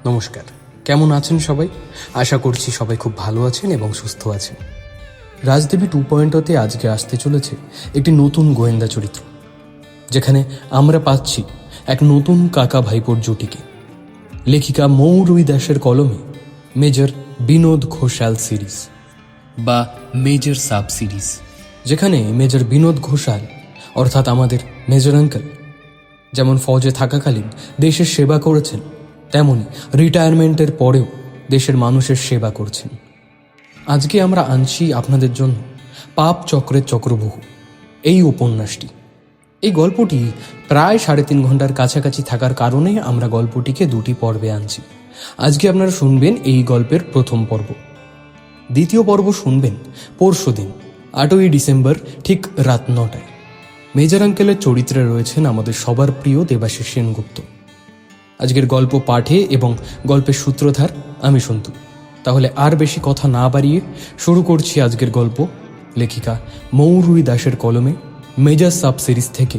নমস্কার, কেমন আছেন সবাই? আশা করছি সবাই খুব ভালো আছেন এবং সুস্থ আছেন। রাজদেবী 2.0-তে আজকে আসতে চলেছে একটি নতুন গোয়েন্দা চরিত্র, যেখানে আমরা পাচ্ছি এক নতুন কাকা ভাইপোর জুটিকে। লেখিকা মৌ রুই দাসের কলমে মেজর বিনোদ ঘোষাল সিরিজ বা মেজর সাব সিরিজ, যেখানে মেজর বিনোদ ঘোষাল অর্থাৎ আমাদের মেজর আঙ্কেল যেমন ফৌজে থাকাকালীন দেশের সেবা করেছেন, তেমনি রিটায়ারমেন্টের পরেও দেশের মানুষের সেবা করছেন। আজকে আমরা আনছি আপনাদের জন্য পাপ চক্রের চক্রবহু এই উপন্যাসটি। এই গল্পটি প্রায় 3.5 ঘন্টার কাছাকাছি থাকার কারণে আমরা গল্পটিকে 2টি পর্বে আনছি। আজকে আপনারা শুনবেন এই গল্পের প্রথম পর্ব। দ্বিতীয় পর্ব শুনবেন পরশুদিন 8ই ডিসেম্বর ঠিক রাত 9টায়। মেজর আঙ্কেলের চরিত্রে রয়েছেন আমাদের সবার প্রিয় দেবাশিস সেনগুপ্ত। আজকের গল্প পাঠে এবং গল্পের সূত্রধার আমি সন্তু। তাহলে আর বেশি কথা না বাড়িয়ে শুরু করছি আজকের গল্প, লেখিকা মৌ রুই দাসের কলমে মেজর সাব সিরিজ থেকে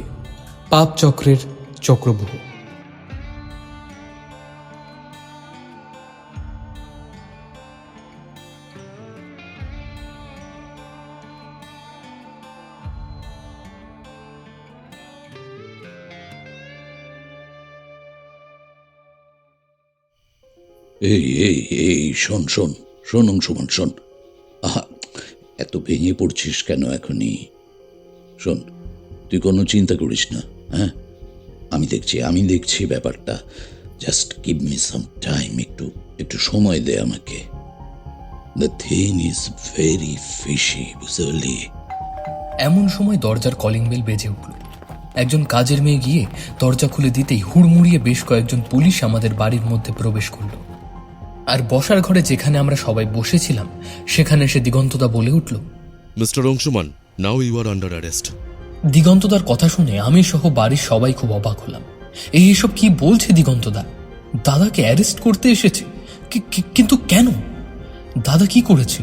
পাপ চক্রের চক্রবহু। এই এই এই শোন শোন শোন অংশুমান শোন। আহা, এত ভেঙে পড়ছিস কেন এখনই? শোন, তুই কোনো চিন্তা করিস না। হ্যাঁ, আমি দেখছি ব্যাপারটা। Just give me some time, একটু সময় দে আমাকে। The thing is very fishy, বুঝলি? এমন সময় দরজার কলিং বেল বেজে উঠল। একজন কাজের মেয়ে গিয়ে দরজা খুলে দিতেই হুড়মুড়িয়ে বেশ কয়েকজন পুলিশ আমাদের বাড়ির মধ্যে প্রবেশ করল। আর বসার ঘরে যেখানে আমরা সবাই বসেছিলাম সেখানে এসে দিগন্তদা বলে উঠল, mister Anshuman, now you are under arrest. দিগন্তদার কথা শুনে আমি সহ বাড়ির সবাই খুব অবাক হলাম। এইসব কি বলছে দিগন্তদা? দাদাকে অ্যারেস্ট করতে এসেছে? কিন্তু কেন? দাদা কি করেছে?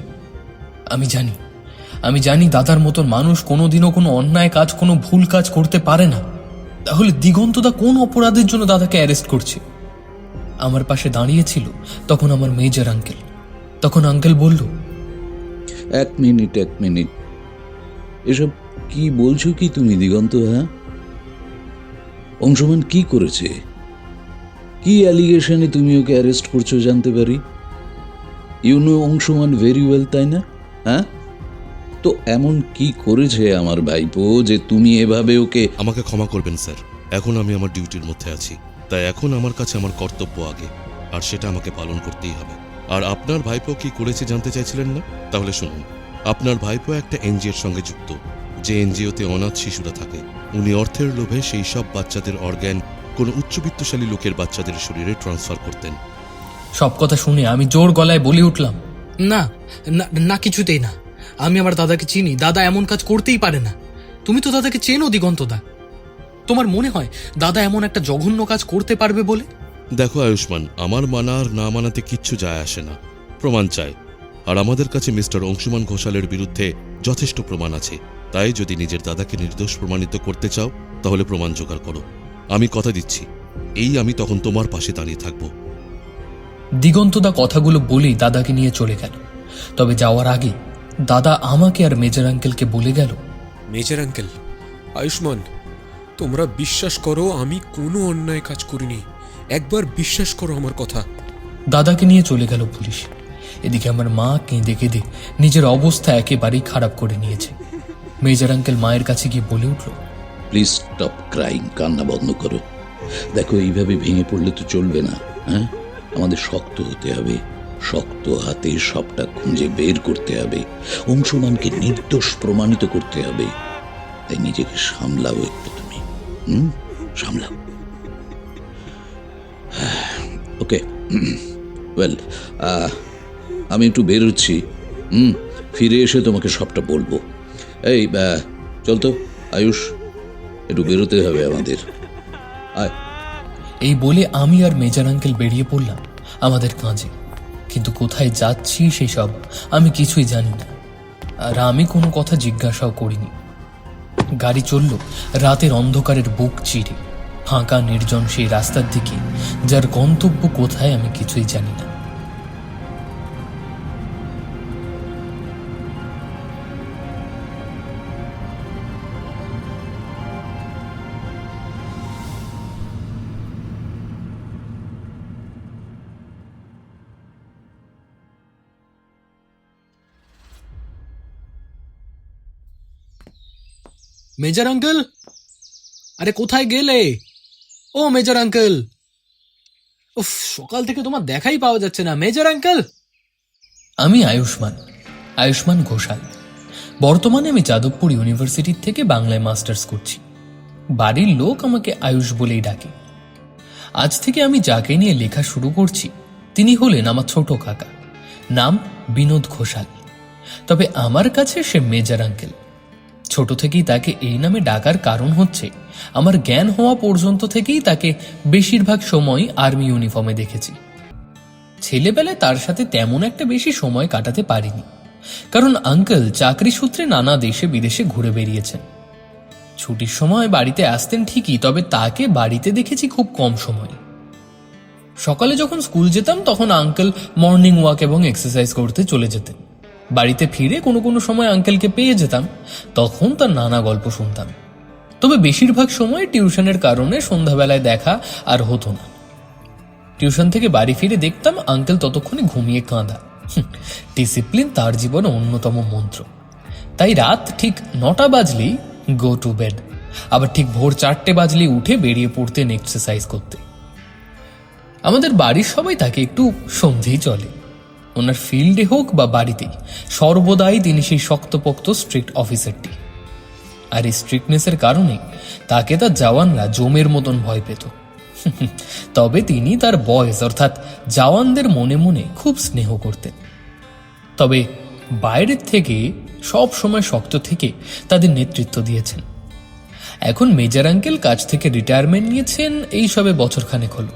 আমি জানি দাদার মতন মানুষ কোনোদিনও কোনো অন্যায় কাজ, কোনো ভুল কাজ করতে পারে না। তাহলে দিগন্তদা কোন অপরাধের জন্য দাদাকে অ্যারেস্ট করছে? আমার পাশে দাঁড়িয়েছিল তখন আমার মেজর আঙ্কেল। তখন আঙ্কেল বলল, এক মিনিট, এসব কি বলছো কি তুমি দিগন্ত? হ্যাঁ, অংশুমান কি করেছে? কি অ্যালিগেশনে তুমি ওকে অ্যারেস্ট করছো জানতে পারি? You know Anshuman very well, তাই না? হ্যাঁ, তো এমন কি করেছে আমার ভাইপো যে তুমি এভাবে ওকে? আমাকে ক্ষমা করবেন স্যার, এখন আমি আমার ডিউটির মধ্যে আছি, তাই এখন আমার কাছে আমার কর্তব্য আগে, আর সেটা আমাকে পালন করতেই হবে। আর আপনার ভাইপো কি করেছে জানতে চাইছিলেন না? তাহলে শুনুন, আপনার ভাইপো একটা এনজিওর সঙ্গে যুক্ত, যে এনজিওতে অনাথ শিশুরা থাকে। উনি অর্থের লোভে সেই সব বাচ্চাদের অর্গ্যান কোনো উচ্চবিত্তশালী লোকের বাচ্চাদের শরীরে ট্রান্সফার করতেন। সব কথা শুনে আমি জোর গলায় বলে উঠলাম, না না না, কিছুতেই না। আমি আমার দাদাকে চিনি, দাদা এমন কাজ করতেই পারে না। তুমি তো দাদাকে চেনো দিগন্তদা, তোমার মনে হয় দাদা এমন একটা জঘন্য কাজ করতে পারবে বলে? দেখো আয়ুষ্মান, আমার মানা আর না মানাতে কিচ্ছু যায় আসে না, প্রমাণ চাই। আর আমাদের কাছে মিস্টার অংশুমান ঘোষালের বিরুদ্ধে যথেষ্ট প্রমাণ আছে। তাই যদি নিজের দাদাকে নির্দোষ প্রমাণিত করতে চাও তাহলে প্রমাণ জোগাড় করো। আমি কথা দিচ্ছি, আমি তখন তোমার পাশে দাঁড়িয়ে থাকব। দিগন্তদা কথাগুলো বলেই দাদাকে নিয়ে চলে গেল। তবে যাওয়ার আগে দাদা আমাকে আর মেজর আঙ্কেলকে বলে গেল, মেজর আঙ্কেল, আয়ুষ্মান, তোমরা বিশ্বাস করো আমি কোনো অন্যায় কাজ করিনি। একবার বিশ্বাস করো আমার কথা। দাদাকে নিয়ে চলে গেল পুলিশ। এদিকে আমার মা কেঁদে কেঁদে নিজের অবস্থা একেবারেই খারাপ করে নিয়েছে। মেজর আঙ্কেল মায়ের কাছে গিয়ে বলে উঠল, প্লিজ স্টপ ক্রাইং, কান্না বন্ধ করো। দেখো, এইভাবে ভেঙে পড়লে তো চলবে না। হ্যাঁ, আমাদের শক্ত হতে হবে, শক্ত হাতে সবটা খুঁজে বের করতে হবে, অংশুমানকে নির্দোষ প্রমাণিত করতে হবে। তাই নিজেকে সামলাও একটু তুমি। সামলাও। ওকে, ওয়েল, আমি একটু বেরোচ্ছি। ফিরে এসে তোমাকে সবটা বলবো। এই চল তো আয়ুষ, একটু বেরোতে হবে আমাদের। আয়। এই বলে আমি আর মেজর আঙ্কেল বেরিয়ে পড়লাম আমাদের কাজে। কিন্তু কোথায় যাচ্ছি সেসব আমি কিছুই জানি না, আর আমি কোনো কথা জিজ্ঞাসাও করিনি। গাড়ি চলল রাতের অন্ধকারের বুক চিরে। ফাঁকা নির্জন সেই রাস্তার দিকে, যার গন্তব্য কোথায় আমি কিছুই জানি না। মেজর আঙ্কেল, আরে কোথায় গেলে? ও মেজর আঙ্কেল, উফ, সকাল থেকে তোমার দেখাই পাওয়া যাচ্ছে না মেজর আঙ্কেল। আমি আয়ুষ্মান ঘোষাল। বর্তমানে আমি যাদবপুর ইউনিভার্সিটির থেকে বাংলায় মাস্টার্স করছি। বাড়ির লোক আমাকে আয়ুষ বলেই ডাকে। আজ থেকে আমি যাকে নিয়ে লেখা শুরু করছি তিনি হলেন আমার ছোট কাকা, নাম বিনোদ ঘোষাল। তবে আমার কাছে সে মেজর আঙ্কেল। ছোট থেকেই তাকে এই নামে ডাকার কারণ হচ্ছে আমার জ্ঞান হওয়া পর্যন্ত থেকেই তাকে বেশিরভাগ সময় আর্মি ইউনিফর্মে দেখেছি। ছেলেবেলায় তার সাথে তেমন একটা বেশি সময় কাটাতে পারিনি, কারণ আঙ্কেল চাকরি সূত্রে নানা দেশে বিদেশে ঘুরে বেরিয়েছেন। ছুটির সময় বাড়িতে আসতেন ঠিকই, তবে তাকে বাড়িতে দেখেছি খুব কম সময়। সকালে যখন স্কুল যেতাম তখন আঙ্কেল মর্নিং ওয়াক এবং এক্সারসাইজ করতে চলে যেতেন। বাড়িতে ফিরে কোনো কোনো সময় আঙ্কেলকে পেয়ে যেতাম, তখন তার নানা গল্প শুনতাম। তবে বেশিরভাগ সময় টিউশনের কারণে সন্ধ্যাবেলায় দেখা আর হতো না। টিউশন থেকে বাড়ি ফিরে দেখতাম আঙ্কেল ততক্ষণে ঘুমিয়ে কাঁদা। ডিসিপ্লিন তার জীবনে অন্যতম মন্ত্র। তাই রাত ঠিক 9টা বাজলেই গো টু বেড, আবার ঠিক ভোর 4টে বাজলেই উঠে বেরিয়ে পড়তেন এক্সারসাইজ করতে। আমাদের বাড়ির সবাই তাকে একটু সন্ধেই চলে। ওনার ফিল্ডে হোক বা বাড়িতেই সর্বদাই তিনি সেই শক্তপোক্ত স্ট্রিক্ট অফিসারটি। আর এই স্ট্রিক্টনেসের কারণে তাকে তার জওয়ানরা জমের মতন ভয় পেত। তবে তিনি তার বয়েজ অর্থাৎ জওয়ানদের মনে মনে খুব স্নেহ করতেন। তবে বাইরের থেকে সব সময় শক্ত থেকে তাদের নেতৃত্ব দিয়েছেন। এখন মেজর আঙ্কেল কাজ থেকে রিটায়ারমেন্ট নিয়েছেন, এই সবে বছরখানেক হলো।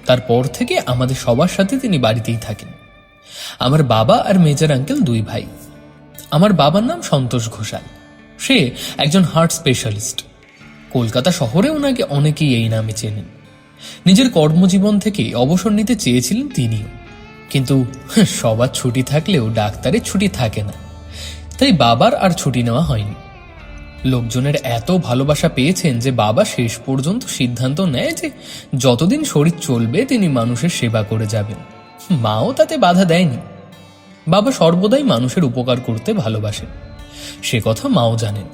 তারপর থেকে আমাদের সবার সাথে তিনি বাড়িতেই থাকেন। আমার বাবা আর মেজর আঙ্কেল দুই ভাই। আমার বাবার নাম সন্তোষ ঘোষাল। সে একজন হার্ট স্পেশালিস্ট। কলকাতা শহরে ওনাকে অনেকেই এই নামে চেনেন। নিজের কর্মজীবন থেকে অবসর নিতে চেয়েছিলেন তিনিও, কিন্তু সবার ছুটি থাকলেও ডাক্তারের ছুটি থাকে না, তাই বাবার আর ছুটি নেওয়া হয়নি। লোকজনের এত ভালোবাসা পেয়েছেন যে বাবা শেষ পর্যন্ত সিদ্ধান্ত নেয় যে যতদিন শরীর চলবে তিনি মানুষের সেবা করে যাবেন। মাও তাতে বাধা দেয়নি। বাবা সর্বদাই মানুষের উপকার করতে ভালোবাসেন, সে কথা মাও জানেন।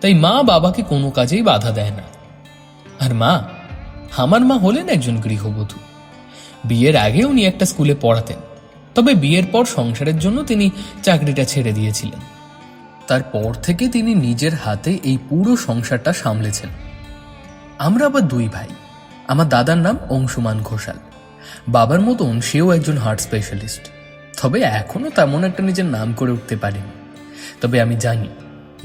তাই মা বাবাকে কোনো কাজেই বাধা দেয় না। আর আমার মা হলেন একজন গৃহবধূ। বিয়ের আগে উনি একটা স্কুলে পড়াতেন, তবে বিয়ের পর সংসারের জন্য তিনি চাকরিটা ছেড়ে দিয়েছিলেন। তারপর থেকে তিনি নিজের হাতে এই পুরো সংসারটা সামলেছেন। আমরা আবার দুই ভাই। আমার দাদার নাম অংশুমান ঘোষাল। বাবার মতন সেও একজন হার্ট স্পেশালিস্ট, তবে এখনো তেমন একটা নিজের নাম করে উঠতে পারেনি। তবে আমি জানি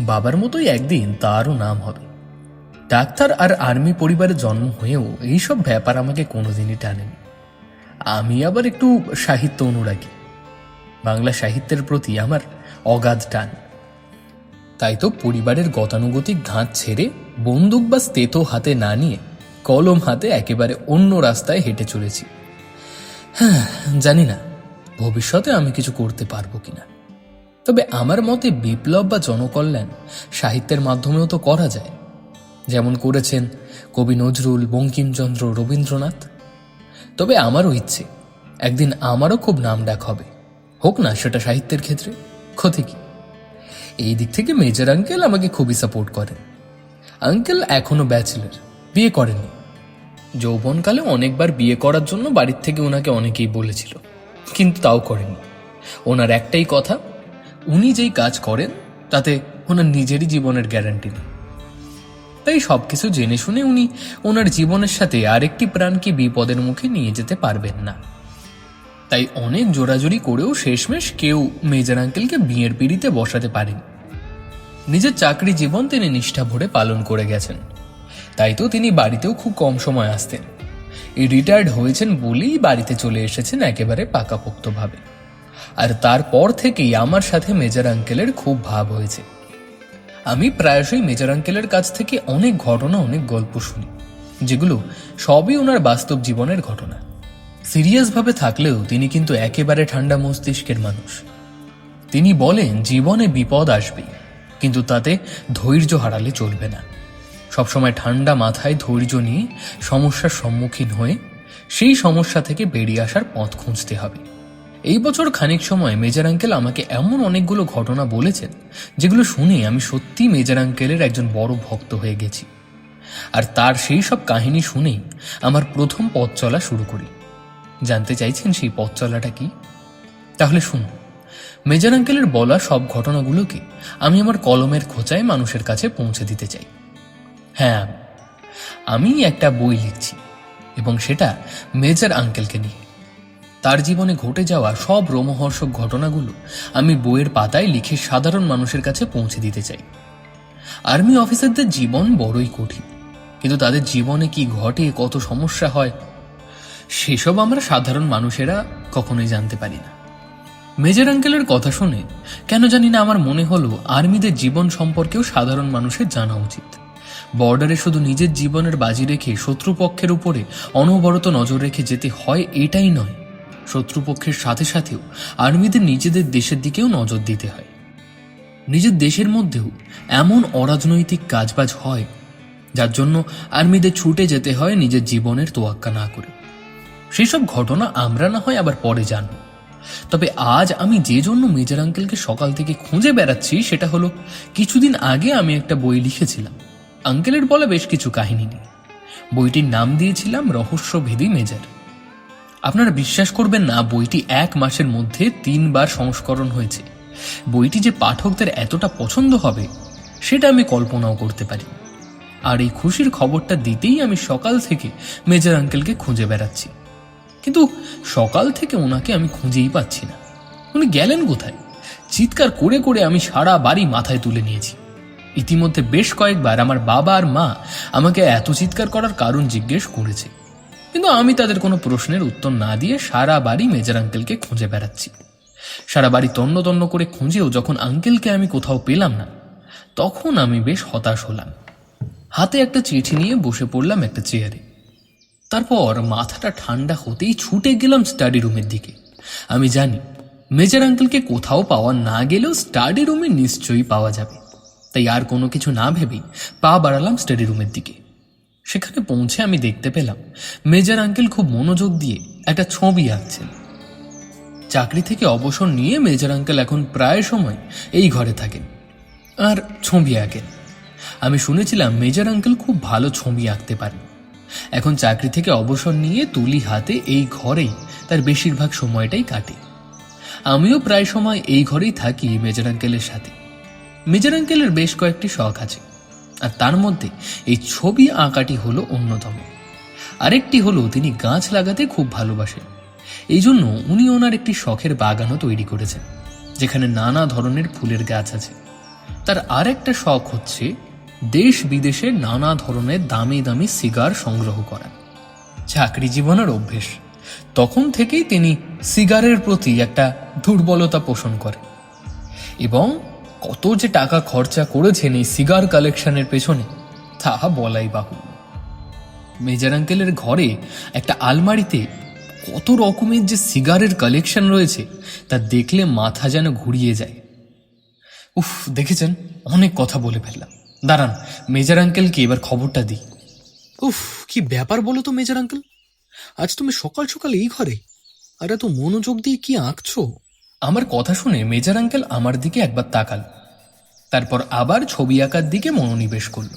বাবার মতোই একদিন তারও নাম হবে। ডাক্তার আর আর্মি পরিবারে জন্ম হয়েও এইসব ব্যাপার আমাকে কোনোদিনই টানেনি। আমি আবার একটু সাহিত্য অনুরাগী। বাংলা সাহিত্যের প্রতি আমার অগাধ টান। তাই তো পরিবারের গতানুগতিক ধাঁচ ছেড়ে বন্দুক বা স্তেতো হাতে না নিয়ে কলম হাতে একেবারে অন্য রাস্তায় হেঁটে চলেছি। হ্যাঁ, জানি না ভবিষ্যতে আমি কিছু করতে পারবো কিনা। তবে আমার মতে বিপ্লব বা জনকল্যাণ সাহিত্যের মাধ্যমেও তো করা যায়, যেমন করেছেন কবি নজরুল, বঙ্কিমচন্দ্র, রবীন্দ্রনাথ। তবে আমারও ইচ্ছে একদিন আমারও খুব নাম ডাক হবে, হোক না সেটা সাহিত্যের ক্ষেত্রে, ক্ষতি কি। এই দিক থেকে মেজর আঙ্কেল আমাকে খুবই সাপোর্ট করেন। আঙ্কেল এখনো ব্যাচেলর, বিয়ে করেননি। যৌবনকালে অনেকবার বিয়ে করার জন্য বাড়ির থেকে ওনাকে অনেকেই বলেছিল, কিন্তু তাও করেননি। ওনার একটাই কথা, উনি যেই কাজ করেন তাতে ওনার নিজেরই জীবনের গ্যারান্টি নেই। তাই সবকিছু জেনে শুনে উনি ওনার জীবনের সাথে আরেকটি প্রাণকে বিপদের মুখে নিয়ে যেতে পারবেন না। তাই অনেক জোরাজুরি করেও শেষমেশ কেউ মেজর আঙ্কেলকে বিয়ের পিঁড়িতে বসাতে পারেন। নিজের চাকরি জীবন তিনি নিষ্ঠা ভরে পালন করে গেছেন, তাই তো তিনি বাড়িতেও খুব কম সময় আসতেন। এই রিটায়ার্ড হয়েছেন বলেই বাড়িতে চলে এসেছেন একেবারে পাকাপোক্তভাবে। আর তারপর থেকেই আমার সাথে মেজর আঙ্কেলের খুব ভাব হয়েছে। আমি প্রায়শই মেজর আঙ্কেলের কাছ থেকে অনেক ঘটনা, অনেক গল্প শুনি। যেগুলো সবই ওনার বাস্তব জীবনের ঘটনা। সিরিয়াসভাবে থাকলেও তিনি কিন্তু একেবারে ঠান্ডা মস্তিষ্কের মানুষ। তিনি বলেন জীবনে বিপদ আসবে, কিন্তু তাতে ধৈর্য হারালে চলবে না। সবসময় ঠান্ডা মাথায় ধৈর্য নিয়ে সমস্যার সম্মুখীন হয়ে সেই সমস্যা থেকে বেরিয়ে আসার পথ খুঁজতে হবে। এই বছর খানিক সময় মেজর আঙ্কেল আমাকে এমন অনেকগুলো ঘটনা বলেছেন যেগুলো শুনে আমি সত্যি মেজর আঙ্কেলের একজন বড় ভক্ত হয়ে গেছি। আর তার সেই সব কাহিনী শুনেই আমার প্রথম পথ চলা শুরু করি। জানতে চাইছেন সেই পথ চলাটা কি? তাহলে শুনুন। মেজর আঙ্কেলের বলা সব ঘটনাগুলোকে আমি আমার কলমের খোঁচায় মানুষের কাছে পৌঁছে দিতে চাই। হ্যাঁ, আমি একটা বই লিখছি, এবং সেটা মেজর আঙ্কেলকে নিয়ে। তার জীবনে ঘটে যাওয়া সব রোমহর্ষক ঘটনাগুলো আমি বইয়ের পাতায় লিখে সাধারণ মানুষের কাছে পৌঁছে দিতে চাই। আর্মি অফিসারদের জীবন বড়ই কঠিন, কিন্তু তাদের জীবনে কি ঘটে, কত সমস্যা হয়, সেসব আমরা সাধারণ মানুষেরা কখনোই জানতে পারি না। মেজর আঙ্কেলের কথা শুনে কেন জানি না আমার মনে হলো আর্মিদের জীবন সম্পর্কেও সাধারণ মানুষের জানা উচিত। বর্ডারে শুধু নিজের জীবনের বাজি রেখে শত্রুপক্ষের উপরে অনবরত নজর রেখে যেতে হয় এটাই নয়, শত্রুপক্ষের সাথে সাথেও আর্মিদের নিজেদের দেশের দিকেও নজর দিতে হয়। নিজের দেশের মধ্যেও এমন অরাজনৈতিক কাজবাজ হয় যার জন্য আর্মিদের ছুটে যেতে হয় নিজের জীবনের তোয়াক্কা না করে। সেসব ঘটনা আমরা না হয় আবার পরে জানব। তবে আজ আমি যে জন্য মেজর আঙ্কেলকে সকাল থেকে খুঁজে বেড়াচ্ছি সেটা হলো, কিছুদিন আগে আমি একটা বই লিখেছিলাম আঙ্কেলের বলা বেশ কিছু কাহিনী নিয়ে। বইটির নাম দিয়েছিলাম রহস্যভেদী মেজর। আপনারা বিশ্বাস করবেন না, বইটি 1 মাসের মধ্যে 3 বার সংস্করণ হয়েছে। বইটি যে পাঠকদের এতটা পছন্দ হবে সেটা আমি কল্পনাও করতে পারি। আর এই খুশির খবরটা দিতেই আমি সকাল থেকে মেজর আঙ্কেলকে খুঁজে বেড়াচ্ছি, কিন্তু সকাল থেকে ওনাকে আমি খুঁজেই পাচ্ছি না। উনি গেলেন কোথায়? চিৎকার করে করে আমি সারা বাড়ি মাথায় তুলে নিয়েছি। ইতিমধ্যে বেশ কয়েকবার আমার বাবা আর মা আমাকে এত চিৎকার করার কারণ জিজ্ঞেস করেছে, কিন্তু আমি তাদের কোনো প্রশ্নের উত্তর না দিয়ে সারা বাড়ি মেজর আঙ্কেলকে খুঁজে বেড়াচ্ছি। সারা বাড়ি তন্ন তন্ন করে খুঁজেও যখন আঙ্কেলকে আমি কোথাও পেলাম না, তখন আমি বেশ হতাশ হলাম। হাতে একটা চিঠি নিয়ে বসে পড়লাম একটা চেয়ারে। তারপর মাথাটা ঠান্ডা হতেই ছুটে গেলাম স্টাডি রুমের দিকে। আমি জানি মেজর আঙ্কেলকে কোথাও পাওয়া না গেলেও স্টাডি রুমে নিশ্চয়ই পাওয়া যাবে, তাই আর কোনো কিছু না ভেবেই পা বাড়ালাম স্টাডি রুমের দিকে। সেখানে পৌঁছে আমি দেখতে পেলাম মেজর আঙ্কেল খুব মনোযোগ দিয়ে একটা ছবি আঁকছেন। চাকরি থেকে অবসর নিয়ে মেজর আঙ্কেল এখন প্রায় সময় এই ঘরে থাকেন আর ছবি আঁকেন। আমি শুনেছিলাম মেজর আঙ্কেল খুব ভালো ছবি আঁকতে পারেন। এখন চাকরি থেকে অবসর নিয়ে তুলি হাতে এই ঘরেই তার বেশিরভাগ সময়টাই কাটে। আমিও প্রায় সময় এই ঘরেই থাকি মেজর আঙ্কেলের সাথে। মেজর আঙ্কেলের বেশ কয়েকটি শখ আছে, আর তার মধ্যে এই ছবি আঁকাটি হলো অন্যতম। আরেকটি হলো তিনি গাছ লাগাতে খুব ভালোবাসেন। এই জন্য উনি ওনার একটি শখের বাগানও তৈরি করেছেন, যেখানে নানা ধরনের ফুলের গাছ আছে। তার আরেকটা শখ হচ্ছে দেশ বিদেশের নানা ধরনের দামি দামি সিগার সংগ্রহ করা। চাকরি জীবনের অভ্যেস, তখন থেকেই তিনি সিগারের প্রতি একটা দুর্বলতা পোষণ করেন, এবং কত যে টাকা খরচা করেছেন এই সিগার কালেকশনের পেছনে তা বলাই বাহুল্য। মেজর আঙ্কেলের ঘরে একটা আলমারিতে কত রকমের যে সিগারের কালেকশন রয়েছে তা দেখলে মাথা যেন ঘুরিয়ে যায়। উফ, দেখেছেন, অনেক কথা বলে ফেললাম। দাঁড়ান, মেজর আঙ্কেলকে এবার খবরটা দিই। উফ, কি ব্যাপার বলো তো মেজর আঙ্কেল, আজ তুমি সকাল সকাল এই ঘরে আর এত মনোযোগ দিয়ে কি আঁকছো? আমার কথা শুনে মেজর আঙ্কেল আমার দিকে একবার তাকাল, তারপর আবার ছবি আঁকার দিকে মনোনিবেশ করল।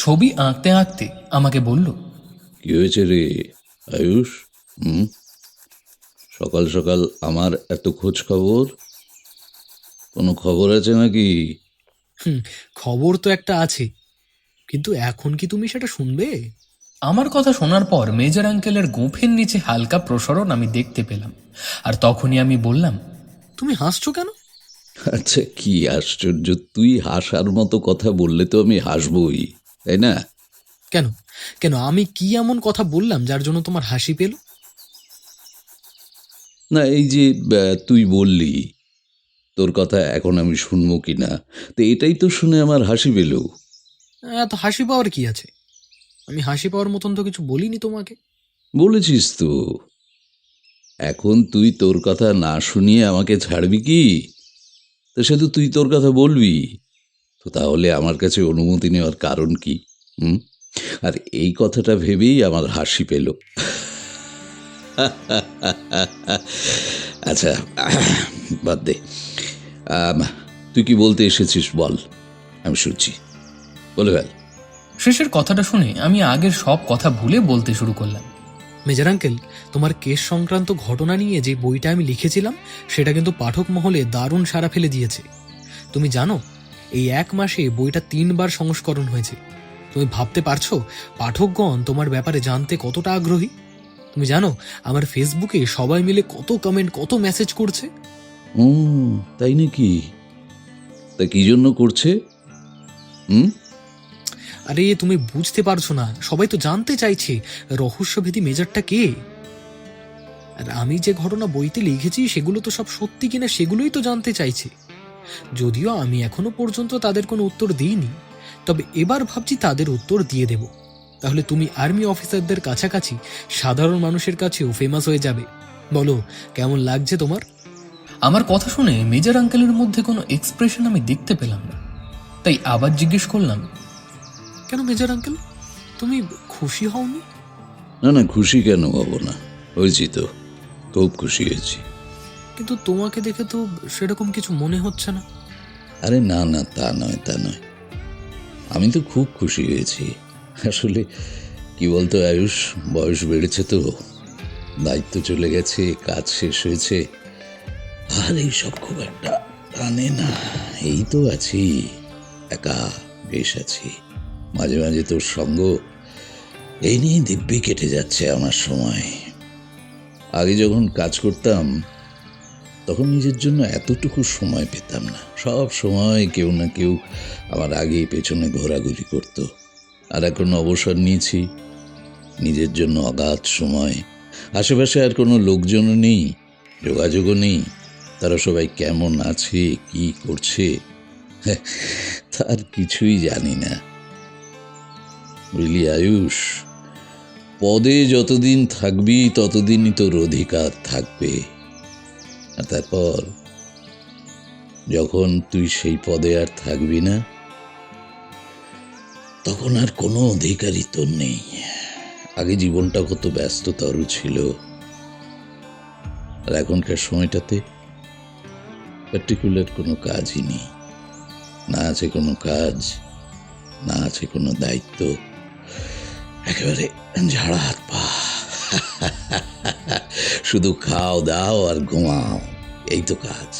ছবি আঁকতে আঁকতে আমাকে বলল, কি হয়েছে রে আয়ুষ? সকাল সকাল আমার এত খোঁজ খবর? কোনো খবর আছে নাকি? খবর তো একটা আছে, কিন্তু এখন কি তুমি সেটা শুনবে? আমার কথা শোনার পর মেজর আঙ্কেলের গোঁফের নিচে হালকা প্রসারণ আমি দেখতে পেলাম, আর তখনই আমি বললাম, তুমি হাসছো কেন? আচ্ছা, কি আশ্চর্য, তুই হাসার মতো কথা বললে তো আমি হাসবই, তাই না? কেন কেন আমি কি এমন কথা বললাম যার জন্য তোমার হাসি পেল? না, এই যে তুই বললি তোর কথা এখন আমি শুনবো কিনা, তো এটাই তো শুনে আমার হাসি পেল। এত হাসি পাওয়ার কি আছে? আমি হাসি পাওয়ার মতন তো কিছু বলিনি তোমাকে। বলেছিস তো। এখন তুই তোর কথা না শুনিয়ে আমাকে ছাড়বি কি? তো সে তো তুই তোর কথা বলবি। তো তাহলে আমার কাছে অনুমতি নেওয়ার কারণ কি? হুম? আর এই কথাটা ভেবেই আমার হাসি পেল। আচ্ছা, বাদ দে। আম, তুই কি বলতে এসেছিস বল, আমি শুনছি, বলে ফেল। শেষের কথাটা শুনে আমি আগের সব কথা ভুলে বলতে শুরু করলাম। মেজর আঙ্কেল, তোমার কেস সংক্রান্ত ঘটনা নিয়ে যে বইটা আমি লিখেছিলাম সেটা কিন্তু পাঠক মহলে দারুণ সাড়া ফেলে দিয়েছে। তুমি জানো, এই 1 মাসে বইটা 3 বার সংস্করণ হয়েছে। তুমি ভাবতে পারছো পাঠকগণ তোমার ব্যাপারে জানতে কতটা আগ্রহী? তুমি জানো আমার ফেসবুকে সবাই মিলে কত কমেন্ট, কত মেসেজ করছে। ও, তাই নাকি? তা কি জন্য করছে? হুম? আরে তুমি বুঝতে পারছো না, সবাই তো জানতে চাইছে রহস্যভেদী মেজরটা কে। আর আমি যে ঘটনা বইতে লিখেছি সেগুলো তো সব সত্যি কিনা সেগুলোই তো জানতে চাইছে। যদিও আমি এখনো পর্যন্ত তাদের কোনো উত্তর দিইনি, তবে এবার ভাবছি তাদের উত্তর দিয়ে দেব। তাহলে তুমি আর্মি অফিসারদের কাছাকাছি সাধারণ মানুষের কাছেও ফেমাস হয়ে যাবে। বলো, কেমন লাগছে তোমার? আমার কথা শুনে মেজর আঙ্কেলের মধ্যে কোনো এক্সপ্রেশন আমি দেখতে পেলাম না, তাই আবার জিজ্ঞেস করলাম, কেন মেজর আঙ্কেল, তুমি খুশি হওনি? না না, খুশি কেন হব না, হয়েছি তো, খুব খুশি হয়েছি। কিন্তু তোমাকে দেখে তো সেরকম কিছু মনে হচ্ছে না। আরে না না, তা নয়, তা নয়, আমি তো খুব খুশি হয়েছি। আসলে কি বলতো আয়ুষ, বয়স বেড়েছে তো, দায়িত্ব চলে গেছে, কাজ শেষ হয়েছে, আর এইসব খুব একটা টানে না। এই তো আছি, একা বেশ আছি। মাঝে মাঝে তোর সঙ্গ, এই নিয়ে দিব্যি কেটে যাচ্ছে আমার সময়। আগে যখন কাজ করতাম তখন নিজের জন্য এতটুকু সময় পেতাম না। সব সময় কেউ না কেউ আমার আগে পেছনে ঘোরাঘুরি করত। আর এখন অবসর নিয়েছি, নিজের জন্য অগাধ সময়। আশেপাশে আর কোনো লোকজনও নেই, যোগাযোগও নেই। তারা সবাই কেমন আছে, কি করছে, তার কিছুই জানি না। বুঝলি আয়ুষ, পদে যতদিন থাকবি ততদিনই তোর অধিকার থাকবে। আর তারপর যখন তুই সেই পদে আর থাকবি না, তখন আর কোনো অধিকারই তোর নেই। আগে জীবনটা কত ব্যস্ততর ছিল, আর এখনকার সময়টাতে পার্টিকুলার কোনো কাজই নেই। না আছে কোনো কাজ, না আছে কোনো দায়িত্ব, একেবারে ঝাড়া হাত পা। শুধু খাও দাও আর ঘুমাও, এই তো কাজ।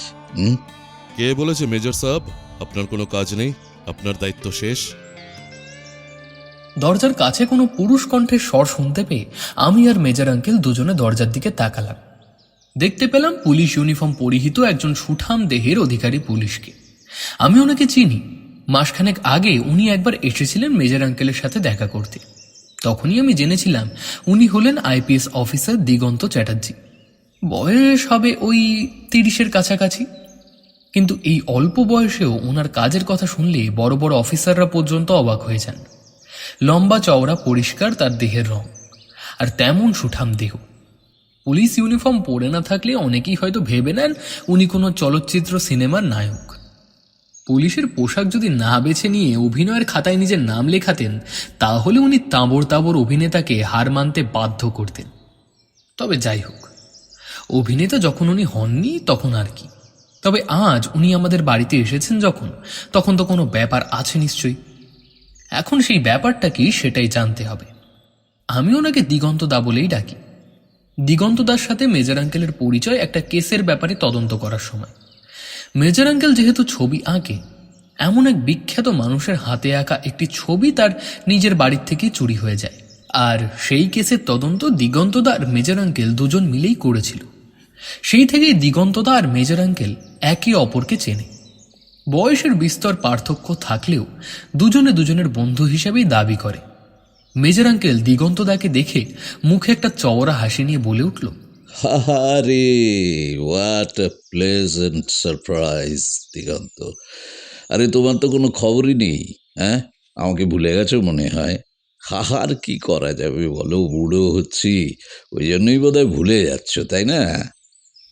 কে বলেছে মেজর সাহেব আপনার কোনো কাজ নেই, আপনার দায়িত্ব শেষ? দরজার কাছে কোনো পুরুষ কণ্ঠের স্বর শুনতে পেয়ে আমি আর মেজর আঙ্কেল দুজনে দরজার দিকে তাকালাম। দেখতে পেলাম পুলিশ ইউনিফর্ম পরিহিত একজন সুঠাম দেহের অধিকারী পুলিশকে। আমি ওনাকে চিনি, মাসখানেক আগে উনি একবার এসেছিলেন মেজর আঙ্কেলের সাথে দেখা করতে। তখনই আমি জেনেছিলাম উনি হলেন আইপিএস অফিসার দিগন্ত চ্যাটার্জি। বয়স হবে ওই 30-এর কাছাকাছি। কিন্তু এই অল্প বয়সেও ওনার কাজের কথা শুনলে বড় বড় অফিসাররা পর্যন্ত অবাক হয়ে যান। লম্বা চওড়া পরিষ্কার তার দেহের রং, আর তেমন সুঠাম দেহ। পুলিশ ইউনিফর্ম পরে না থাকলে অনেকেই হয়তো ভেবে নেন উনি কোনো চলচ্চিত্র সিনেমার নায়ক। পুলিশের পোশাক যদি না বেছে নিয়ে অভিনয়ের খাতায় নিজের নাম লেখাতেন, তাহলে উনি তাঁবর তাঁবর অভিনেতাকে হার মানতে বাধ্য করতেন। তবে যাই হোক, অভিনেতা যখন উনি হননি তখন আর কি। তবে আজ উনি আমাদের বাড়িতে এসেছেন যখন, তখন তো কোনো ব্যাপার আছে নিশ্চয়ই। এখন সেই ব্যাপারটা কি সেটাই জানতে হবে। আমি ওনাকে দিগন্ত দা বলেই ডাকি। দিগন্ত দার সাথে মেজর আঙ্কেলের পরিচয় একটা কেসের ব্যাপারে তদন্ত করার সময়। মেজর আঙ্কেল যেহেতু ছবি আঁকে, এমন এক বিখ্যাত মানুষের হাতে আঁকা একটি ছবি তার নিজের বাড়ির থেকে চুরি হয়ে যায়, আর সেই কেসের তদন্ত দিগন্তদা আর মেজর আঙ্কেল দুজন মিলেই করেছিল। সেই থেকেই দিগন্তদা আর মেজর আঙ্কেল একে অপরকে চেনে। বয়সের বিস্তর পার্থক্য থাকলেও দুজনে দুজনের বন্ধু হিসেবেই দাবি করে। মেজর আঙ্কেল দিগন্তদাকে দেখে মুখে একটা চওড়া হাসি নিয়ে বলে উঠল, আরে হোয়াট আ প্লেজেন্ট সারপ্রাইজ দিগন্ত। আরে তোমার তো কোনো খবরই নেই, হ্যাঁ? আমাকে ভুলে গেছো মনে হয়। আর কি করা যাবে বলো, বুড়ো হচ্ছি, ওই জন্যই বোধহয় ভুলে যাচ্ছ, তাই না?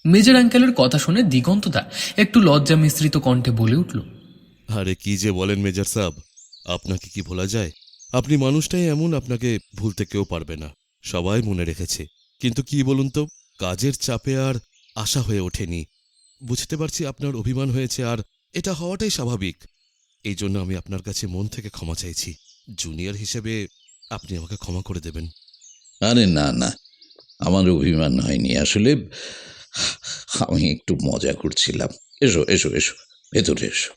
মেজর আঙ্কেলের কথা শুনে দিগন্তদা একটু লজ্জা মিশ্রিত কণ্ঠে বলে উঠল, আরে কি যে বলেন মেজর সাহেব, আপনাকে কি ভোলা যায়? আপনি মানুষটাই এমন, আপনাকে ভুলতে কেউ পারবে না, সবাই মনে রেখেছে। কিন্তু কি বলুন তো, কাজের চাপে আর আশা হয়ে ওঠেনি। বুঝতে পারছি আপনার অভিমান হয়েছে, আর এটা হওয়াটাই স্বাভাবিক। এই জন্য আমি আপনার কাছে মন থেকে ক্ষমা চাইছি। জুনিয়র হিসেবে আপনি আমাকে ক্ষমা করে দেবেন। আরে না না, আমার অভিমান হয়নি, আসলে আমি একটু মজা করছিলাম। এসো এসো এসো, ভেতরে এসো।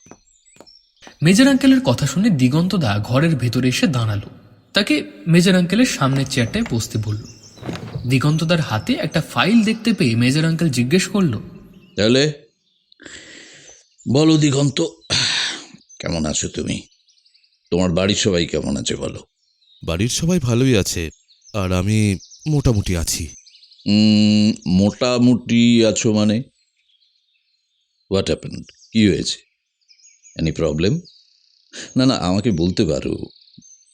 মেজর আঙ্কেলের কথা শুনে দিগন্তদা ঘরের ভেতরে এসে দাঁড়ালো। তাকে মেজর আঙ্কেলের সামনের চেয়ারটায় বসতে বলল। দিগন্তদার হাতে একটা ফাইল দেখতে পেয়ে মেজর আঙ্কেল জিজ্ঞেস করল, তাহলে বলো দিগন্ত, কেমন আছো তুমি? তোমার বাড়ির সবাই কেমন আছে বলো? বাড়ির সবাই ভালোই আছে, আর আমি মোটামুটি আছি। মোটামুটি আছো মানে? What happened? কি হয়েছে? Any problem? না না, আমাকে বলতে পারো,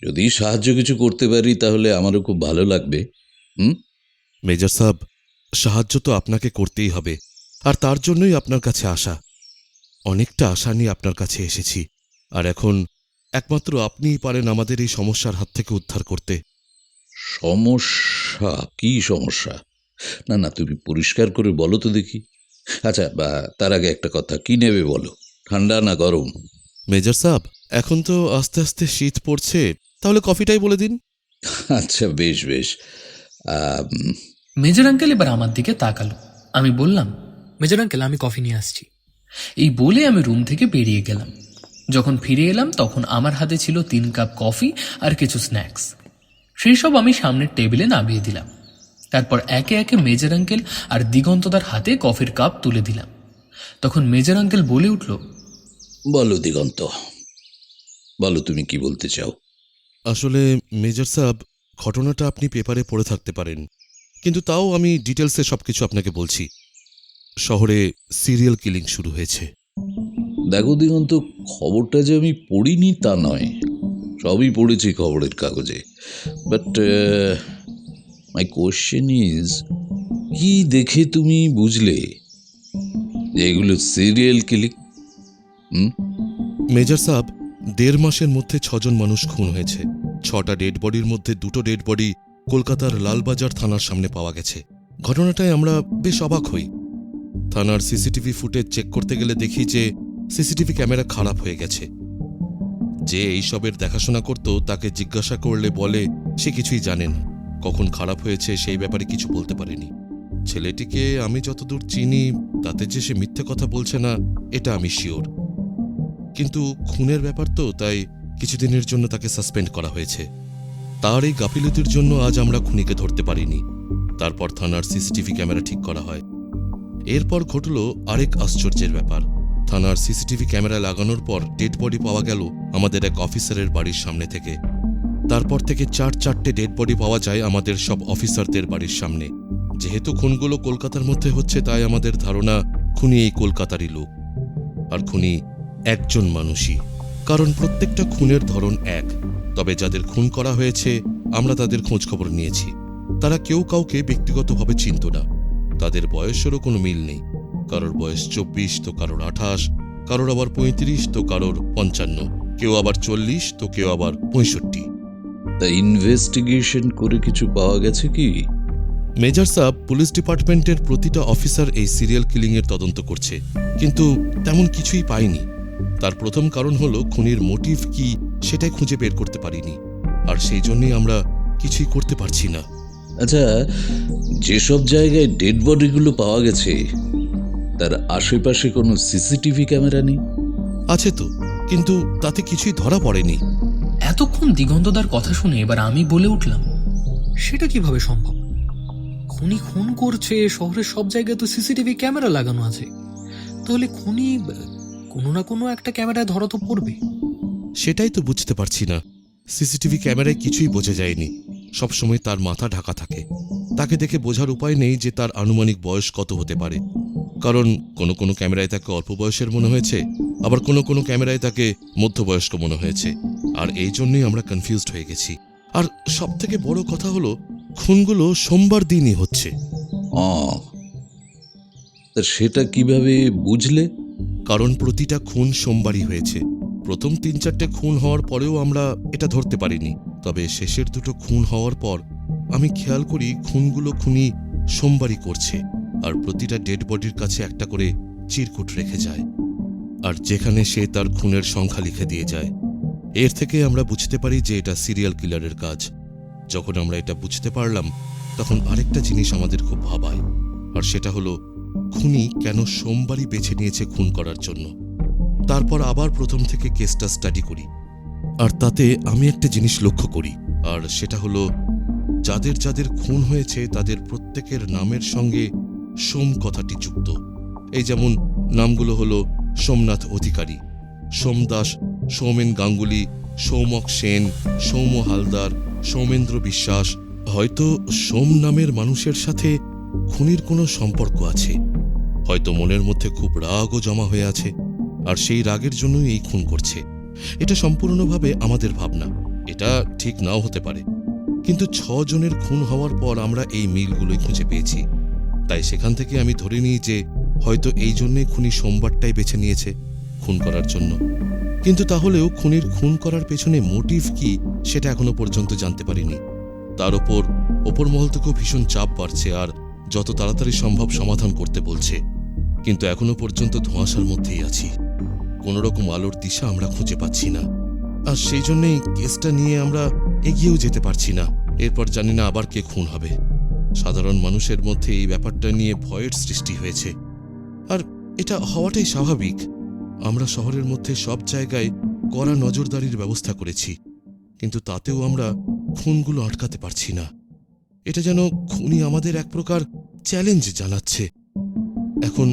যদি সাহায্য কিছু করতে পারি তাহলে আমারও খুব ভালো লাগবে। মেজর সাহেব, সাহায্য তো আপনাকে করতেই হবে, আর তার জন্যই আপনার কাছে আসা। অনেকটা আশা নিয়ে আপনার কাছে এসেছি, আর এখন একমাত্র আপনিই পারেন আমাদের এই সমস্যার হাত থেকে উদ্ধার করতে। সমস্যা? কি সমস্যা? না না, তুমি পরিষ্কার করে বলো তো দেখি। আচ্ছা, তার আগে একটা কথা, কি নেবে বলো, ঠান্ডা না গরম? মেজর সাহেব, এখন তো আস্তে আস্তে শীত পড়ছে, তাহলে কফিটাই বলে দিন। আচ্ছা, বেশ বেশ। মেজর আঙ্কেল এবার আমার দিকে তাকালো। আমি বললাম, মেজর আঙ্কেল, আমি কফি নিয়ে আসছি। এই বলে আমি রুম থেকে বেরিয়ে গেলাম। যখন ফিরে এলাম তখন আমার হাতে ছিল 3 কাপ কফি আর কিছু স্ন্যাক্স। সেই সব আমি সামনের টেবিলে নামিয়ে দিলাম। তারপর একে একে মেজর আঙ্কেল আর দিগন্তদার হাতে কফির কাপ তুলে দিলাম। তখন মেজর আঙ্কেল বলে উঠল, বলো দিগন্ত, বলো তুমি কি বলতে চাও। আসলে মেজর সাহেব, ঘটনাটা আপনি পেপারে পড়ে থাকতে পারেন, কিন্তু তাও আমি ডিটেলসে সবকিছু আপনাকে বলছি। শহরে সিরিয়াল কিলিং শুরু হয়েছে। দেখো দিগন্ত, খবরটা যে আমি পড়িনি তা নয়, সবই পড়েছি খবরের কাগজে, বাট মাই কোশ্চেন ইজ, কি দেখে তুমি বুঝলে যে এগুলো সিরিয়াল কিলিং? মেজর সাহেব, 1.5 মাসের মধ্যে 6 জন মানুষ খুন হয়েছে। 6টা ডেড বডির মধ্যে 2টো ডেড বডি কলকাতার লালবাজার থানার সামনে পাওয়া গেছে। ঘটনাটায় আমরা বেশ অবাক হই। থানার সিসিটিভি ফুটেজ চেক করতে গেলে দেখি যে সিসিটিভি ক্যামেরা খারাপ হয়ে গেছে। যে এইসবের দেখাশোনা করত তাকে জিজ্ঞাসা করলে বলে সে কিছুই জানে না, কখন খারাপ হয়েছে সেই ব্যাপারে কিছু বলতে পারেনি। ছেলেটিকে আমি যতদূর চিনি তাতে যে সে মিথ্যে কথা বলছে না এটা আমি শিওর। কিন্তু খুনের ব্যাপার তো, তাই কিছুদিনের জন্য তাকে সাসপেন্ড করা হয়েছে। তার এই গাফিলতির জন্য আজ আমরা খুনিকে ধরতে পারিনি। তারপর থানার সিসিটিভি ক্যামেরা ঠিক করা হয়। এরপর ঘটল আরেক আশ্চর্যের ব্যাপার। থানার সিসিটিভি ক্যামেরা লাগানোর পর ডেড বডি পাওয়া গেল আমাদের এক অফিসারের বাড়ির সামনে থেকে। তারপর থেকে 4-4টে ডেড বডি পাওয়া যায় আমাদের সব অফিসারদের বাড়ির সামনে। যেহেতু খুনগুলো কলকাতার মধ্যে হচ্ছে, তাই আমাদের ধারণা খুনি এই কলকাতারই লোক। আর খুনি একজন মানুষই, কারণ প্রত্যেকটা খুনের ধরন এক। তবে যাদের খুন করা হয়েছে আমরা তাদের খোঁজ খবর নিয়েছি। তারা কেউ কাউকে ব্যক্তিগতভাবে চিনত না। তাদের বয়সেরও কোনো মিল নেই। কারোর বয়স 24, তো কারোর 28, কারোর আবার 35, তো কারোর 55, কেউ আবার 40, তো কেউ আবার 65। তা ইনভেস্টিগেশন করে কিছু পাওয়া গেছে কি? মেজর সাহেব, পুলিশ ডিপার্টমেন্টের প্রতিটা অফিসার এই সিরিয়াল কিলিংয়ের তদন্ত করছে, কিন্তু তেমন কিছুই পায়নি। তার প্রথম কারণ হলো খুনির মোটিভ কি সেটাই খুঁজে বের করতে পারিনি, আর সেই জন্যই আমরা কিছুই করতে পারছি না। আচ্ছা, যেসব জায়গায় ডেড বডিগুলো পাওয়া গেছে তার আশেপাশে কোনো সিসিটিভি ক্যামেরা নেই? আছে তো, কিন্তু তাতে কিছুই ধরা পড়েনি। এতক্ষণ দিগন্তদার কথা শুনে এবার আমি বলে উঠলাম, সেটা কিভাবে সম্ভব? খুনি খুন করছে, শহরের সব জায়গায় তো সিসিটিভি ক্যামেরা লাগানো আছে, তাহলে খুনি কোনো না কোনো একটা ক্যামেরায় ধরা তো পড়বে। সেটাই তো বুঝতে পারছি না। সিসিটিভি ক্যামেরায় কিছুই বোঝা যায়নি। সবসময় তার মাথা ঢাকা থাকে। তাকে দেখে বোঝার উপায় নেই যে তার আনুমানিক বয়স কত হতে পারে, কারণ কোনো কোনো ক্যামেরায় তাকে অল্প বয়সের মনে হয়েছে, আবার কোনো কোনো ক্যামেরায় তাকে মধ্যবয়স্ক মনে হয়েছে। আর এই জন্যই আমরা কনফিউজড হয়ে গেছি। আর সবথেকে বড় কথা হলো খুনগুলো সোমবার দিনই হচ্ছে। ও, তা সেটা কিভাবে বুঝলে? কারণ প্রতিটা খুন সোমবারই হয়েছে। প্রথম ৩-৪টে খুন হওয়ার পরেও আমরা এটা ধরতে পারিনি, তবে শেষের দুটো খুন হওয়ার পর আমি খেয়াল করি খুনগুলো খুনি সোমবারই করছে, আর প্রতিটা ডেড বডির কাছে একটা করে চিরকুট রেখে যায়, আর যেখানে সে তার খুনের সংখ্যা লিখে দিয়ে যায়। এর থেকে আমরা বুঝতে পারি যে এটা সিরিয়াল কিলারের কাজ। যখন আমরা এটা বুঝতে পারলাম, তখন আরেকটা জিনিস আমাদের খুব ভাবায়, আর সেটা হলো খুনি কেন সোমবারই বেছে নিয়েছে খুন করার জন্য। তারপর আবার প্রথম থেকে কেসটা স্টাডি করি, আর তাতে আমি একটা জিনিস লক্ষ্য করি, আর সেটা হলো যাদের যাদের খুন হয়েছে তাদের প্রত্যেকের নামের সঙ্গে সোম কথাটি যুক্ত। এই যেমন নামগুলো হলো সোমনাথ অধিকারী, সোমদাস, সৌমেন গাঙ্গুলি, সৌমক সেন, সৌম হালদার, সৌমেন্দ্র বিশ্বাস। হয়তো সোম নামের মানুষের সাথে খুনির কোনো সম্পর্ক আছে, হয়তো মনের মধ্যে খুব রাগও জমা হয়ে আছে, আর সেই রাগের জন্যই এই খুন করছে। এটা সম্পূর্ণভাবে আমাদের ভাবনা, এটা ঠিক নাও হতে পারে, কিন্তু ৬ জনের খুন হওয়ার পর আমরা এই মিলগুলোই খুঁজে পেয়েছি। তাই সেখান থেকে আমি ধরে নিই যে হয়তো এই জন্যই খুনি সোমবারটাই বেছে নিয়েছে খুন করার জন্য। কিন্তু তাহলেও খুনির খুন করার পেছনে মোটিভ কি সেটা এখনো পর্যন্ত জানতে পারিনি। তার ওপর মহল থেকেও ভীষণ চাপ বাড়ছে, আর যত তাড়াতাড়ি সম্ভব সমাধান করতে বলছে, কিন্তু এখনো পর্যন্ত ধোঁয়াশার মধ্যেই আছি। কোনোরকম আলোর দিশা আমরা খুঁজে পাচ্ছি না, আর সেই জন্যই কেসটা নিয়ে আমরা এগিয়েও যেতে পারছি না। এরপর জানি না আবার কে খুন হবে। সাধারণ মানুষের মধ্যে এই ব্যাপারটা নিয়ে ভয়ের সৃষ্টি হয়েছে, আর এটা হওয়াটাই স্বাভাবিক। আমরা শহরের মধ্যে সব জায়গায় কড়া নজরদারির ব্যবস্থা করেছি, কিন্তু তাতেও আমরা খুনগুলো আটকাতে পারছি না। এটা যেন খুনি আমাদের এক প্রকার চ্যালেঞ্জ জানাচ্ছে। এখন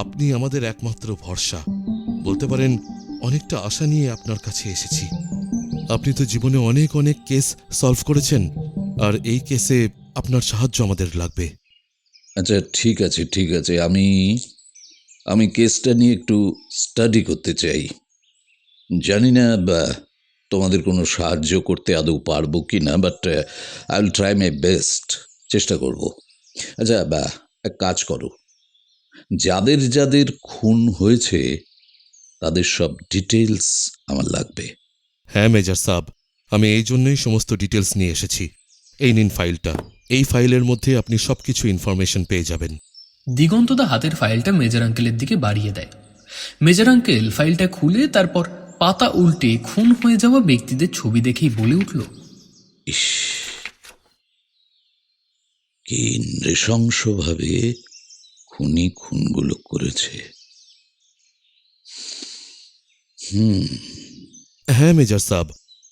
আপনি আমাদের একমাত্র ভরসা, বলতে পারেন অনেকটা আশা নিয়ে আপনার কাছে এসেছি। আপনি তো জীবনে অনেক অনেক কেস সলভ করেছেন, আর এই কেসে আপনার সাহায্য আমাদের লাগবে। আচ্ছা, ঠিক আছে ঠিক আছে, আমি কেসটা নিয়ে একটু স্টাডি করতে চাই। জানি না তোমাদের কোনো সাহায্য করতে আদৌ পারবো কি না, but I will try my best, চেষ্টা করব। আচ্ছা, এক কাজ করো, যাদের যাদের খুন হয়েছে তাদের সব ডিটেলস আমার লাগবে। হ্যাঁ মেজর সাহেব, আমি এই জন্যই সমস্ত ডিটেলস নিয়ে এসেছি। এই নিন ফাইলটা, এই ফাইলের মধ্যে আপনি সবকিছু ইনফরমেশন পেয়ে যাবেন। দিগন্তদা হাতের ফাইলটা মেজর আঙ্কেলের দিকে বাড়িয়ে দেয়। মেজর আঙ্কেল ফাইলটা খুলে তারপর পাতা উল্টে খুন হয়ে যাওয়া ব্যক্তিদের ছবি দেখেই বলে উঠল, ইস, কি নৃশংসভাবে খুনি খুনগুলো করেছে। হ্যাঁ মেজর সাহেব,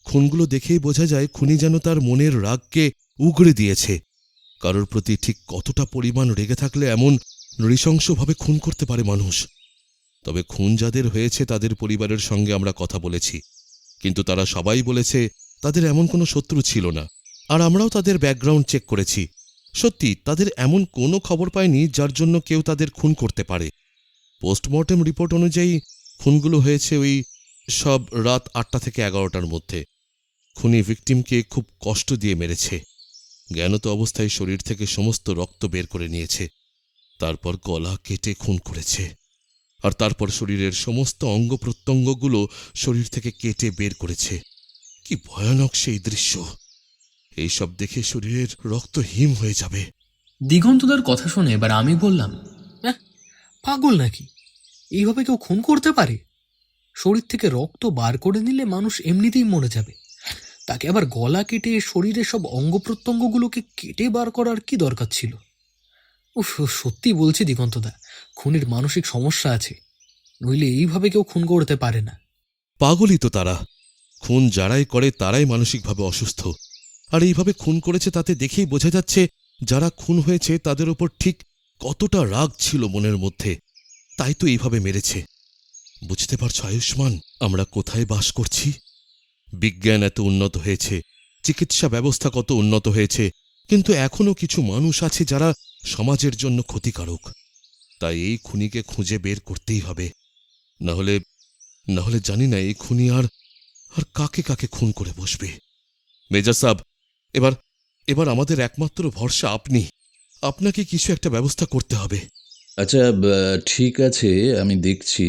খুনগুলো দেখেই বোঝা যায় খুনি যেন তার মনের রাগকে উগড়ে দিয়েছে। কারোর প্রতি ঠিক কতটা পরিমাণ রেগে থাকলে এমন নৃশংসভাবে খুন করতে পারে মানুষ। তবে খুন যাদের হয়েছে তাদের পরিবারের সঙ্গে আমরা কথা বলেছি, কিন্তু তারা সবাই বলেছে তাদের এমন কোনো শত্রু ছিল না, আর আমরাও তাদের ব্যাকগ্রাউন্ড চেক করেছি। সত্যি তাদের এমন কোনো খবর পায়নি যার জন্য কেউ তাদের খুন করতে পারে। পোস্টমর্টেম রিপোর্ট অনুযায়ী খুনগুলো হয়েছে ওই সব রাত ৮টা থেকে ১১টার মধ্যে। খুনি ভিকটিমকে খুব কষ্ট দিয়ে মেরেছে, জ্ঞানত অবস্থায় শরীর থেকে সমস্ত রক্ত বের করে নিয়েছে, তারপর গলা কেটে খুন করেছে, আর তারপর শরীরের সমস্ত অঙ্গ প্রত্যঙ্গগুলো শরীর থেকে কেটে বের করেছে। কি ভয়ানক সেই দৃশ্য! এইসব দেখে শরীরের রক্ত হিম হয়ে যাবে। দিগন্তদার কথা শুনে এবার আমি বললাম, পাগল নাকি? এইভাবে কেউ খুন করতে পারে? শরীর থেকে রক্ত বার করে নিলে মানুষ এমনিতেই মরে যাবে, তাকে আবার গলা কেটে শরীরের সব অঙ্গ প্রত্যঙ্গগুলোকে কেটে বার করার কি দরকার ছিল? উফ, সত্যি বলছি দিগন্তদা, খুনির মানসিক সমস্যা আছে, নইলে এইভাবে কেউ খুন করতে পারে না। পাগলই তো তারা। খুন যারাই করে তারাই মানসিকভাবে অসুস্থ, আর এইভাবে খুন করেছে তাতে দেখেই বোঝা যাচ্ছে যারা খুন হয়েছে তাদের ওপর ঠিক কতটা রাগ ছিল মনের মধ্যে, তাই তো এইভাবে মেরেছে। বুঝতে পারছো আয়ুষ্মান, আমরা কোথায় বাস করছি? বিজ্ঞান এত উন্নত হয়েছে, চিকিৎসা ব্যবস্থা কত উন্নত হয়েছে, কিন্তু এখনো কিছু মানুষ আছে যারা সমাজের জন্য ক্ষতিকারক। তাই এই খুনিকে খুঁজে বের করতেই হবে, নাহলে জানি না এই খুনি আর কাকে কাকে খুন করে বসবে। মেজর সাহেব, এবার এবার আমাদের একমাত্র ভরসা আপনি। আপনাকে কিছু একটা ব্যবস্থা করতে হবে। আচ্ছা, ঠিক আছে, আমি দেখছি।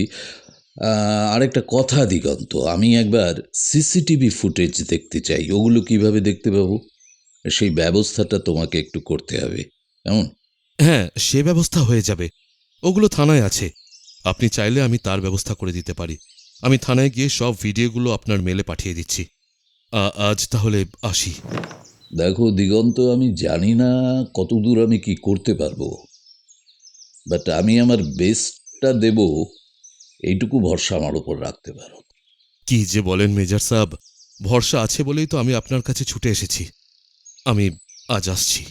আরেকটা কথা দিগন্ত, আমি একবার সিসিটিভি ফুটেজ দেখতে চাই। ওগুলো কিভাবে দেখতে পাবো? সেই ব্যবস্থাটা তোমাকে একটু করতে হবে, কেমন? হ্যাঁ, সে ব্যবস্থা হয়ে যাবে। ওগুলো থানায় আছে। আপনি চাইলে আমি তার ব্যবস্থা করে দিতে পারি। আমি থানায় গিয়ে সব ভিডিওগুলো আপনার মেলে পাঠিয়ে দিচ্ছি। আজ তাহলে আসি। দেখো দিগন্ত, আমি জানি না কতদূর আমি কি করতে পারবো, বাট আমি আমার বেস্টটা দেব, এইটুকু ভরসা আমার উপর রাখতে পারো। কি যে বলেন মেজর সাহেব, ভরসা আছে বলেই তো আমি আপনার কাছে ছুটে এসেছি। আমি আজ আসছি।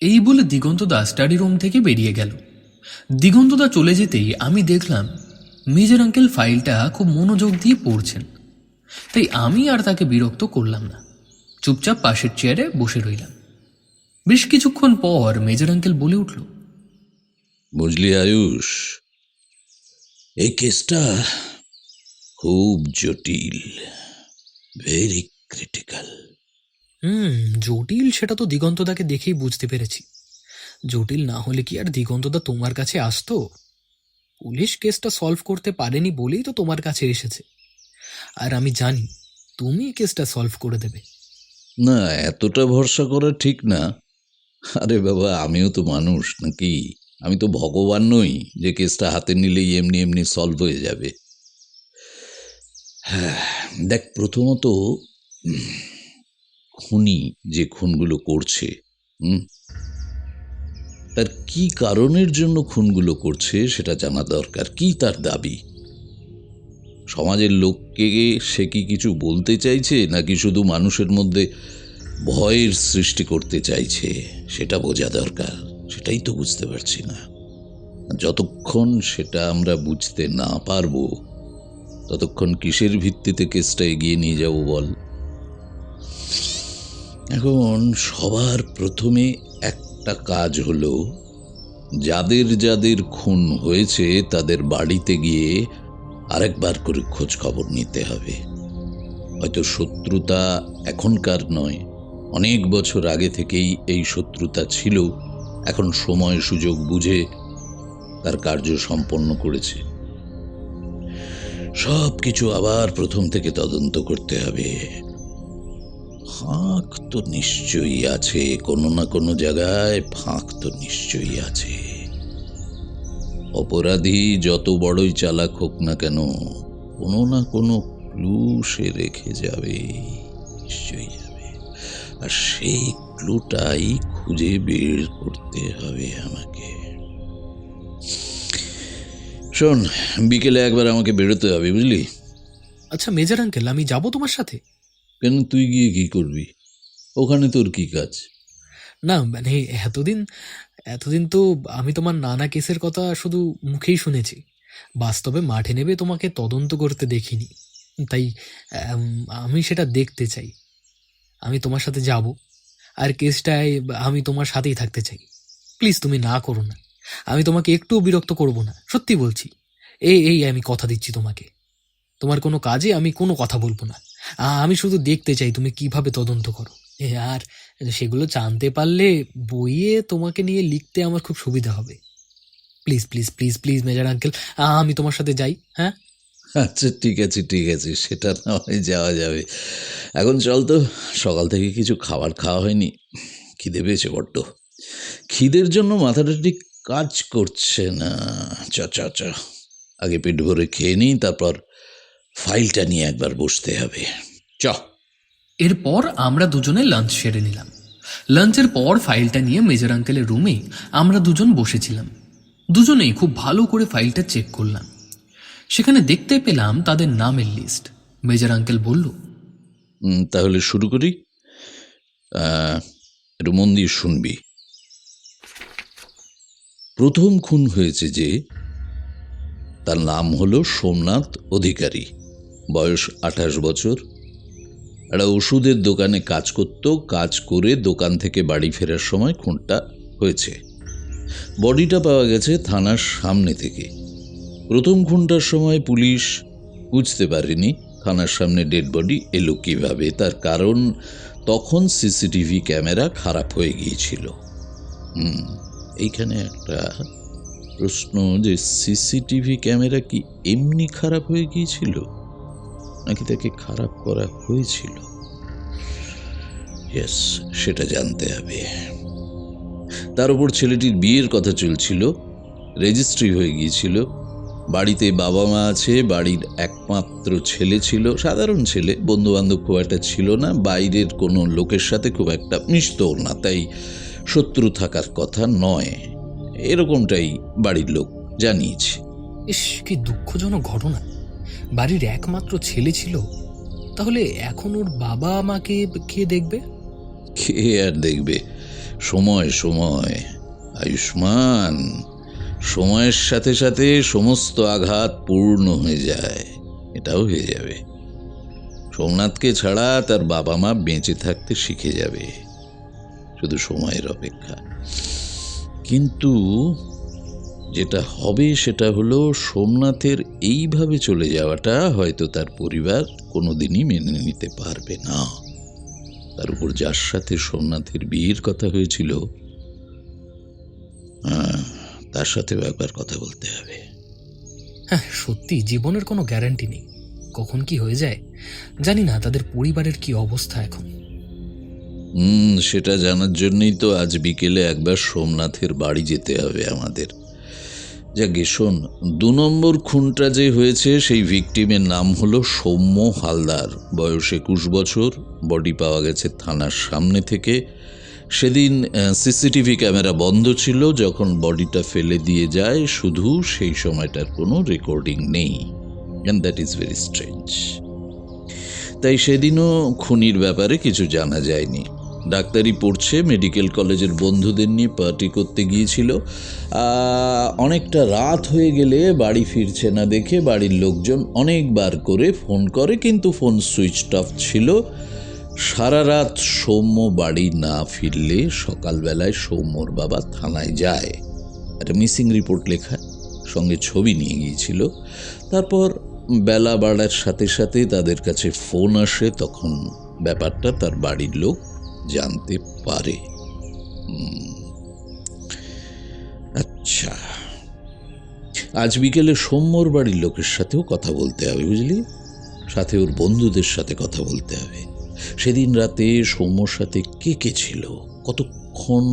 এই বলে দিগন্তদা স্টাডি রুম থেকে বেরিয়ে গেল। দিগন্তদা চলে যেতেই আমি দেখলাম মেজর আঙ্কেল ফাইলটা খুব মনোযোগ দিয়ে পড়ছেন। তাই আমি আর তাকে বিরক্ত করলাম না, চুপচাপ পাশের চেয়ারে বসে রইলাম। বেশ কিছুক্ষণ পর মেজর আঙ্কেল বলে উঠল, বুঝলি আয়ুষ, এই কেসটা খুব জটিল, ভেরি ক্রিটিক্যাল। জটিল সেটা তো দিগন্তদাকে দেখেই বুঝতে পেরেছি। জটিল না হলে কি আর দিগন্তদা তোমার কাছে আসতো? পুলিশ কেসটা সলভ করতে পারেনি বলেই তো তোমার কাছে এসেছে। আর আমি জানি তুমি কেসটা সলভ করে দেবে। না, এতটা ভরসা করা ঠিক না। আরে বাবা, আমিও তো মানুষ নাকি? আমি তো ভগবান নই যে কেসটা হাতে নিলেই এমনি এমনি সলভ হয়ে যাবে। হ্যাঁ, দেখ, প্রথমত খুনি যে খুনগুলো করছে, তার কি কারণের জন্য খুনগুলো করছে সেটা জানা দরকার। কি তার দাবি? সমাজের লোককে সে কি কিছু বলতে চাইছে, নাকি শুধু মানুষের মধ্যে ভয়ের সৃষ্টি করতে চাইছে, সেটা বোঝা দরকার। সেটাই তো বুঝতে পারছি না। যতক্ষণ সেটা আমরা বুঝতে না পারবো, ততক্ষণ কিসের ভিত্তিতে কেসটা এগিয়ে নিয়ে যাব বল? এখন সবার প্রথমে একটা কাজ হলো, যাদের যাদের খুন হয়েছে তাদের বাড়িতে গিয়ে আরেকবার করে খোঁজ খবর নিতে হবে। হয়তো শত্রুতা এখনকার নয়, অনেক বছর আগে থেকেই এই শত্রুতা ছিল। এখন সময় সুযোগ বুঝে তার কার্য সম্পন্ন করেছে। সব কিছু আবার প্রথম থেকে তদন্ত করতে হবে। ফাঁক তো নিশ্চয়ই আছে, কোনো না কোনো জায়গায় ফাঁক তো নিশ্চয়ই আছে। অপরাধী যত বড়ই চালাক হোক না কেন, কোনো না কোনো ক্লু সে রেখে যাবে, নিশ্চয়ই যাবে। আর সেই ক্লুটাই খুঁজে বের করতে হবে আমাকে। শোন, বিকেলে একবার আমাকে বেরোতে হবে, বুঝলি? আচ্ছা মেজর আঙ্কেল, আমি যাব তোমার সাথে? কেন, তুই গিয়ে কি করবি ওখানে? তোর কি কাজ? না মানে এতদিন তো আমি তোমার নানা কেসের কথা শুধু মুখেই শুনেছি, বাস্তবে মাঠে নেবে তোমাকে তদন্ত করতে দেখিনি। তাই আমি সেটা দেখতে চাই। আমি তোমার সাথে যাব, আর কেসটায় আমি তোমার সাথেই থাকতে চাই। প্লিজ তুমি না করো না, আমি তোমাকে একটুও বিরক্ত করব না, সত্যি বলছি। এই আমি কথা দিচ্ছি তোমাকে, তোমার কোনো কাজে আমি কোনো কথা বলবো না। আমি শুধু দেখতে চাই তুমি কিভাবে তদন্ত করো। আর সেগুলো জানতে পারলে বইয়ে তোমাকে নিয়ে লিখতে আমার খুব সুবিধা হবে। Please please please please major uncle, আমি তোমার সাথে যাই। হ্যাঁ আচ্ছা, ঠিক আছে ঠিক আছে, সেটা না হয় যাওয়া যাবে। এখন চল তো, সকাল থেকে কিছু খাবার খাওয়া হয়নি, খিদে পেয়েছে বড্ড। খিদের জন্য মাথাটা ঠিক কাজ করছে না। চ চ চ, আগে পেট ভরে খেয়ে নিই, তারপর ফাইলটা নিয়ে একবার বসতে হবে। চ। এরপর আমরা দুজনে লাঞ্চ সেরে নিলাম। লাঞ্চের পর ফাইলটা নিয়ে মেজর আঙ্কেলের রুমে আমরা দুজন বসেছিলাম। দুজনেই খুব ভালো করে ফাইলটা চেক করলাম। সেখানে দেখতে পেলাম তাদের নামের লিস্ট। মেজর আঙ্কেল বলল, তাহলে শুরু করি। একটু মন দিয়ে শুনবি। প্রথম খুন হয়েছে যে, তার নাম হলো সোমনাথ অধিকারী, বয়স 28 বছর। একটা ওষুধের দোকানে কাজ করত। কাজ করে দোকান থেকে বাড়ি ফেরার সময় খুনটা হয়েছে। বডিটা পাওয়া গেছে থানার সামনে থেকে। প্রথম খুনটার সময় পুলিশ বুঝতে পারেনি থানার সামনে ডেড বডি এলো কিভাবে? তার কারণ তখন সিসিটিভি ক্যামেরা খারাপ হয়ে গিয়েছিল। এইখানে একটা প্রশ্ন, যে সিসিটিভি ক্যামেরা কি এমনি খারাপ হয়ে গিয়েছিল নাকি তাকে খারাপ করা হয়েছিল? ইয়েস, সেটা জানতে হবে। তার উপর ছেলেটির বিয়ের কথা চলছিল, রেজিস্ট্রি হয়ে গিয়েছিল, বাড়িতে বাবা মা আছে, বাড়ির একমাত্র ছেলে ছিল, সাধারণ ছেলে, বন্ধু বান্ধব খুব একটা ছিল না, বাইরের কোনো লোকের সাথে খুব একটা মিশতও না, তাই শত্রু থাকার কথা নয়, এরকমটাই বাড়ির লোক জানিয়েছে। ইস, কি দুঃখজনক ঘটনা। বাড়ির একমাত্র ছেলে ছিল, তাহলে এখন ওর বাবা মাকে কে দেখবে? কে আর দেখবে? সময় সময় আয়ুষ্মান, সময়ের সাথে সাথে সমস্ত আঘাত পূর্ণ হয়ে যায়, এটাও হয়ে যাবে। সোমনাথকে ছাড়া তার বাবা মা বেঁচে থাকতে শিখে যাবে, শুধু সময়ের অপেক্ষা। কিন্তু যেটা হবে সেটা হলো, সোমনাথের এইভাবে চলে যাওয়াটা হয়তো তার পরিবার কোনোদিনই মেনে নিতে পারবে না। তার উপর যার সাথে সোমনাথের বিয়ের কথা হয়েছিল, তার সাথে একবার কথা বলতে হবে। হ্যাঁ, সত্যি জীবনের কোনো গ্যারান্টি নেই, কখন কি হয়ে যায় জানি না। তাদের পরিবারের কি অবস্থা এখন? সেটা জানার জন্যই তো আজ বিকেলে একবার সোমনাথের বাড়ি যেতে হবে আমাদের। যাকে শোন, 2 নম্বর খুনটা যে হয়েছে সেই ভিকটিমের নাম হলো সৌম্য হালদার, বয়স 21 বছর, বডি পাওয়া গেছে থানার সামনে থেকে। সেদিন সিসিটিভি ক্যামেরা বন্ধ ছিল যখন বডিটা ফেলে দিয়ে যায়, শুধু সেই সময়টার কোনো রেকর্ডিং নেই, and that is very strange. তাই সেদিনও খুনির ব্যাপারে কিছু জানা যায়নি। ডাক্তারি পড়ছে, মেডিকেল কলেজের বন্ধুদের নিয়ে পার্টি করতে গিয়েছিল। অনেকটা রাত হয়ে গেলে বাড়ি ফিরছে না দেখে বাড়ির লোকজন অনেকবার করে ফোন করে, কিন্তু ফোন সুইচ অফ ছিল। সারা রাত সৌম্য বাড়ি না ফিরলে সকালবেলায় সৌম্যর বাবা থানায় যায়, একটা মিসিং রিপোর্ট লেখা, সঙ্গে ছবি নিয়ে গিয়েছিল। তারপর বেলা বাড়ার সাথে সাথে তাদের কাছে ফোন আসে, তখন ব্যাপারটা তার বাড়ির লোক জানতে পারে। আচ্ছা, আজ বিকেলে সৌম্যর বাড়ির লোকের সাথেও কথা বলতে হবে, বুঝলি, সাথে ওর বন্ধুদের সাথে কথা বলতে হবে। সেদিন রাতে সৌম্যর সাথে কে কে ছিল, কতক্ষণ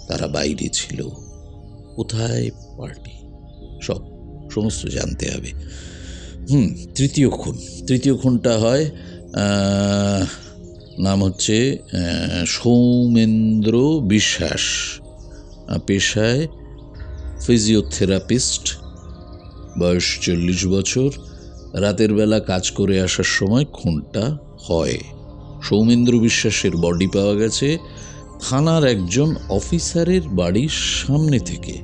তারা বাইরে ছিল, কোথায় পার্টি, সমস্ত জানতে হবে। তৃতীয় খুনটা হয়, নাম হচ্ছে সৌমেন্দ্র বিশ্বাস, পেশায় ফিজিওথেরাপিস্ট, বয়স 40 বছর। রাতের বেলা কাজ করে আসার সময় খুনটা হয়। সৌমেন্দ্র বিশ্বাসের বডি পাওয়া গেছে থানার একজন অফিসারের বাড়ির সামনে থেকে।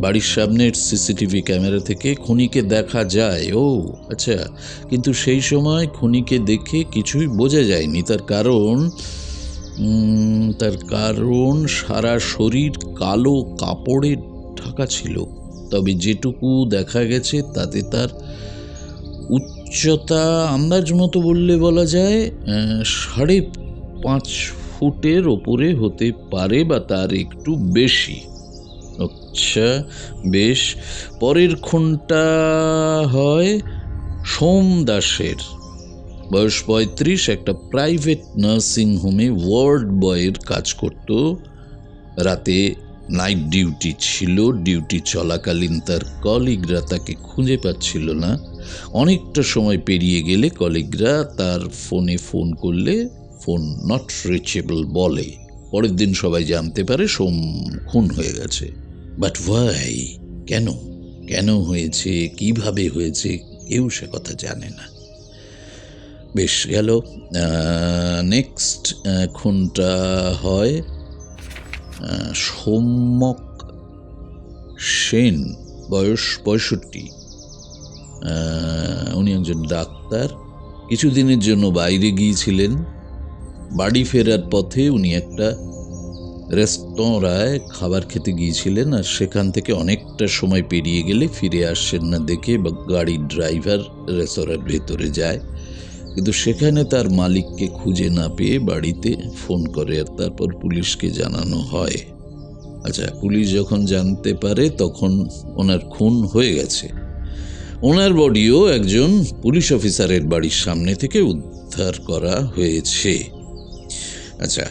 বাড়ির সামনের সিসিটিভি ক্যামেরা থেকে খুনিকে দেখা যায়। ও আচ্ছা, কিন্তু সেই সময় খুনিকে দেখে কিছুই বোঝা যায়নি। তার কারণ সারা শরীর কালো কাপড়ে ঢাকা ছিল। তবে যেটুকু দেখা গেছে তাতে তার উচ্চতা আন্দাজ মতো বললে বলা যায় 5.5 ফুটের ওপরে হতে পারে, বা তার একটু বেশি। আচ্ছা, বেশ। পরের খুনটা হয় সোম দাসের, বয়স 35, একটা প্রাইভেট নার্সিং হোমে ওয়ার্ড বয়ের কাজ করত। রাতে নাইট ডিউটি ছিল, ডিউটি চলাকালীন তার কলিগরা তাকে খুঁজে পাচ্ছিল না। অনেকটা সময় পেরিয়ে গেলে কলিগরা তার ফোনে ফোন করলে ফোন নট রিচেবল বলে। পরের দিন সবাই জানতে পারে সোম খুন হয়ে গেছে। বাট ওয়াই, কেন হয়েছে, কিভাবে হয়েছে, কেউ সে কথা জানে না। বেশ গেল। নেক্সট খুনটা হয় সৌম্যক সেন, বয়স 65। উনি একজন ডাক্তার, কিছুদিনের জন্য বাইরে গিয়েছিলেন। বাড়ি ফেরার পথে উনি একটা রেস্তোরাঁয় খাবার খেতে গিয়েছিলেন, আর সেখান থেকে অনেকটা সময় পেরিয়ে গেলে ফিরে আসছেন না দেখে গাড়ির ড্রাইভার রেস্তোরাঁর ভেতরে যায়। কিন্তু সেখানে তার মালিককে খুঁজে না পেয়ে বাড়িতে ফোন করে আর তারপর পুলিশকে জানানো হয়। আচ্ছা, পুলিশ যখন জানতে পারে তখন ওনার খুন হয়ে গেছে। ওনার বডিও একজন পুলিশ অফিসারের বাড়ির সামনে থেকে উদ্ধার করা হয়েছে। আচ্ছা,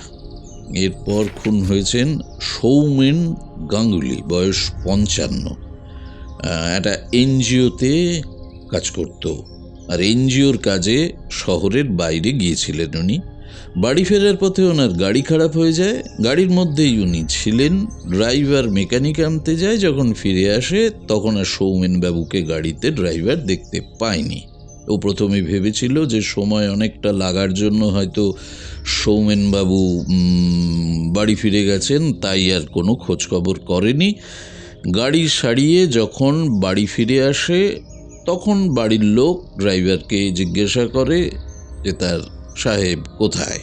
এরপর খুন হয়েছেন সৌমেন গাঙ্গুলি, বয়স 55। একটা এনজিওতে কাজ করত, আর এনজিওর কাজে শহরের বাইরে গিয়েছিলেন উনি। বাড়ি ফেরার পথে ওনার গাড়ি খারাপ হয়ে যায়, গাড়ির মধ্যেই উনি ছিলেন। ড্রাইভার মেকানিক আনতে যায়, যখন ফিরে আসে তখন আর সৌমেন বাবুকে গাড়িতে ড্রাইভার দেখতে পায়নি। ও প্রথমে ভেবেছিল যে সময় অনেকটা লাগার জন্য হয়তো সৌমেন বাবু বাড়ি ফিরে গেছেন, তাই আর কোনো খোঁজখবর করেনি। গাড়ি সারিয়ে যখন বাড়ি ফিরে আসে তখন বাড়ির লোক ড্রাইভারকে জিজ্ঞাসা করে যে তার সাহেব কোথায়।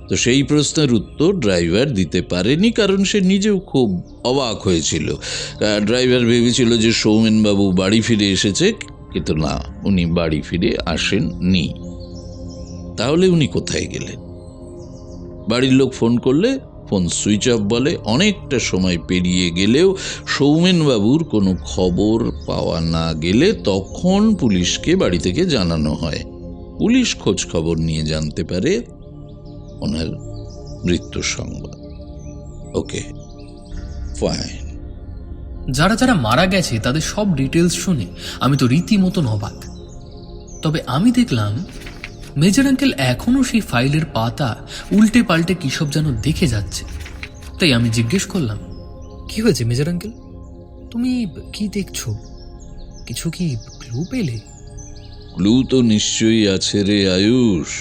তো সেই প্রশ্নের উত্তর ড্রাইভার দিতে পারেনি, কারণ সে নিজেও খুব অবাক হয়েছিল। ড্রাইভার ভেবেছিল যে সৌমেনবাবু বাড়ি ফিরে এসেছে, কিন্তু না, উনি বাড়ি ফিরে আসেননি। তাহলে উনি কোথায় গেলেন? বাড়ির লোক ফোন করলে ফোন সুইচ অফ বলে। অনেকটা সময় পেরিয়ে গেলেও সৌমেনবাবুর কোনো খবর পাওয়া না গেলে তখন পুলিশকে বাড়ি থেকে জানানো হয়। পুলিশ খোঁজ খবর নিয়ে জানতে পারে ওনার মৃত্যুর সংবাদ। ওকে, ফাইন। যারা যারা মারা গেছে তাদের সব ডিটেলস শুনে আমি তো রীতিমতন অবাক। তবে আমি দেখলাম মেজর আঙ্কেল এখনো সেই ফাইলের পাতা উল্টে পাল্টে কিসব যেন দেখে যাচ্ছে। তাই আমি জিজ্ঞেস করলাম, কি হয়েছে মেজর আঙ্কেল, তুমি কি দেখছো? কিছু কি ক্লু পেলে? ক্লু তো নিশ্চয়ই আছে রে আয়ুষ,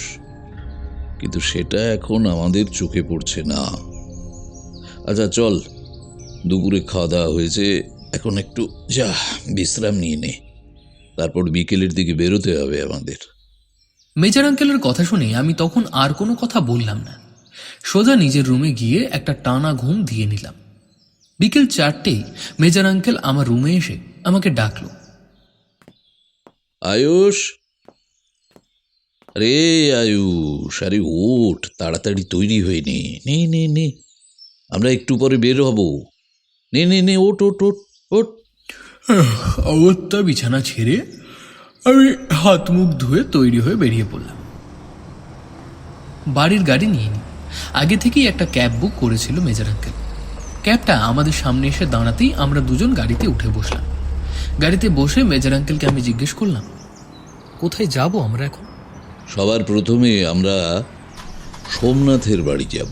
কিন্তু সেটা এখন আমাদের চোখে পড়ছে না। আচ্ছা চল, দুপুরে খাওয়া দাওয়া হয়েছে, এখন একটু যা বিশ্রাম নিয়ে নে, তারপর বিকেলের দিকে বেরোতে হবে আমাদের। মেজর আঙ্কেলের কথা শুনে আমি তখন আর কোনো কথা বললাম না। সোজা নিজের রুমে গিয়ে একটা টানা ঘুম দিয়ে নিলাম। বিকেল 4টেই মেজর আঙ্কেল আমার রুমে এসে আমাকে ডাকলো। আয়ুষ, রে আয়ুষ, আরে ওঠ, তাড়াতাড়ি তৈরি হয়ে নে, নে নে নে, আমরা একটু পরে বের হব। নে নে নে, ওঠ ওঠ ওঠ ওঠ। অগত্যা বিছানা ছেড়ে আমি হাত মুখ ধুয়ে তৈরি হয়ে বেরিয়ে পড়লাম। বাড়ির গাড়ি নিয়ে নি। আগে থেকেই একটা ক্যাব বুক করেছিল মেজর আঙ্কেল। ক্যাবটা আমাদের সামনে এসে দাঁড়াতেই আমরা দুজন গাড়িতে উঠে বসলাম। গাড়িতে বসে মেজর আঙ্কেলকে আমি জিজ্ঞেস করলাম, কোথায় যাব আমরা এখন? সবার প্রথমে আমরা সোমনাথের বাড়ি যাব।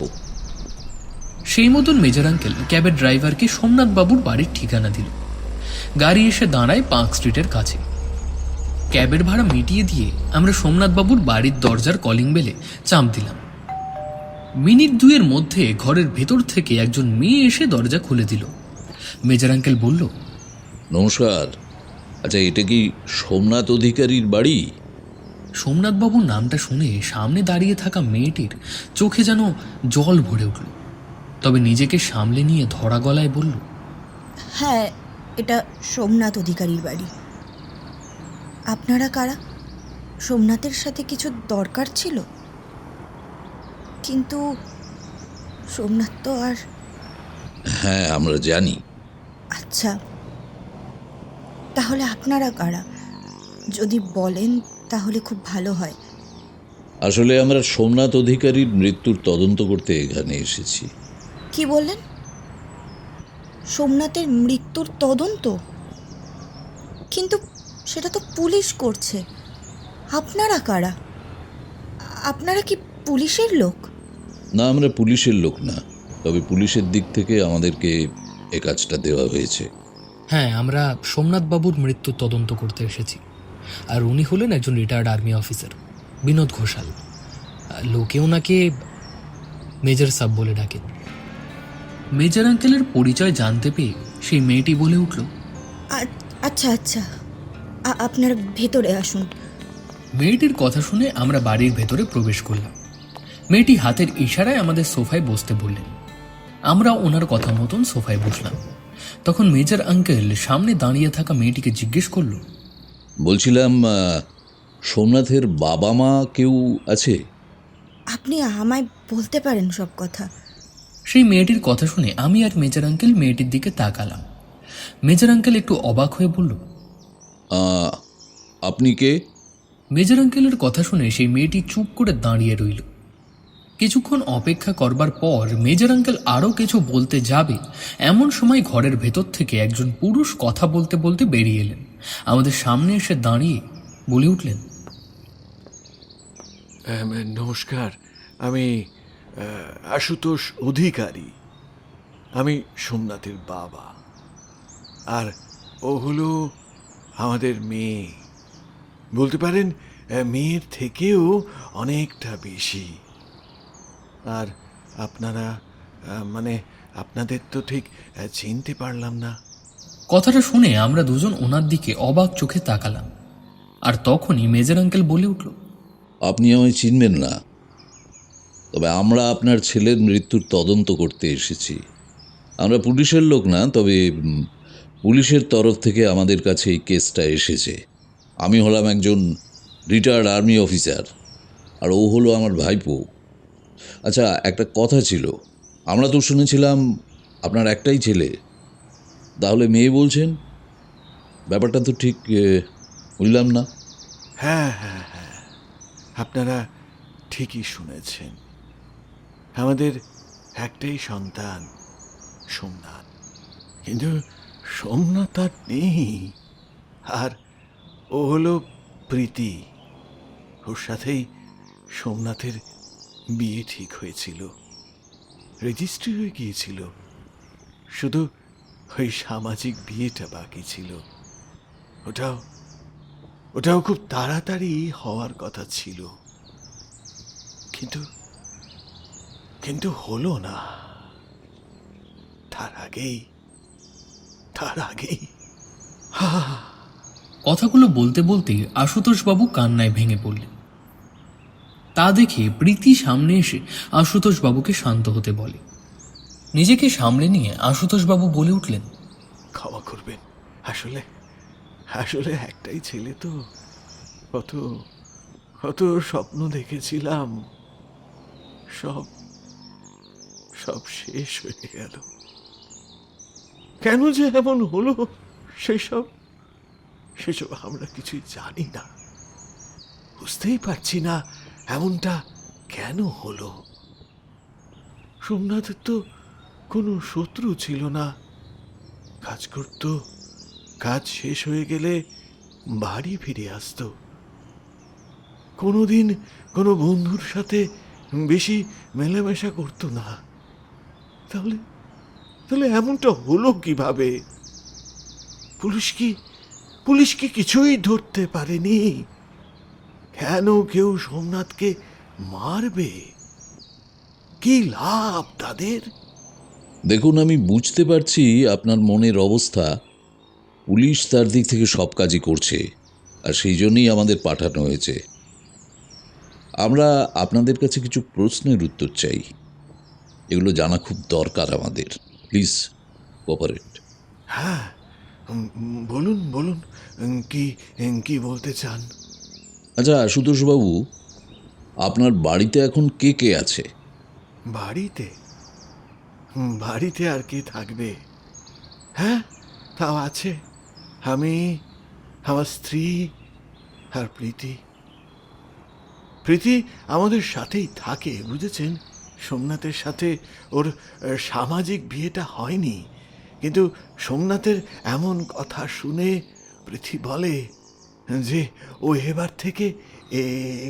সেই মতন মেজর আঙ্কেল ক্যাবের ড্রাইভারকে সোমনাথ বাবুর বাড়ির ঠিকানা দিল। গাড়ি এসে দাঁড়ায় পার্ক স্ট্রিটের কাছে। ক্যাবের ভাড়া মিটিয়ে দিয়ে আমরা সোমনাথ বাবুর বাড়ির দরজার কলিং বেলে চাপ দিলাম। মিনিট 2-এর মধ্যে ঘরের ভেতর থেকে একজন মেয়ে এসে দরজা খুলে দিল। মেজর আঙ্কেল বলল, নমস্কার। আচ্ছা, এটা কি সোমনাথ অধিকারীর বাড়ি? সোমনাথ বাবুর নামটা শুনে সামনে দাঁড়িয়ে থাকা মেয়েটির চোখে যেন জল ভরে উঠল। তবে নিজেকে সামলে নিয়ে ধরা গলায় বলল, হ্যাঁ, এটা সোমনাথ অধিকারীর বাড়ি। আপনারা কারা? সোমনাথের সাথে কিছু দরকার ছিল? কিন্তু সোমনাথ তো আর... হ্যাঁ, আমরা জানি। আচ্ছা, তাহলে আপনারা কারা? যদি বলেন তাহলে খুব ভালো হয়। আসলে আমরা সোমনাথ অধিকারীর মৃত্যুর তদন্ত করতে এখানে এসেছি। কি বললেন? সোমনাথের মৃত্যুর তদন্ত? কিন্তু সেটা তো পুলিশ করছে। আপনারা কারা? আপনারা কি পুলিশের লোক? না, আমরা পুলিশের লোক না, তবে পুলিশের দিক থেকে আমাদেরকে এ কাজটা দেওয়া হয়েছে। হ্যাঁ, আমরা সোমনাথ বাবুর মৃত্যুর তদন্ত করতে এসেছি। আর উনি হলেন একজন retired army officer, Binod Ghoshal. লোকে ওনাকে মেজর সাব বলে ডাকেন। মেজর আঙ্কেলের পরিচয় জানতে পেয়ে সেই মেয়েটি বলে উঠল, আচ্ছা আচ্ছা, আপনারা ভেতরে আসুন। মেয়েটির কথা শুনে আমরা বাড়ির ভেতরে প্রবেশ করলাম। মেয়েটি হাতের ইশারায় আমাদের সোফায় বসতে বললেন। আমরা ওনার কথা মতন সোফায় বসলাম। তখন মেজর আঙ্কেল সামনে দাঁড়িয়ে থাকা মেয়েটিকে জিজ্ঞেস করল, বলছিলাম, সোমনাথের বাবা মা কেউ আছে? আপনি আমায় বলতে পারেন সব কথা। সেই মেয়েটির কথা শুনে আমি আর মেজর আঙ্কেল মেয়েটির দিকে তাকালাম। মেজর আঙ্কেল একটু অবাক হয়ে বলল, আপনি কে? মেজর আঙ্কেলের কথা শুনে সেই মেয়েটি চুপ করে দাঁড়িয়ে রইল। কিছুক্ষণ অপেক্ষা করবার পর মেজর আঙ্কেল আরও কিছু বলতে যাবে এমন সময় ঘরের ভেতর থেকে একজন পুরুষ কথা বলতে বলতে বেরিয়ে এলেন। আমাদের সামনে এসে দাঁড়িয়ে বলে উঠলেন, নমস্কার, আমি আশুতোষ অধিকারী। আমি সোমনাথের বাবা, আর ও হলো আমাদের মেয়ে। বলতে পারেন মেয়ের থেকেও অনেকটা বেশি। আর আপনারা মানে আপনাদের তো ঠিক চিনতে পারলাম না। কথাটা শুনে আমরা দুজন ওনার দিকে অবাক চোখে তাকালাম। আর তখনই মেজর আঙ্কেল বলে উঠল, আপনি আমায় চিনবেন না, তবে আমরা আপনার ছেলের মৃত্যুর তদন্ত করতে এসেছি। আমরা পুলিশের লোক না, তবে পুলিশের তরফ থেকে আমাদের কাছে এই কেসটা এসেছে। আমি হলাম একজন রিটায়ার্ড আর্মি অফিসার, আর ও হলো আমার ভাইপো। আচ্ছা, একটা কথা ছিল, আমরা তো শুনেছিলাম আপনার একটাই ছেলে, তাহলে মেয়ে বলছেন? ব্যাপারটা তো ঠিক বুঝলাম না। হ্যাঁ হ্যাঁ হ্যাঁ, আপনারা ঠিকই শুনেছেন। আমাদের একটাই সন্তান, সোমনাথ। কিন্তু সোমনাথ আর নেই। আর ও হলো প্রীতি। ওর সাথেই সোমনাথের বিয়ে ঠিক হয়েছিল, রেজিস্ট্রি হয়ে গিয়েছিল। শুধু ওই সামাজিক বিয়েটা বাকি ছিল। ওটাও খুব তাড়াতাড়ি হওয়ার কথা ছিল, কিন্তু কিন্তু হলো না। তার আগেই কথাগুলো বলতে বলতে আশুতোষবাবু কান্নায় ভেঙে পড়লেন। তা দেখে প্রীতি সামনে এসে আশুতোষবাবুকে শান্ত হতে বলে। নিজেকে সামলে নিয়ে আশুতোষবাবু বলে উঠলেন, ক্ষমা করবেন, আসলে আসলে একটাই ছেলে তো, কত কত স্বপ্ন দেখেছিলাম, সব সব শেষ হয়ে গেল। কেন যে এমন হলো সেসব আমরা কিছুই জানি না। বুঝতেই পারছি না এমনটা কেন হলো। সোমনাথের তো কোনো শত্রু ছিল না। কাজ করত, কাজ শেষ হয়ে গেলে বাড়ি ফিরে আসতো। কোনোদিন কোনো বন্ধুর সাথে বেশি মেলামেশা করতো না। তাহলে তাহলে এমনটা হলো কিভাবে? পুলিশ কি কিছুই ধরতে পারেনি? কেন কেউ সোমনাথকে মারবে? কি লাভ তাদের? দেখুন, আমি বুঝতে পারছি আপনার মনের অবস্থা। পুলিশ তার দিক থেকে সব কাজই করছে, আর সেই জন্যই আমাদের পাঠানো হয়েছে। আমরা আপনাদের কাছে কিছু প্রশ্নের উত্তর চাই, এগুলো জানা খুব দরকার আমাদের। Please cooperate. হ্যাঁ, বলুন বলুন, কি কি বলতে চান? আচ্ছা আশুতোষবাবু, আপনার বাড়িতে এখন কে কে আছে? বাড়িতে আর কে থাকবে? হ্যাঁ, তাও আছে। আমি, আমার স্ত্রী আর প্রীতি আমাদের সাথেই থাকে, বুঝেছেন। সোমনাথের সাথে ওর সামাজিক বিয়েটা হয়নি, কিন্তু সোমনাথের এমন কথা শুনে প্রীতি বলে যে ও এবার থেকে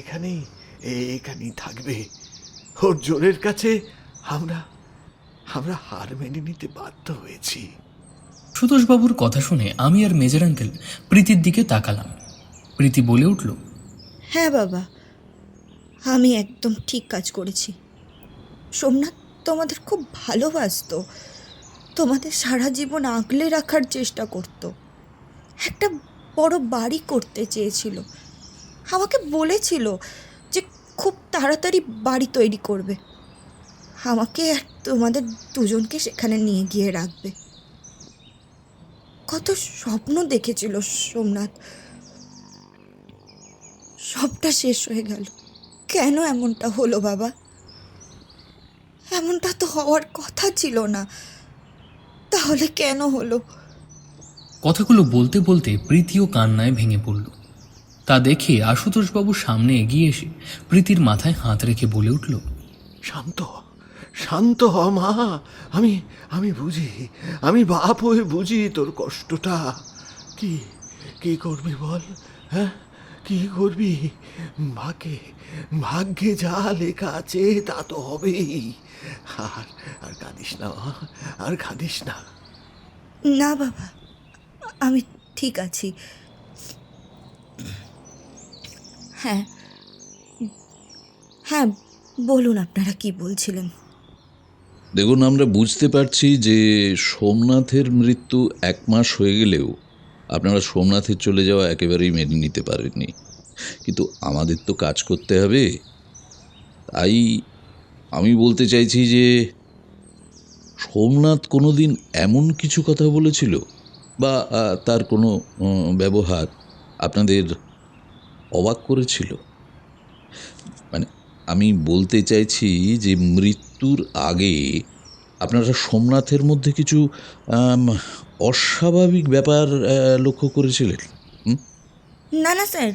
এখানেই থাকবে। ওর জোরের কাছে আমরা হার মেনে নিতে বাধ্য হয়েছি। আশুতোষবাবুর কথা শুনে আমি আর মেজর আঙ্কেল প্রীতির দিকে তাকালাম। প্রীতি বলে উঠল, হ্যাঁ বাবা, আমি একদম ঠিক কাজ করেছি। সোমনাথ তোমাদের খুব ভালোবাসতো, তোমাদের সারা জীবন আগলে রাখার চেষ্টা করত। একটা বড় বাড়ি করতে চেয়েছিল, আমাকে বলেছিল যে খুব তাড়াতাড়ি বাড়ি তৈরি করবে, আমাকে আর তোমাদের দুজনকে সেখানে নিয়ে গিয়ে রাখবে। কত স্বপ্ন দেখেছিল সোমনাথ, সবটা শেষ হয়ে গেল। কেন এমনটা হলো বাবা? এমনটা তো হওয়ার কথা ছিল না। তাহলে কেন হলো? কথাগুলো বলতে বলতে প্রীতিও কান্নায় ভেঙে পড়ল। তা দেখে আশুতোষবাবু সামনে এগিয়ে এসে প্রীতির মাথায় হাত রেখে বলে উঠল, শান্ত হ, শান্ত হ মা। আমি আমি বুঝি, আমি বাপ হয়ে বুঝি তোর কষ্টটা। কি কি করবি বল? হ্যাঁ, কি করবি? ভাগ্যে যা লেখা আছে তা তো হবেই। আর আর কাঁদিস না মা, আর কাঁদিস না। না বাবা, আমি ঠিক আছি। হ্যাঁ হ্যাঁ, বলুন আপনারা কি বলছিলেন। দেখুন, আমরা বুঝতে পারছি যে সোমনাথের মৃত্যু 1 মাস হয়ে গেলেও আপনারা সোমনাথের চলে যাওয়া একেবারেই মেনে নিতে পারেননি। কিন্তু আমাদের তো কাজ করতে হবে। তাই আমি বলতে চাইছি যে সোমনাথ কোনোদিন এমন কিছু কথা বলেছিল বা তার কোনো ব্যবহার আপনাদের অবাক করেছিল? মানে আমি বলতে চাইছি যে মৃত্যুর আগে আপনারা সোমনাথের মধ্যে কিছু অস্বাভাবিক ব্যাপার লক্ষ্য করেছিলেন? না না স্যার,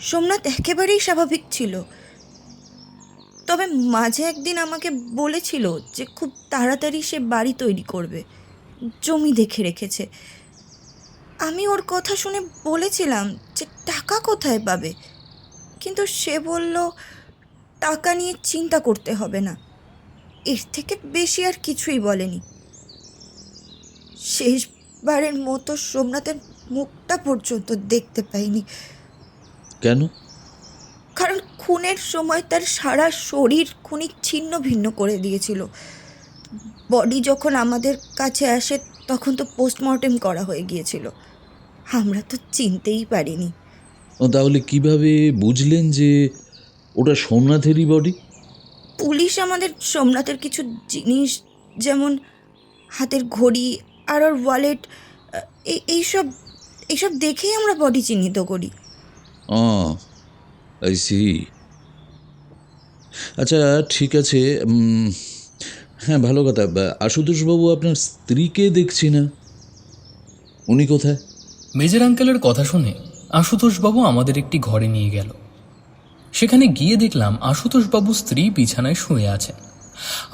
সোমনাথ একেবারেই স্বাভাবিক ছিল। তবে মাঝে একদিন আমাকে বলেছিল যে খুব তাড়াতাড়ি সে বাড়ি তৈরি করবে, জমি দেখে রেখেছে। আমি ওর কথা শুনে বলেছিলাম যে টাকা কোথায় পাবে, কিন্তু সে বলল টাকা নিয়ে চিন্তা করতে হবে না। এর থেকে বেশি আর কিছুই বলেনি। শেষবারের মতো সোমনাথের মুখটা পর্যন্ত দেখতে পাইনি। কেন? কারণ খুনের সময় তার সারা শরীর খুনি ছিন্ন ভিন্ন করে দিয়েছিল। বডি যখন আমাদের কাছে আসে তখন তো পোস্টমর্টেম করা হয়ে গিয়েছিল। আমরা তো চিনতেই পারিনি। তাহলে কিভাবে বুঝলেন যে ওটা সোমনাথেরই বডি? পুলিশ আমাদের সোমনাথের কিছু জিনিস, যেমন হাতের ঘড়ি আর ওর ওয়ালেট, এইসব এইসব দেখেই আমরা বডি চিহ্নিত করি। I see. আচ্ছা, ঠিক আছে। হ্যাঁ, ভালো কথা। আশুতোষবাবু, আপনার স্ত্রীকে দেখছি না, উনি কোথায়? মেজর আঙ্কেলের কথা শুনে আশুতোষবাবু আমাদের একটি ঘরে নিয়ে গেল। সেখানে গিয়ে দেখলাম আশুতোষবাবুর স্ত্রী বিছানায় শুয়ে আছেন।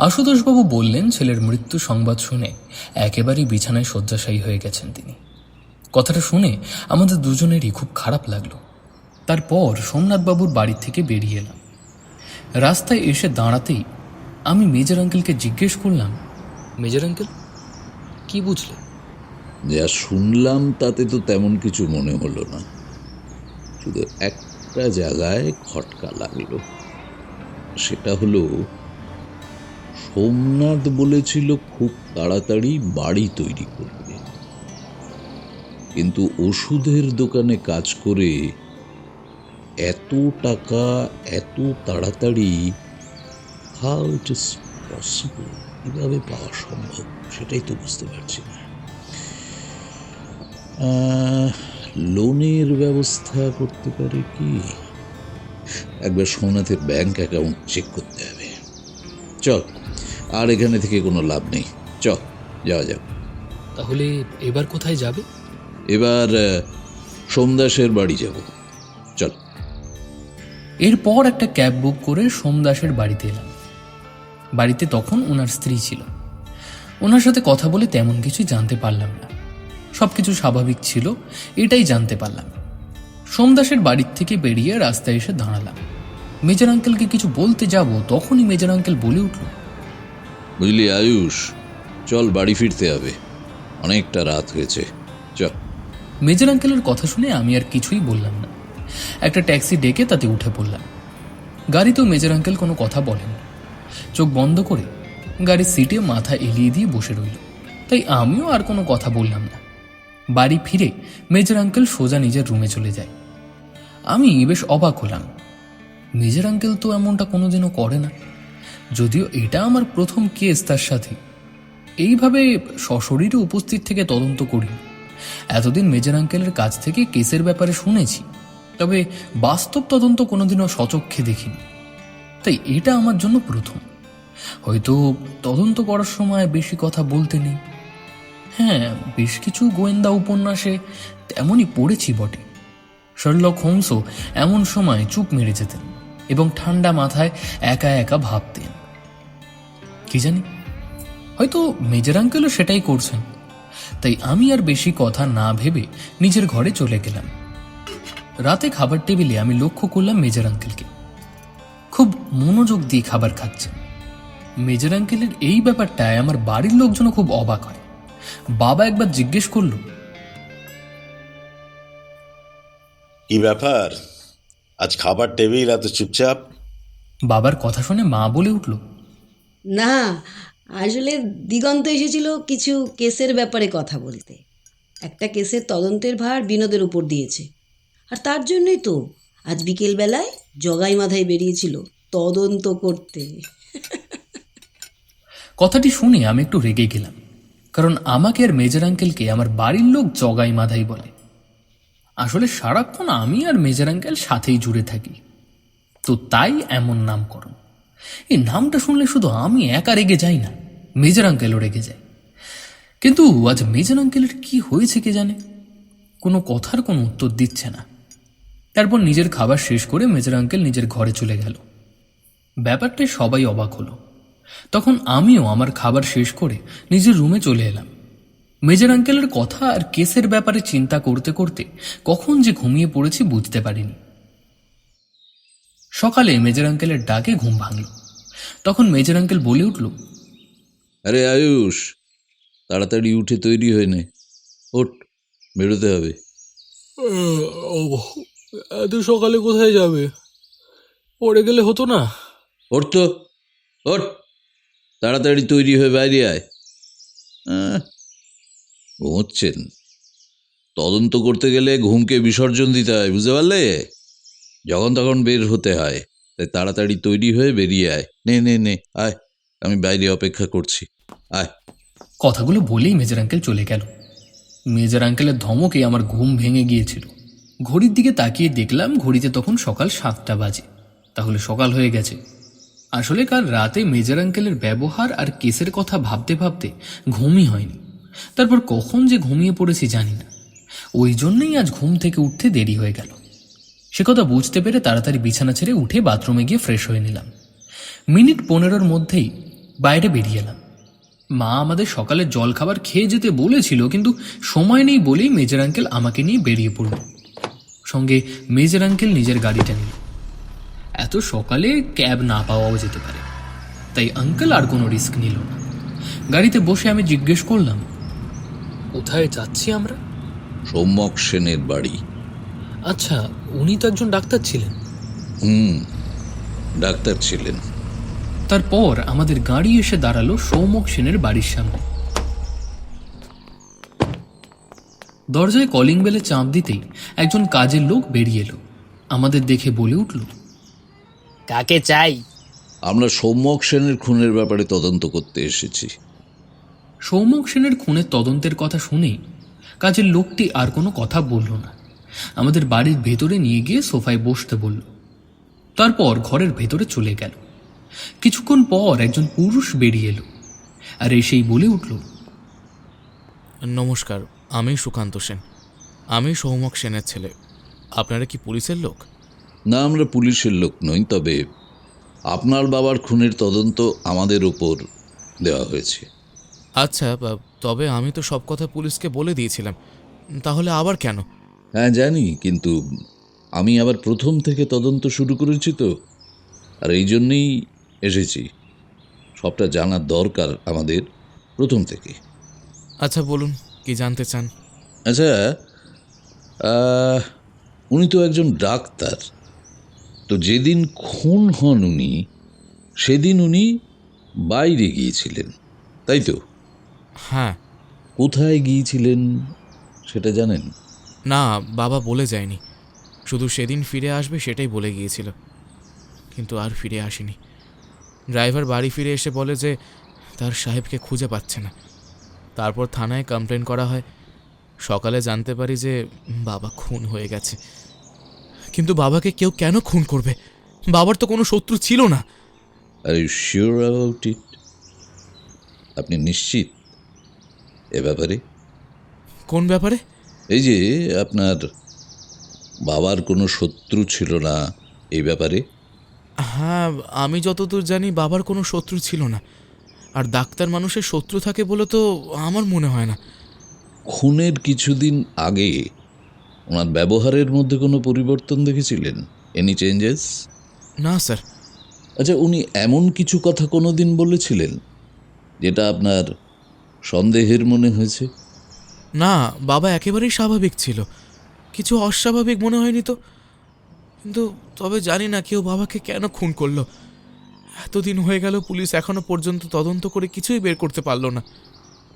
আশুতোষবাবু বললেন ছেলের মৃত্যু সংবাদ শুনে একেবারেই বিছানায় শয্যাশায়ী হয়ে গেছেন তিনি। কথাটা শুনে আমাদের দুজনেরই খুব খারাপ লাগলো। তারপর সোমনাথবাবুর বাড়ি থেকে বেরিয়ে এলাম। রাস্তায় এসে দাঁড়াতেই আমি মেজর আঙ্কেলকে জিজ্ঞেস করলাম, মেজর আঙ্কেল, কি বুঝলে? যা শুনলাম তাতে তো তেমন কিছু মনে হলো না, শুধু একটা জায়গায় খটকা লাগলো। সেটা হলো, সোমনাথ বলেছিল খুব তাড়াতাড়ি বাড়ি তৈরি করবে, কিন্তু ওষুধের দোকানে কাজ করে এত টাকা এত তাড়াতাড়ি হাউ ইট ইজ পসিবল, কীভাবে পাওয়া সম্ভব সেটাই তো বুঝতে পারছি না। লোনের ব্যবস্থা করতে পারে কি? একবার সোমনাথের ব্যাংক অ্যাকাউন্ট চেক করতে হবে। চল, আর এখানে থেকে কোনো লাভ নেই, চল যাওয়া যাক। তাহলে এবার কোথায় যাবে? এবার সোমদাসের বাড়ি যাব, চল। এরপর একটা ক্যাব বুক করে সোমদাসের বাড়িতে এলাম। বাড়িতে তখন ওনার স্ত্রী ছিল। ওনার সাথে কথা বলে তেমন কিছু জানতে পারলাম না, সবকিছু স্বাভাবিক ছিল এটাই জানতে পারলাম। সোমদাসের বাড়ির থেকে বেরিয়ে রাস্তায় এসে দাঁড়ালাম। মেজর আঙ্কেলকে কিছু বলতে যাব, তখনই মেজর আঙ্কেল বলে উঠল, বুঝলি আয়ুষ, চল বাড়ি ফিরতে হবে, অনেকটা রাত হয়েছে, চল। মেজর আঙ্কেলের কথা শুনে আমি আর কিছুই বললাম না। একটা ট্যাক্সি ডেকে তাতে উঠে পড়লাম। গাড়িতেও মেজর আঙ্কেল কোনো কথা বলেন, চোখ বন্ধ করে গাড়ির সিটে মাথা এলিয়ে দিয়ে বসে রইল। তাই আমিও আর কোনো কথা বললাম না। বাড়ি ফিরে মেজর আঙ্কেল সোজা নিজের রুমে চলে যায়। আমি বেশ অবাক হলাম, মেজর আঙ্কেল তো এমনটা কোনোদিনও করে না। যদিও এটা আমার প্রথম কেস তার সাথে। এইভাবে সশরীরে উপস্থিত থেকে তদন্ত করি। এতদিন মেজর আঙ্কেলের কাছ থেকে কেসের ব্যাপারে শুনেছি, তবে বাস্তব তদন্ত কোনোদিনও সচক্ষে দেখিনি, তাই এটা আমার জন্য প্রথম। হয়তো তদন্ত করার সময় বেশি কথা বলতে নেই। হ্যাঁ, বেশ কিছু গোয়েন্দা উপন্যাসে তেমনই পড়েছি বটে। শার্লক হোমসও এমন সময় চুপ মেরে যেতেন এবং ঠান্ডা মাথায় একা একা ভাবতেন। কি জানি, হয়তো মেজর আঙ্কেলও সেটাই করছেন। তাই আমি আর বেশি কথা না ভেবে নিজের ঘরে চলে গেলাম। রাতে খাবার টেবিলে আমি লক্ষ্য করলাম মেজর আঙ্কেলকে খুব মনোযোগ দিয়ে খাবার খাচ্ছেন। মেজর আঙ্কেলের এই ব্যাপারটায় আমার বাড়ির লোকজনও খুব অবাক হয়। বাবা একবার জিজ্ঞেস করল, কি ব্যাপার, আজ খাবার টেবিল এত চুপচাপ? বাবার কথা শুনে মা বলে উঠল, না, আসলে দিগন্ত এসেছিল কিছু কেসের ব্যাপারে কথা বলতে। একটা কেসের তদন্তের ভার বিনোদের উপর দিয়েছে, আর তার জন্যই তো আজ বিকেলবেলায় জগাই মাথায় বেরিয়েছিল তদন্ত করতে। কথাটি শুনে আমি একটু রেগে গেলাম, কারণ আমাকে আর মেজর আঙ্কেলকে আমার বাড়ির লোক জগাই মাধাই বলে। আসলে সারাক্ষণ আমি আর মেজর আঙ্কেল সাথেই জুড়ে থাকি, তো তাই এমন নামকরণ। এই নামটা শুনলে শুধু আমি একা রেগে যাই না, মেজর আঙ্কেলও রেগে যায়। কিন্তু আজ মেজর আঙ্কেলের কি হয়েছে কে জানে, কোনো কথার কোনো উত্তর দিচ্ছে না। তারপর নিজের খাবার শেষ করে মেজর আঙ্কেল নিজের ঘরে চলে গেল। ব্যাপারটায় সবাই অবাক হলো। তখন আমিও আমার খাবার শেষ করে নিজের রুমে চলে এলাম। মেজর আঙ্কেলের কথা আর কেসের ব্যাপারে চিন্তা করতে করতে কখন যে ঘুমিয়ে পড়েছি বুঝতে পারিনি। সকালে মেজর আঙ্কেলের ডাকে ঘুম ভাঙল। তখন মেজর আঙ্কেল বলে উঠল, আরে আয়ুষ, তাড়াতাড়ি উঠে তৈরি হয়ে নে, ওঠ, বেরোতে হবে। এত সকালে কোথায় যাবে? পড়ে গেলে হতো না? ওঠ তো, ওঠ, তাড়াতাড়ি তৈরি হয়ে বাইরে আয়। ঘুমোচ্ছেন? তদন্ত করতে গেলে ঘুমকে বিসর্জন দিতে হয়, বুঝতে পারলে? যখন তখন বের হতে হয়, তাই তাড়াতাড়ি তৈরি হয়ে বেরিয়ে আয়। নে নে নে, আয়, আমি বাইরে অপেক্ষা করছি, আয়। কথাগুলো বলেই মেজর আঙ্কেল চলে গেল। মেজর আঙ্কেলের ধমকে আমার ঘুম ভেঙে গিয়েছিল। ঘড়ির দিকে তাকিয়ে দেখলাম ঘড়িতে তখন সকাল 7টা বাজে। তাহলে সকাল হয়ে গেছে। আসলে কাল রাতে মেজর আঙ্কেলের ব্যবহার আর কেসের কথা ভাবতে ভাবতে ঘুমই হয়নি। তারপর কখন যে ঘুমিয়ে পড়েছি জানি না। ওই জন্যই আজ ঘুম থেকে উঠতে দেরি হয়ে গেল। সে কথা বুঝতে পেরে তাড়াতাড়ি বিছানা ছেড়ে উঠে বাথরুমে গিয়ে ফ্রেশ হয়ে নিলাম। মিনিট 15-র মধ্যেই বাইরে বেরিয়ে এলাম। মা আমাদের সকালের জলখাবার খেয়ে যেতে বলেছিল, কিন্তু সময় নেই বলেই মেজর আঙ্কেল আমাকে নিয়ে বেরিয়ে পড়ল। সঙ্গে মেজর আঙ্কেল নিজের গাড়িটা নিল। এত সকালে ক্যাব না পাওয়াও যেতে পারে, তাই আঙ্কেল আর কোনো রিস্ক নিল না। গাড়িতে বসে আমি জিজ্ঞেস করলাম, কোথায় যাচ্ছি আমরা? সৌম্যক সেনের বাড়ি। আচ্ছা, উনি তো একজন ডাক্তার ছিলেন। ডাক্তার ছিলেন। তারপর আমাদের গাড়ি এসে দাঁড়ালো সৌম্যক সেনের বাড়ির সামনে। দরজায় কলিং বেলে চাপ দিতেই একজন কাজের লোক বেরিয়ে এলো। আমাদের দেখে বলে উঠল, কাকে চাই? আমরা সৌম্যক সেনের খুনের ব্যাপারে তদন্ত করতে এসেছি। সৌম্যক সেনের খুনের তদন্তের কথা শুনেই কাজের লোকটি আর কোনো কথা বলল না। আমাদের বাড়ির ভেতরে নিয়ে গিয়ে সোফায় বসতে বলল। তারপর ঘরের ভেতরে চলে গেল। কিছুক্ষণ পর একজন পুরুষ বেরিয়ে এলো আর এসেই বলে উঠল, নমস্কার, আমি সুকান্ত সেন। আমি সৌম্যক সেনের ছেলে। আপনারা কি পুলিশের লোক? না, আমরা পুলিশের লোক নই, তবে আপনার বাবার খুনের তদন্ত আমাদের ওপর দেওয়া হয়েছে। আচ্ছা, তবে আমি তো সব কথা পুলিশকে বলে দিয়েছিলাম, তাহলে আবার কেন? হ্যাঁ জানি, কিন্তু আমি আবার প্রথম থেকে তদন্ত শুরু করেছি তো, আর এই জন্যেই এসেছি। সবটা জানার দরকার আমাদের প্রথম থেকে। আচ্ছা বলুন, কি জানতে চান? আচ্ছা, উনি তো একজন ডাক্তার, তো যেদিন খুন হন উনি, সেদিন উনি বাইরে গিয়েছিলেন, তাই তো? হ্যাঁ। কোথায় গিয়েছিলেন সেটা জানেন? না, বাবা বলে যায়নি, শুধু সেদিন ফিরে আসবে সেটাই বলে গিয়েছিল, কিন্তু আর ফিরে আসেনি। ড্রাইভার বাড়ি ফিরে এসে বলে যে তার সাহেবকে খুঁজে পাচ্ছে না। তারপর থানায় কমপ্লেন করা হয়। সকালে জানতে পারি যে বাবা খুন হয়ে গেছে, কিন্তু বাবাকে কেউ কেন খুন করবে? বাবার তো কোনো শত্রু ছিল না। Are you sure about it? আপনি নিশ্চিত এ ব্যাপারে? কোন ব্যাপারে? এই যে আপনার বাবার কোনো শত্রু ছিল না, এই ব্যাপারে? হ্যাঁ, আমি যতদূর জানি বাবার কোনো শত্রু ছিল না। আর ডাক্তার মানুষের শত্রু থাকে বলে তো আমার মনে হয় না। খুনের কিছুদিন আগে ওনার ব্যবহারের মধ্যে কোনো পরিবর্তন দেখেছিলেন? Any changes? না স্যার। আচ্ছা, উনি এমন কিছু কথা কোনো দিন বলেছিলেন যেটা আপনার সন্দেহের মনে হয়েছে? না, বাবা একেবারেই স্বাভাবিক ছিল, কিছু অস্বাভাবিক মনে হয়নি তো। কিন্তু তবে জানি না কেউ বাবাকে কেন খুন করলো। এতদিন হয়ে গেল, পুলিশ এখনো পর্যন্ত তদন্ত করে কিছুই বের করতে পারলো না।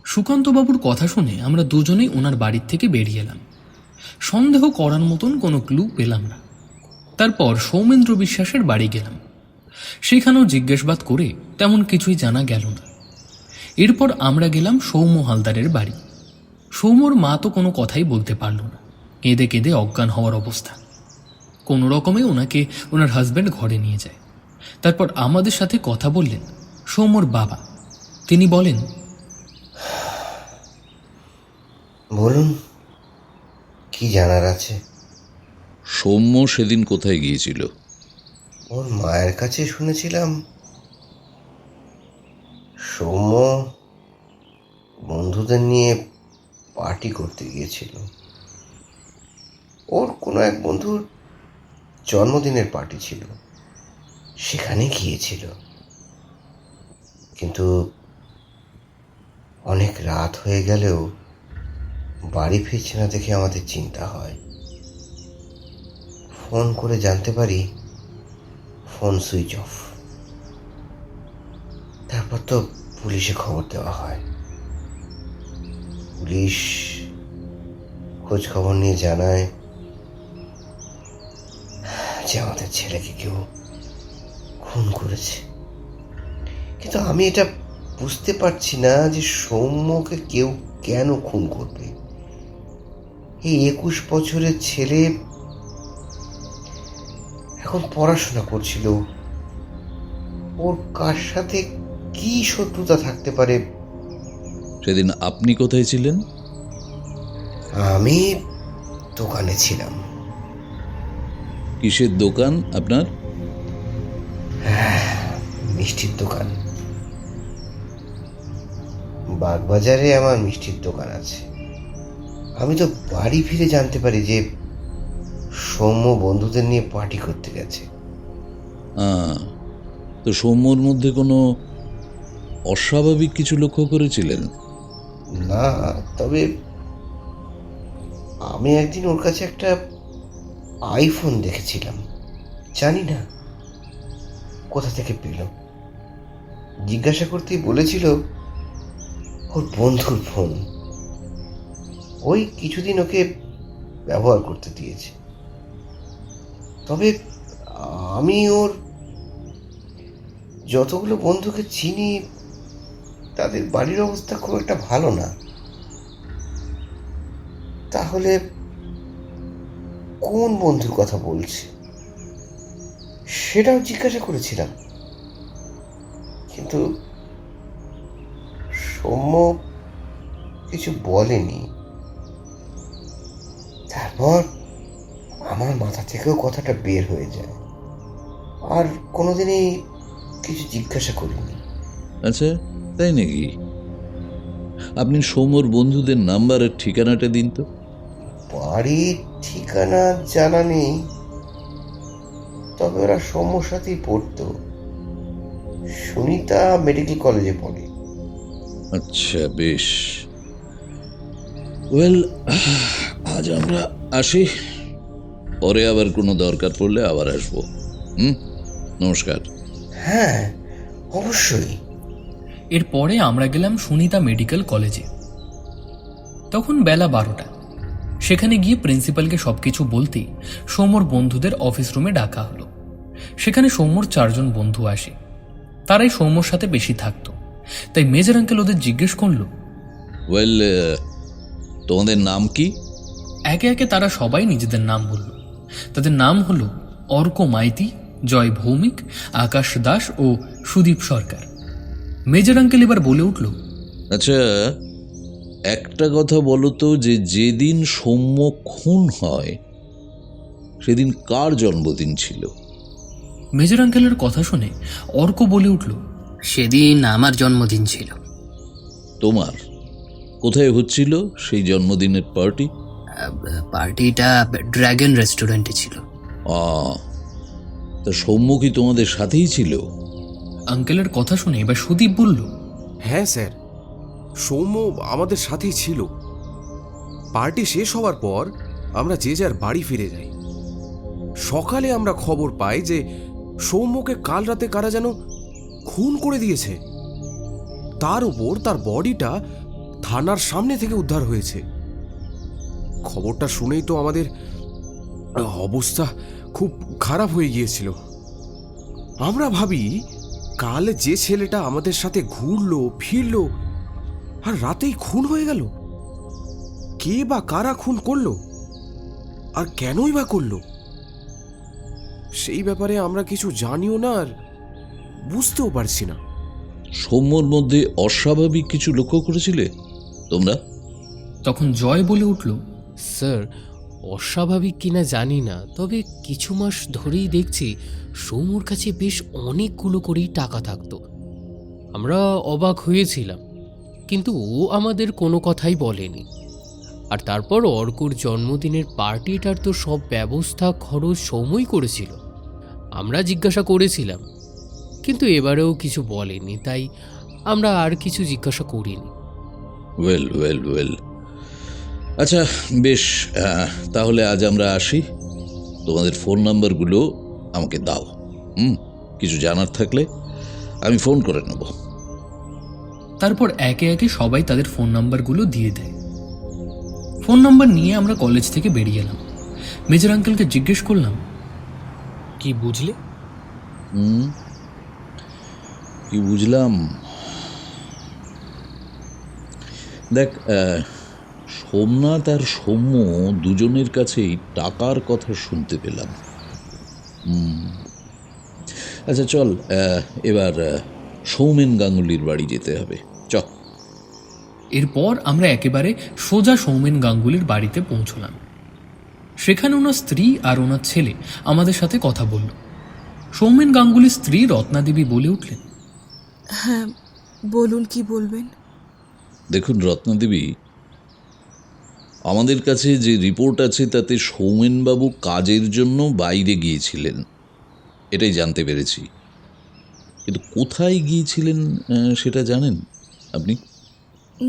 সুকান্তবাবুর কথা শুনে আমরা দুজনেই ওনার বাড়ির থেকে বেরিয়ে এলাম। সন্দেহ করার মতন কোনো ক্লু পেলাম না। তারপর সৌমেন্দ্র বিশ্বাসের বাড়ি গেলাম। সেখানেও জিজ্ঞাসাবাদ করে তেমন কিছুই জানা গেল না। এরপর আমরা গেলাম সৌম্য হালদারের বাড়ি। সৌম্যর মা তো কোনো কথাই বলতে পারল না, কেঁদে কেঁদে অজ্ঞান হওয়ার অবস্থা। কোনো রকমে ওনাকে ওনার হাজব্যান্ড ঘরে নিয়ে যায়। তারপর আমাদের সাথে কথা বললেন সৌম্যর বাবা। তিনি বলেন, বলুন, কি জানার আছে? সৌম্য সেদিন কোথায় গিয়েছিল? ওর মায়ের কাছে শুনেছিলাম সৌম্য বন্ধুদের নিয়ে পার্টি করতে গিয়েছিল। ওর কোনো এক বন্ধুর জন্মদিনের পার্টি ছিল, সেখানে গিয়েছিল। কিন্তু অনেক রাত হয়ে গেলেও বাড়ি ফিরছে না দেখে আমাদের চিন্তা হয়। ফোন করে জানতে পারি ফোন সুইচ অফ। তারপর তো পুলিশে খবর দেওয়া হয়। পুলিশ খোঁজ খবর নিয়ে জানায় যে আমাদের ছেলেকে কেউ খুন করেছে। কিন্তু আমি এটা বুঝতে পারছি না যে সৌম্যকে কেউ কেন খুন করবে। এই 21 বছরের ছেলে এখন পড়াশোনা করছিল, ওর কার সাথে কি শত্রুতা থাকতে পারে? সেদিন আপনি কোথায় ছিলেন? আমি দোকানে ছিলাম। কিসের দোকান আপনার? মিষ্টির দোকান। বাগবাজারে আমার মিষ্টির দোকান আছে। আমি তো বাড়ি ফিরে জানতে পারি যে সৌম্য বন্ধুদের নিয়ে পার্টি করতে গেছে। তো সৌম্যর মধ্যে কোনো অস্বাভাবিক কিছু লক্ষ্য করেছিলেন? না, তবে আমি একদিন ওর কাছে একটা আইফোন দেখেছিলাম। জানি না কোথা থেকে পেল। জিজ্ঞাসা করতেই বলেছিল ওর বন্ধুর ফোন, ওই কিছুদিন ওকে ব্যবহার করতে দিয়েছে। তবে আমি ওর যতগুলো বন্ধুকে চিনি তাদের বাড়ির অবস্থা খুব একটা ভালো না। তাহলে কোন বন্ধুর কথা বলছে সেটাও জিজ্ঞাসা করেছিলাম, কিন্তু সৌম্য কিছু বলেনি। তারপর আমার মাথা থেকেও কথাটা বের হয়ে যায়, আর কোনোদিনই কিছু জিজ্ঞাসা করিনি। আচ্ছা, তাই নাকি? আপনি সৌম্যর বন্ধুদের নাম্বার আর ঠিকানাটা দিন তো। বাড়ির ঠিকানা জানা নেই, তবে ওরা সৌম্যর সাথেই পড়তো। সুনিতা মেডিকেল কলেজে পড়ে। আচ্ছা, বেশ। ওয়েল, আজ আমরা আসি, পরে আবার কোনো দরকার পড়লে আবার আসবো। নমস্কার। হ্যাঁ, অবশ্যই। এরপরে আমরা গেলাম সুনিতা মেডিকেল কলেজে। তখন বেলা 12টা। সেখানে গিয়ে প্রিন্সিপালকে সবকিছু বলতেই সৌম্যর বন্ধুদের অফিস রুমে ডাকা হলো। সেখানে সৌম্যর 4 জন বন্ধু আসে। তারাই সৌম্যর সাথে বেশি থাকতো, তাই মেজর আঙ্কেল ওদের জিজ্ঞেস করলো, ওয়েল, তোমাদের নাম কি? একে একে তারা সবাই নিজেদের নাম বলল। তাদের নাম হলো অর্ক মাইতি, জয় ভৌমিক, আকাশ দাস ও সুদীপ সরকার। মেজর আঙ্কেল এবার বলে উঠল, আচ্ছা, একটা কথা বলো তো, যে যেদিন সৌম্য খুন হয় সেদিন কার জন্মদিন ছিল? মেজর আঙ্কেলের কথা শুনে অর্ক বলে উঠল, সেদিন আমার জন্মদিন ছিল। তোমার? কোথায় হচ্ছিল সেই জন্মদিনের পার্টি? পার্টিটা ড্রাগন রেস্টুরেন্টে ছিল। তা সৌম্য কি তোমাদের সাথেই ছিল? আঙ্কেলের কথা শুনে এবার সুদীপ বলল, হ্যাঁ স্যার, সৌম্য আমাদের সাথেই ছিল। পার্টি শেষ হওয়ার পর আমরা যে যার বাড়ি ফিরে যাই। সকালে আমরা খবর পাই যে সৌম্যকে কাল রাতে কারা যেন খুন করে দিয়েছে। তার উপর তার বডিটা থানার সামনে থেকে উদ্ধার হয়েছে। খবরটা শুনেই তো আমাদের অবস্থা খুব খারাপ হয়ে গিয়েছিল। আমরা ভাবি, কাল যে ছেলেটা আমাদের সাথে ঘুরলো ফিরলো আর রাতেই খুন হয়ে গেল। কে বা কারা খুন করলো আর কেনই বা করলো, সেই ব্যাপারে আমরা কিছু জানিও না আর বুঝতেও পারছি না। সৌম্যর মধ্যে অস্বাভাবিক কিছু লক্ষ্য করেছিলে তোমরা? তখন জয় বলে উঠল, স্যার, অস্বাভাবিক কিনা জানি না, তবে কিছু মাস ধরেই দেখছি সৌম্যর কাছে বেশ অনেকগুলো করেই টাকা থাকতো। আমরা অবাক হয়েছিলাম, কিন্তু ও আমাদের কোনো কথাই বলেনি। আর তারপর অর্কর জন্মদিনের পার্টিটার তো সব ব্যবস্থা খরচ সৌম্যই করেছিল। আমরা জিজ্ঞাসা করেছিলাম, কিন্তু এবারেও কিছু বলেনি, তাই আমরা আর কিছু জিজ্ঞাসা করিনি। ওয়েল ওয়েল ওয়েল, আচ্ছা বেশ, তাহলে আজ আমরা আসি। তোমাদের ফোন নাম্বারগুলো আমাকে দাও। কিছু জানার থাকলে আমি ফোন করে নেব। তারপর একে একে সবাই তাদের ফোন নাম্বারগুলো দিয়ে দেয়। ফোন নাম্বার নিয়ে আমরা কলেজ থেকে বেরিয়ে এলাম। মেজর আঙ্কেলকে জিজ্ঞেস করলাম, কি বুঝলে? কি বুঝলাম? দেখ, সোমনাথ আর সৌম্য দুজনের কাছেই টাকার কথা শুনতে পেলাম। আচ্ছা চল, এবার সৌমেন গাঙ্গুলির বাড়ি যেতে হবে। চল। এরপর আমরা একেবারে সোজা সৌমেন গাঙ্গুলির বাড়িতে পৌঁছলাম। সেখানে ওনার স্ত্রী আর ওনার ছেলে আমাদের সাথে কথা বলল। সৌমেন গাঙ্গুলির স্ত্রী রত্নাদেবী বলে উঠলেন, হ্যাঁ বলুন, কি বলবেন? দেখুন রত্নাদেবী, আমাদের কাছে যে রিপোর্ট আছে তাতে সৌমেনবাবু কাজের জন্য বাইরে গিয়েছিলেন, এটাই জানতে পেরেছি। কিন্তু কোথায় গিয়েছিলেন সেটা জানেন আপনি?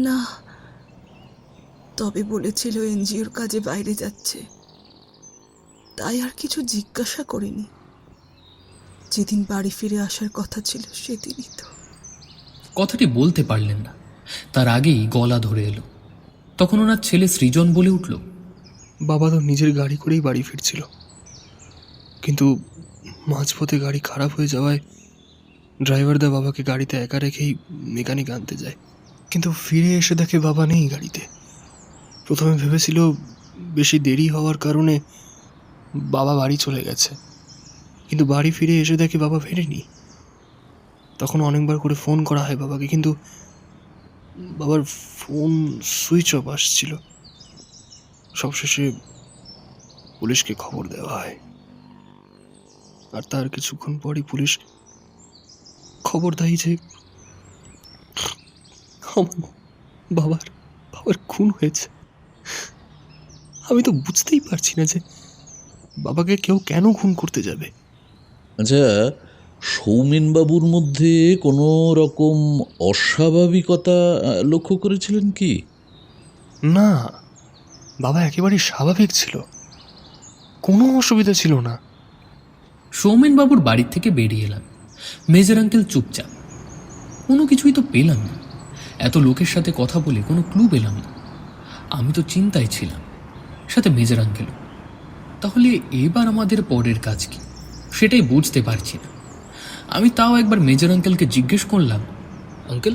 না, তবে বলেছিল এনজিওর কাজে বাইরে যাচ্ছে, তাই আর কিছু জিজ্ঞাসা করিনি। যেদিন বাড়ি ফিরে আসার কথা ছিল সেদিনই তো। কথাটি বলতে পারলেন না, তার আগেই গলা ধরে এলো। তখন ওনার ছেলে সৃজন বলে উঠল, বাবা তো নিজের গাড়ি করেই বাড়ি ফিরছিল, কিন্তু মাঝপথে গাড়ি খারাপ হয়ে যাওয়ায় ড্রাইভারদা বাবাকে গাড়িতে একা রেখেই মেকানিক আনতে যায়। কিন্তু ফিরে এসে দেখে বাবা নেই গাড়িতে। প্রথমে ভেবেছিল বেশি দেরি হওয়ার কারণে বাবা বাড়ি চলে গেছে, কিন্তু বাড়ি ফিরে এসে দেখে বাবা ফেরেনি। তখন অনেকবার করে ফোন করা হয় বাবাকে, কিন্তু বাবার ফোন সুইচ অফ আসছিল। সবশেষে পুলিশকে খবর দেওয়া হয়, আর তার কিছুক্ষণ পরই পুলিশ খবর দেয় যে বাবার খুন হয়েছে। আমি তো বুঝতেই পারছি না যে বাবাকে কেউ কেন খুন করতে যাবে। আচ্ছা, সৌমেনবাবুর মধ্যে কোনো রকম অস্বাভাবিকতা লক্ষ্য করেছিলেন কি? না, বাবা একেবারে স্বাভাবিক ছিল, কোনো অসুবিধা ছিল না। সৌমেনবাবুর বাড়ি থেকে বেরিয়ে এলাম। মেজর আঙ্কেল চুপচাপ। কোনো কিছুই তো পেলাম না। এত লোকের সাথে কথা বলে কোনো ক্লু পেলাম না। আমি তো চিন্তায় ছিলাম, সাথে মেজর আঙ্কেলও। তাহলে এবার আমাদের পরের কাজ কি সেটাই বুঝতে পারছি না। আমি তাও একবার মেজর আঙ্কেলকে জিজ্ঞেস করলাম, আঙ্কেল,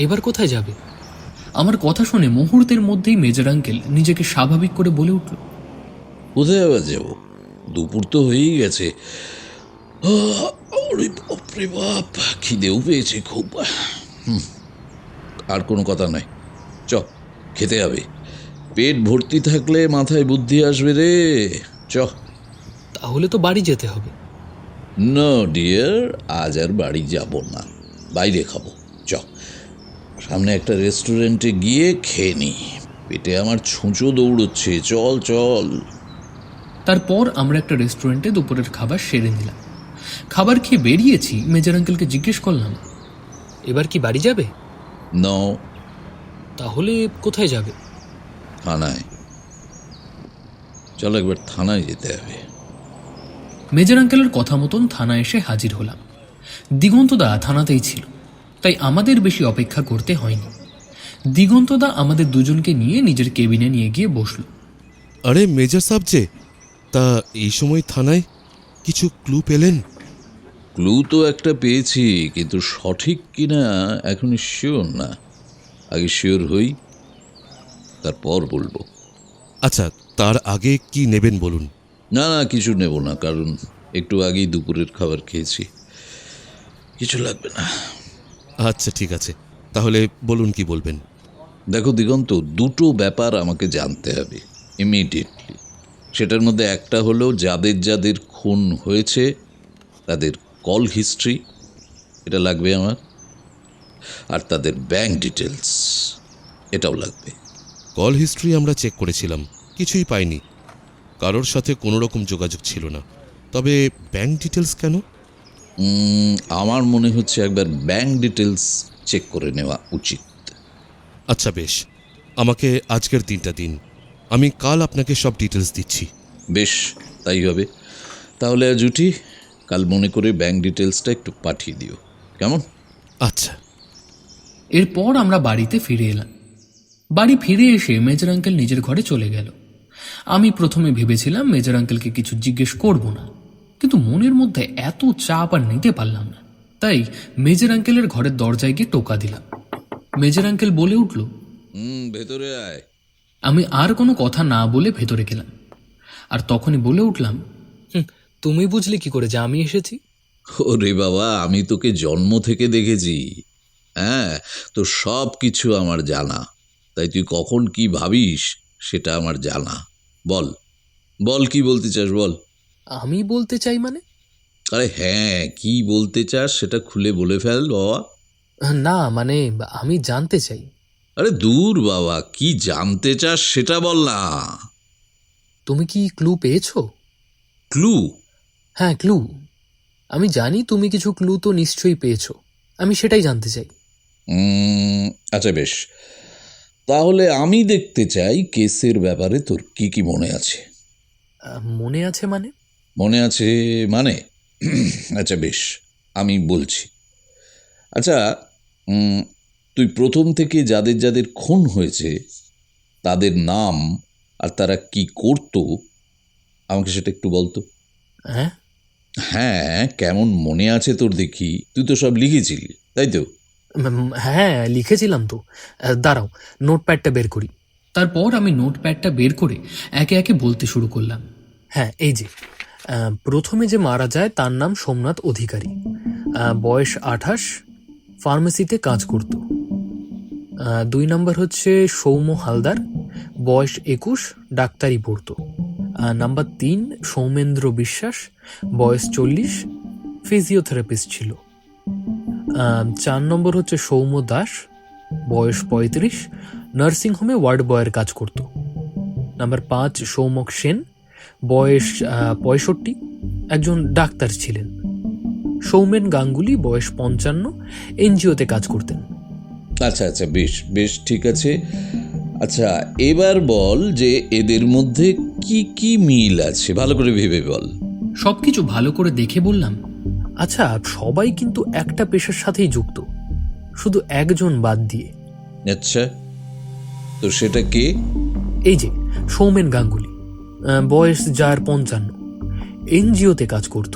এবার কোথায় যাবে? আমার কথা শুনে মুহূর্তের মধ্যেই মেজর আঙ্কেল নিজেকে স্বাভাবিক করে বলে উঠল, কোথায় আবার যাব? দুপুর তো হয়েই গেছে। ওরে বাপরে বাপ, খিদেও পেয়েছে খুব। আর কোনো কথা নয়, চ খেতে হবে। পেট ভর্তি থাকলে মাথায় বুদ্ধি আসবে রে। চ। তাহলে তো বাড়ি যেতে হবে। নো ডিয়ার, আজ আর বাড়ি যাব না, বাইরে খাবো। চ, সামনে একটা রেস্টুরেন্টে গিয়ে খেয়ে নি। পেটে আমার ছুঁচো দৌড়চ্ছে। চল চল। তারপর আমরা একটা রেস্টুরেন্টে দুপুরের খাবার সেরে নিলাম। খাবার খেয়ে বেরিয়েছি, মেজর আঙ্কেলকে জিজ্ঞেস করলাম, এবার কি বাড়ি যাবে? নো। তাহলে কোথায় যাবে? থানায়। চল একবার থানায় যেতে হবে। মেজর আঙ্কেলের কথা মতন থানায় এসে হাজির হলাম। দিগন্তদা থানাতেই ছিল, তাই আমাদের বেশি অপেক্ষা করতে হয়নি। দিগন্তদা আমাদের দুজনকে নিয়ে নিজের কেবিনে নিয়ে গিয়ে বসল। আরে মেজর সাহেব যে, তা এই সময় থানায় কিছু ক্লু পেলেন? ক্লু তো একটা পেয়েছি, কিন্তু সঠিক কিনা এখনই শিওর না। আগে শিওর হই, তারপর বলবো। আচ্ছা, তার আগে কি নেবেন বলুন। না না, কিছু নেব না, কারণ একটু আগেই দুপুরের খাবার খেয়েছি। কিছু লাগবে না। আচ্ছা ঠিক আছে, তাহলে বলুন কি বলবেন। দেখো দিগন্ত, দুটো ব্যাপার আমাকে জানতে হবে ইমিডিয়েটলি। সেটার মধ্যে একটা হলো যাদের যাদের খুন হয়েছে তাদের কল হিস্ট্রি, এটা লাগবে আমার। আর তাদের ব্যাংক ডিটেলস, এটাও লাগবে। কল হিস্ট্রি আমরা চেক করেছিলাম, কিছুই পাইনি। কারোর সাথে কোনো রকম যোগাযোগ ছিল না। তবে ব্যাংক ডিটেলস কেন? আমার মনে হচ্ছে একবার ব্যাংক ডিটেলস চেক করে নেওয়া উচিত। আচ্ছা বেশ, আমাকে আজকের দিনটা দিন, আমি কাল আপনাকে সব ডিটেলস দিচ্ছি। বেশ, তাই হবে। তাহলে আজ উঠি, কাল মনে করে ব্যাংক ডিটেলসটা একটু পাঠিয়ে দিও, কেমন? আচ্ছা। এরপর আমরা বাড়িতে ফিরে এলাম। বাড়ি ফিরে এসে মেজর আঙ্কেল নিজের ঘরে চলে গেল। আমি প্রথমে ভেবেছিলাম মেজর আঙ্কেলকে কিছু জিজ্ঞেস করব না, কিন্তু মনের মধ্যে এত চাপ আর নিতে পারলাম না। তাই মেজর আঙ্কেলের ঘরের দরজায় গিয়ে টোকা দিলাম। মেজর আঙ্কেল বলে উঠল, ভেতরে আয়। আমি আর কোনো কথা না বলে ভেতরে গেলাম। আর তখনই বলে উঠলাম, তুমি বুঝলে কি করে যে আমি এসেছি? ওরে বাবা, আমি তোকে জন্ম থেকে দেখেছি। হ্যাঁ, তো সব কিছু আমার জানা। তাই তুই কখন কি ভাবিস সেটা আমার জানা। বল বল, কি বলতে চাস বল। আমি বলতে চাই মানে? আরে হ্যাঁ, কি বলতে চাস সেটা খুলে বলে ফেল বাবা। না মানে আমি জানতে চাই। আরে দূর বাবা, কি জানতে চাস সেটা বল না। তুমি কি ক্লু পেয়েছো? ক্লু? হ্যাঁ ক্লু। আমি জানি তুমি কিছু ক্লু তো নিশ্চয়ই পেয়েছো, আমি সেটাই জানতে চাই। আচ্ছা বেশ, তাহলে আমি দেখতে চাই কেসের ব্যাপারে তোর কি কি মনে আছে। মনে আছে মানে? মনে আছে মানে? আচ্ছা বেশ, আমি বলছি। আচ্ছা, তুই প্রথম থেকে যাদের যাদের খুন হয়েছে তাদের নাম আর তারা কি করতো আমাকে সেটা একটু বলতো। হ্যাঁ হ্যাঁ, কেমন মনে আছে তোর দেখি? তুই তো সব লিখেছিলি, তাই তো? হ্যাঁ লিখেছিলাম তো। দাঁড়াও, নোটপ্যাডটা বের করি। তারপর আমি নোটপ্যাডটা বের করে একে একে বলতে শুরু করলাম। হ্যাঁ এই যে, প্রথমে যে মারা যায় তার নাম সোমনাথ অধিকারী, বয়স 28, ফার্মেসিতে কাজ করত। 2 নম্বর হচ্ছে সৌম্য হালদার, বয়স 21, ডাক্তারি পড়ত। নাম্বার 3 সৌমেন্দ্র বিশ্বাস, বয়স 40, ফিজিওথেরাপিস্ট ছিল। 4 নম্বর হচ্ছে সৌম্য দাস, বয়স 35, নার্সিংহোমে ওয়ার্ড বয়ের কাজ করত। নাম্বার 5 সৌমক সেন, বয়স 65, একজন ডাক্তার ছিলেন। সৌমেন গাঙ্গুলি, বয়স 55, এনজিওতে কাজ করতেন। আচ্ছা আচ্ছা, বেশ বেশ, ঠিক আছে। আচ্ছা এবার বল যে এদের মধ্যে কি কি মিল আছে, ভালো করে ভেবে বল। সবকিছু ভালো করে দেখে বললাম, আচ্ছা সবাই কিন্তু একটা পেশার সাথেই যুক্ত, শুধু একজন বাদ দিয়ে। আচ্ছা, তো সেটা কে? এই যে সৌমেন গাঙ্গুলি, বয়স যার 55, এনজিওতে কাজ করত,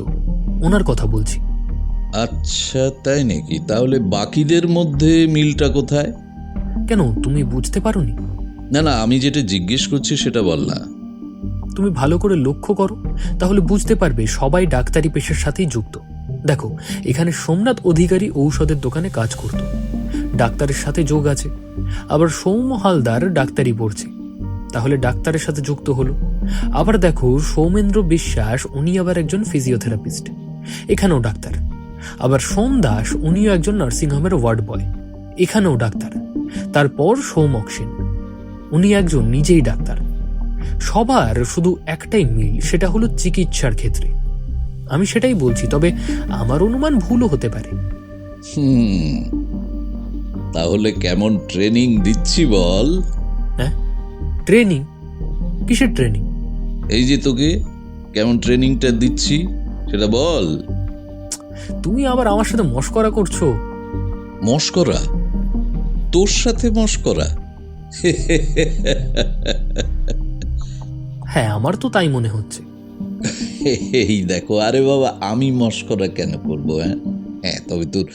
ওনার কথা বলছি। আচ্ছা তাই নাকি? তাহলে বাকিদের মধ্যে মিলটা কোথায়? কেন, তুমি বুঝতে পারোনি? না না, আমি যেটা জিজ্ঞেস করছি সেটা বল না। তুমি ভালো করে লক্ষ্য করো, তাহলে বুঝতে পারবে সবাই ডাক্তারি পেশার সাথেই যুক্ত। দেখো, এখানে সোমনাথ অধিকারী ঔষধের দোকানে কাজ করত, ডাক্তারের সাথে যোগ আছে। আবার সৌম্য হালদার ডাক্তারি পড়ছে, তাহলে ডাক্তারের সাথে যুক্ত হলো। আবার দেখো, সৌমেন্দ্র বিশ্বাস, উনি আবার একজন ফিজিওথেরাপিস্ট, এখানেও ডাক্তার। আবার সোম দাস, উনিও একজন নার্সিংহোমের ওয়ার্ড বয়, এখানেও ডাক্তার। তারপর সৌমক সেন, উনি একজন নিজেই ডাক্তার। সবার শুধু একটাই মিল, সেটা হলো চিকিৎসার ক্ষেত্রে। আমি সেটাই বলছি, তবে আমার অনুমান ভুলও হতে পারে। তাহলে কেমন ট্রেনিং দিচ্ছি বল? হ্যাঁ, ট্রেনিং? কিসের ট্রেনিং? এই যে তোকে কেমন ট্রেনিংটা দিচ্ছি সেটা বল। তুমি আবার আমার সাথে মশকরা করছো। মশকরা? তোর সাথে মশকরা? হ্যাঁ, আমার তো তাই মনে হচ্ছে। এই দেখো, আরে বাবা, আমি মশকরা কেন করবো? হ্যাঁ, তবে তোর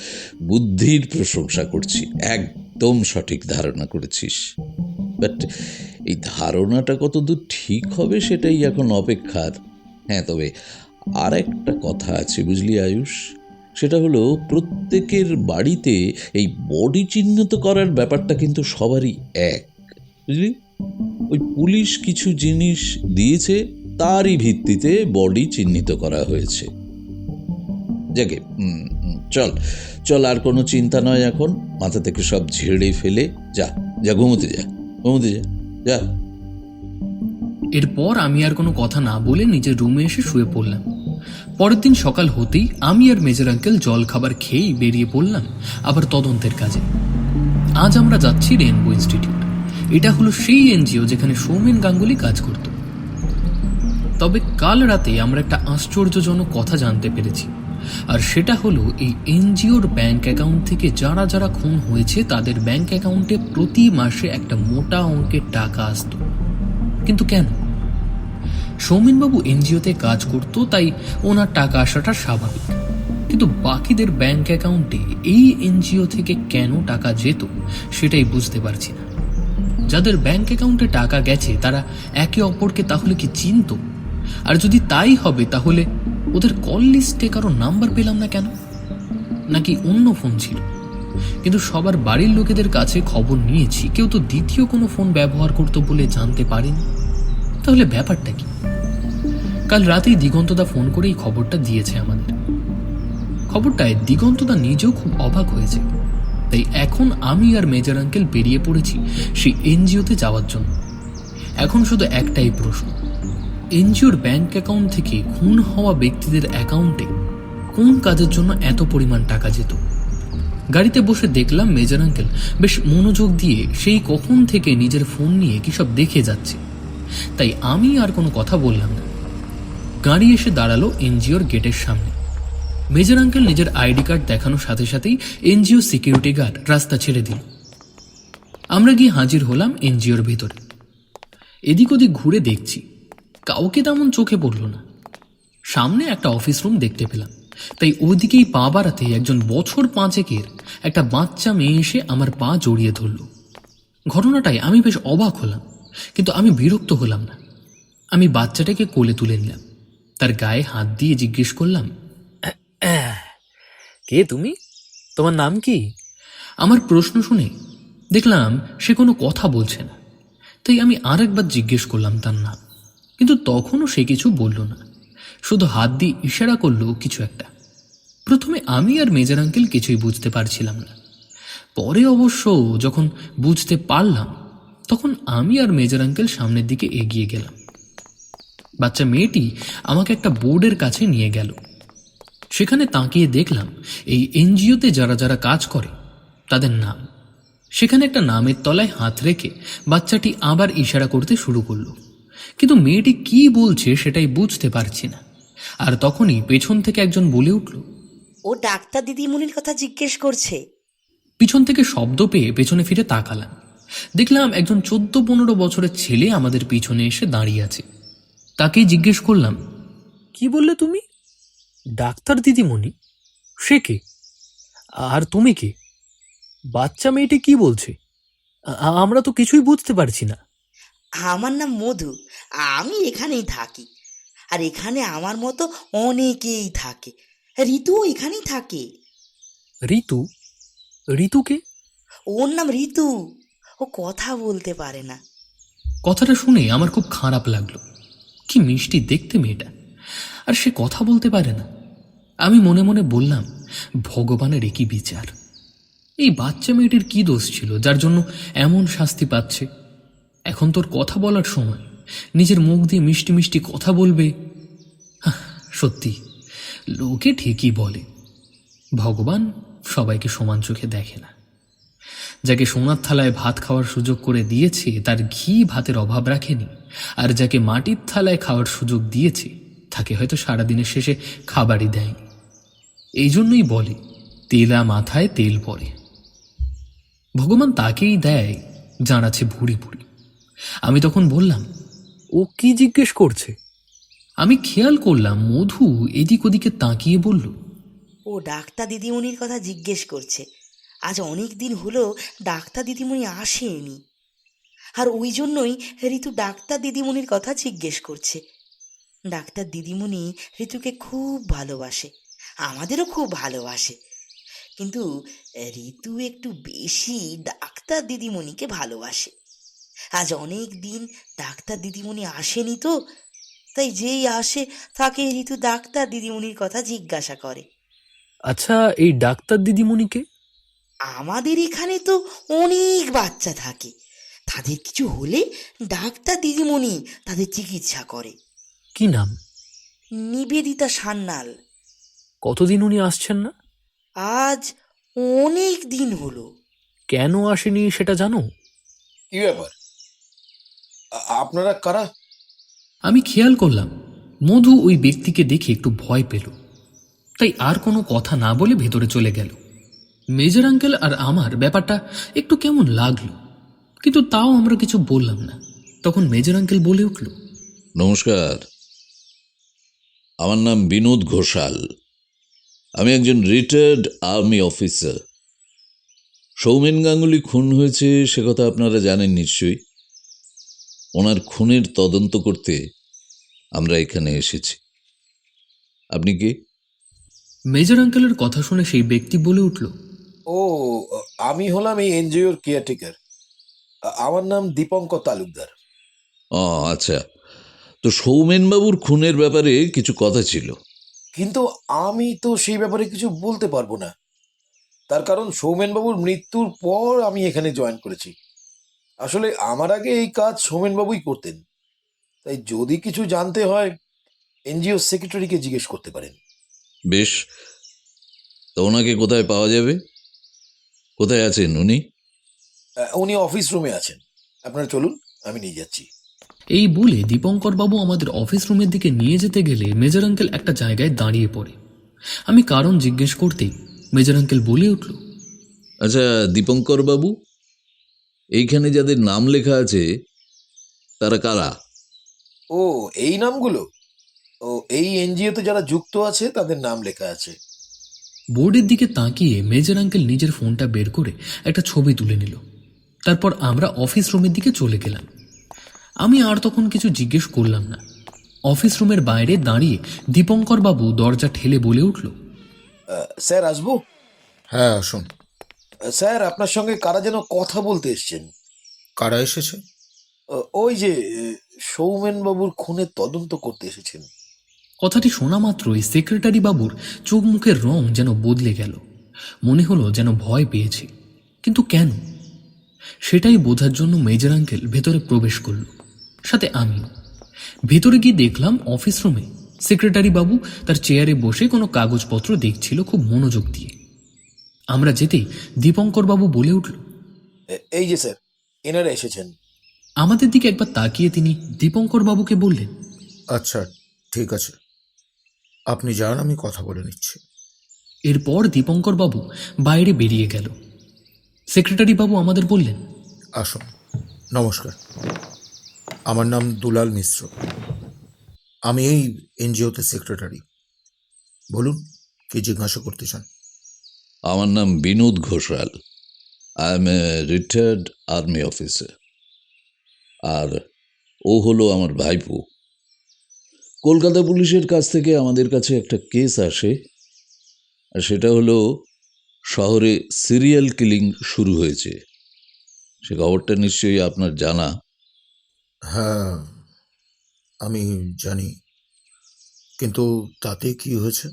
বুদ্ধির প্রশংসা করছি, একদম সঠিক ধারণা করেছিস। বাট এই ধারণাটা কতদূর ঠিক হবে সেটাই এখন অপেক্ষার। হ্যাঁ, তবে আর একটা কথা আছে বুঝলি আয়ুষ, সেটা হলো প্রত্যেকের বাড়িতে এই বডি চিহ্নিত করার ব্যাপারটা কিন্তু সবারই এক, বুঝলি? ওই পুলিশ কিছু জিনিস দিয়েছে, তারই ভিত্তিতে বডি চিহ্নিত করা হয়েছে। যাকে চল চল, আর কোনো চিন্তা নয় এখন, মাথা থেকে সব ঝেড়ে ফেলে যা যা ঘুমোতে যা, ঘুমোতে যা যা। এরপর আমি আর কোনো কথা না বলে নিজের রুমে এসে শুয়ে পড়লাম। পরের দিন সকাল হতেই আমি আর মেজর আঙ্কেল জল খাবার খেয়েই বেরিয়ে পড়লাম আবার তদন্তের কাজে। আজ আমরা যাচ্ছি রেইনবো ইনস্টিটিউট। এটা হলো সেই এনজিও যেখানে সৌমেন গাঙ্গুলি কাজ করত। তবে কাল রাতে আমরা একটা আশ্চর্যজনক কথা জানতে পেরেছি, আর সেটা হলো এই এনজিওর ব্যাংক অ্যাকাউন্ট থেকে যারা যারা খুন হয়েছে তাদের ব্যাংক অ্যাকাউন্টে প্রতি মাসে একটা মোটা অঙ্কের টাকা আসতো। কিন্তু কেন? সৌমেনবাবু এনজিওতে কাজ করতো, তাই ওনার টাকা আসাটা স্বাভাবিক। কিন্তু বাকিদের ব্যাংক অ্যাকাউন্টে এই এনজিও থেকে কেন টাকা যেত সেটাই বুঝতে পারছি না। যাদের ব্যাংক অ্যাকাউন্টে টাকা গেছে তারা একে অপরকে তাহলে কি চিনত? আর যদি তাই হবে, তাহলে ওদের কল লিস্টে কারো নাম্বার পেলাম না কেন? নাকি অন্য ফোন ছিল? কিন্তু সবার বাড়ির লোকেদের কাছে খবর নিয়েছি, কেউ তো দ্বিতীয় কোনো ফোন ব্যবহার করতো বলে জানতে পারেনি। তাহলে ব্যাপারটা কি? কাল রাতেই দিগন্তদা ফোন করে এই খবরটা দিয়েছে আমাদের। খবরটায় দিগন্তদা নিজেও খুব অবাক হয়েছে। তাই এখন আমি আর মেজর আঙ্কেল বেরিয়ে পড়েছি সেই এনজিওতে যাওয়ার জন্য। এখন শুধু একটাই প্রশ্ন, এনজিওর ব্যাংক অ্যাকাউন্ট থেকে খুন হওয়া ব্যক্তিদের অ্যাকাউন্টে কোন কাজের জন্য এত পরিমাণ টাকা যেত? গাড়িতে বসে দেখলাম মেজর আঙ্কেল বেশ মনোযোগ দিয়ে সেই কখন থেকে নিজের ফোন নিয়ে কি সব দেখে যাচ্ছে। তাই আমি আর কোনো কথা বললাম না। গাড়ি এসে দাঁড়ালো এনজিওর গেটের সামনে। মেজর আঙ্কেল নিজের আইডি কার্ড দেখানোর সাথে সাথেই এনজিও সিকিউরিটি গার্ড রাস্তা ছেড়ে দিল। আমরা গিয়ে হাজির হলাম এনজিওর ভেতরে। এদিক ওদিক ঘুরে দেখছি, কাউকে তেমন চোখে পড়ল না। সামনে একটা অফিস রুম দেখতে পেলাম, তাই ওইদিকেই পা বাড়াতে একজন বছর 5 একটা বাচ্চা মেয়ে এসে আমার পা জড়িয়ে ধরল। ঘটনাটায় আমি বেশ অবাক হলাম, কিন্তু আমি বিরক্ত হলাম না। আমি বাচ্চাটাকে কোলে তুলে নিলাম, তার গায়ে হাত দিয়ে জিজ্ঞেস করলাম, কে তুমি? তোমার নাম কি? আমার প্রশ্ন শুনে দেখলাম সে কোনো কথা বলছে না, তাই আমি আরেকবার জিজ্ঞেস করলাম তার নাম, কিন্তু তখনও সে কিছু বলল না, শুধু হাত দিয়ে ইশারা করলো কিছু একটা। প্রথমে আমি আর মেজর আঙ্কেল কিছুই বুঝতে পারছিলাম না। পরে অবশ্য যখন বুঝতে পারলাম, তখন আমি আর মেজর আঙ্কেল সামনের দিকে এগিয়ে গেলাম। বাচ্চা মেয়েটি আমাকে একটা বোর্ডের কাছে নিয়ে গেল। সেখানে তাকিয়ে দেখলাম এই এনজিওতে যারা যারা কাজ করে তাদের নাম। সেখানে একটা নামের তলায় হাত রেখে বাচ্চাটি আবার ইশারা করতে শুরু করলো, কিন্তু মেয়েটি কি বলছে সেটাই বুঝতে পারছি না। আর তখনই পেছন থেকে একজন বলে উঠল, ও ডাক্তার দিদিমণির কথা জিজ্ঞেস করছে। পিছন থেকে শব্দ পেয়ে পেছনে ফিরে তাকালাম। দেখলাম একজন 14-15 বছরের ছেলে আমাদের পিছনে এসে দাঁড়িয়ে আছে। তাকেই জিজ্ঞেস করলাম, কি বললে তুমি? ডাক্তার দিদিমণি? সে কে? আর তুমি কে? বাচ্চা মেয়েটি কি বলছে? আমরা তো কিছুই বুঝতে পারছি না। আমার নাম মধু, আমি এখানেই থাকি। আর এখানে আমার মতো অনেকেই থাকে। ঋতুও এখানেই থাকে। ঋতু? ঋতুকে? ওর নাম ঋতু, ও কথা বলতে পারে না। কথাটা শুনে আমার খুব খারাপ লাগলো। কি মিষ্টি দেখতে মেয়েটা, আর সে কথা বলতে পারে না। আমি মনে মনে বললাম, ভগবানের একই বিচার। এই বাচ্চা মেয়েটির কি দোষ ছিল যার জন্য এমন শাস্তি পাচ্ছে? এখন তোর কথা বলার সময়, নিজের মুখ দিয়ে মিষ্টি মিষ্টি কথা বলবে। সত্যি, লোকে ঠিকই বলে, ভগবান সবাইকে সমান চোখে দেখে না। যাকে সোনার থালায় ভাত খাওয়ার সুযোগ করে দিয়েছে তার ঘি ভাতের অভাব রাখেনি, আর যাকে মাটির থালায় খাওয়ার সুযোগ দিয়েছে তাকে হয়তো সারাদিনের শেষে খাবারই দেয়নি। এই জন্যই বলে, তেলা মাথায় তেল পড়ে। ভগবান তাকেই দেয় যার আছে ভুড়ি ভুড়ি। আমি তখন বললাম, ও কি জিজ্ঞেস করছে? আমি খেয়াল করলাম মধু এদিক ওদিকে তাকিয়ে বলল, ও ডাক্তার দিদিমণির কথা জিজ্ঞেস করছে। আজ অনেক দিন হলো ডাক্তার দিদিমণি আসেনি, আর ওই জন্যই ঋতু ডাক্তার দিদিমণির কথা জিজ্ঞেস করছে। ডাক্তার দিদিমণি ঋতুকে খুব ভালোবাসে, আমাদেরও খুব ভালোবাসে, কিন্তু ঋতু একটু বেশি ডাক্তার দিদিমণিকে ভালোবাসে। আজ অনেক দিন ডাক্তার দিদিমণি আসেনি তো, তাই যেই আসে তাকে ঋতু ডাক্তার দিদিমণির কথা জিজ্ঞাসা করে। আচ্ছা, এই ডাক্তার দিদিমণিকে? আমাদের এখানে তো অনেক বাচ্চা থাকে, তাদের কিছু হলে ডাক্তার দিদিমণি তাদের চিকিৎসা করে। কি নাম? নিবেদিতা সান্যাল। কতদিন উনি আসছেন না? আজ অনেক দিন হলো। কেন আসেনি সেটা জানো? কি ব্যাপার, আপনারা কারা? আমি খেয়াল করলাম মধু ওই ব্যক্তিকে দেখে একটু ভয় পেল, তাই আর কোনো কথা না বলে ভেতরে চলে গেল। মেজর আঙ্কেল আর আমার ব্যাপারটা একটু কেমন লাগলো, কিন্তু তাও আমরা কিছু বললাম না। তখন মেজর আঙ্কেল বলে উঠল, নমস্কার, আমার নাম বিনোদ ঘোষাল। আমি একজন retired army officer. Soumen Ganguly খুন হয়েছে সে কথা আপনারা জানেন নিশ্চয়ই। ওনার খুনের তদন্ত করতে আমরা এখানে এসেছি। আপনি কি? মেজর আঙ্কেলের কথা শুনে সেই ব্যক্তি বলে উঠল, ও, আমি হলাম এই এনজিওর কেয়ারটেকার। আমার নাম দীপঙ্কর তালুকদার। ও আচ্ছা, তো সৌমেনবাবুর খুনের ব্যাপারে কিছু কথা ছিল। কিন্তু আমি তো সেই ব্যাপারে কিছু বলতে পারবো না, তার কারণ সৌমেনবাবুর মৃত্যুর পর আমি এখানে জয়েন করেছি। আসলে আমার আগে এই কাজ সৌমেনবাবুই করতেন, তাই যদি কিছু জানতে হয় এনজিও সেক্রেটারিকে জিজ্ঞেস করতে পারেন। বেশ, তো ওনাকে কোথায় পাওয়া যাবে? কোথায় আছেন উনি? উনি অফিস রুমে আছেন, আপনারা চলুন, আমি নিয়ে যাচ্ছি। এই বলে দীপঙ্কর বাবু আমাদের অফিস রুমের দিকে নিয়ে যেতে গেলে মেজর আঙ্কেল একটা জায়গায় দাঁড়িয়ে পড়ে। আমি কারণ জিজ্ঞেস করতেই মেজর আঙ্কেল বলে উঠল, আচ্ছা দীপঙ্কর বাবু, এইখানে যাদের নাম লেখা আছে তারা কারা? ও, এই নামগুলো? ও, এই এনজিওতে যারা যুক্ত আছে তাদের নাম লেখা আছে। বোর্ডের দিকে তাকিয়ে মেজর আঙ্কেল নিজের ফোনটা বের করে একটা ছবি তুলে নিল। তারপর আমরা অফিস রুমের দিকে চলে গেলাম। আমি আর তখন কিছু জিজ্ঞেস করলাম না। অফিস রুমের বাইরে দাঁড়িয়ে দীপঙ্কর বাবু দরজা ঠেলে বলে উঠল, স্যার আসবো? হ্যাঁ আসুন। স্যার, আপনার সঙ্গে কারা যেন কথা বলতে এসছেন। কারা এসেছে? ওই যে সৌমেনবাবুর খুনের তদন্ত করতে এসেছেন। কথাটি শোনা মাত্রই সেক্রেটারি বাবুর চোখ মুখের রং যেন বদলে গেল। মনে হলো যেন ভয় পেয়েছে, কিন্তু কেন সেটাই বোঝার জন্য মেজর আঙ্কেল ভেতরে প্রবেশ করল, সাথে আমিও। ভেতরে গিয়ে দেখলাম অফিস রুমে সেক্রেটারি বাবু তার চেয়ারে বসে কোনো কাগজপত্র দেখছিল খুব মনোযোগ দিয়ে। আমরা যেতেই দীপঙ্কর বাবু বলে উঠল, এই যে স্যার, এনারা এসেছেন। আমাদের দিকে একবার তাকিয়ে তিনি দীপঙ্কর বাবুকে বললেন, আচ্ছা ঠিক আছে, আপনি যান, আমি কথা বলে নিচ্ছি। এরপর দীপঙ্কর বাবু বাইরে বেরিয়ে গেল। সেক্রেটারি বাবু আমাদের বললেন, আসুন। নমস্কার, আমার নাম দুলাল মিশ্র, আমি এই এনজিওতে সেক্রেটারি। বলুন, কি জিজ্ঞাসা করতে চান? আমার নাম Binod Ghoshal. I am a retired army officer. আর ও হলো আমার ভাইপো। কলকাতা পুলিশের কাছ থেকে আমাদের কাছে একটা কেস আসে, আর সেটা হলো শহরে সিরিয়াল কিলিং শুরু হয়েছে। সে খবরটা নিশ্চয়ই আপনার জানা। হ্যাঁ, আমি জানি, কিন্তু তাতে কি হয়েছে?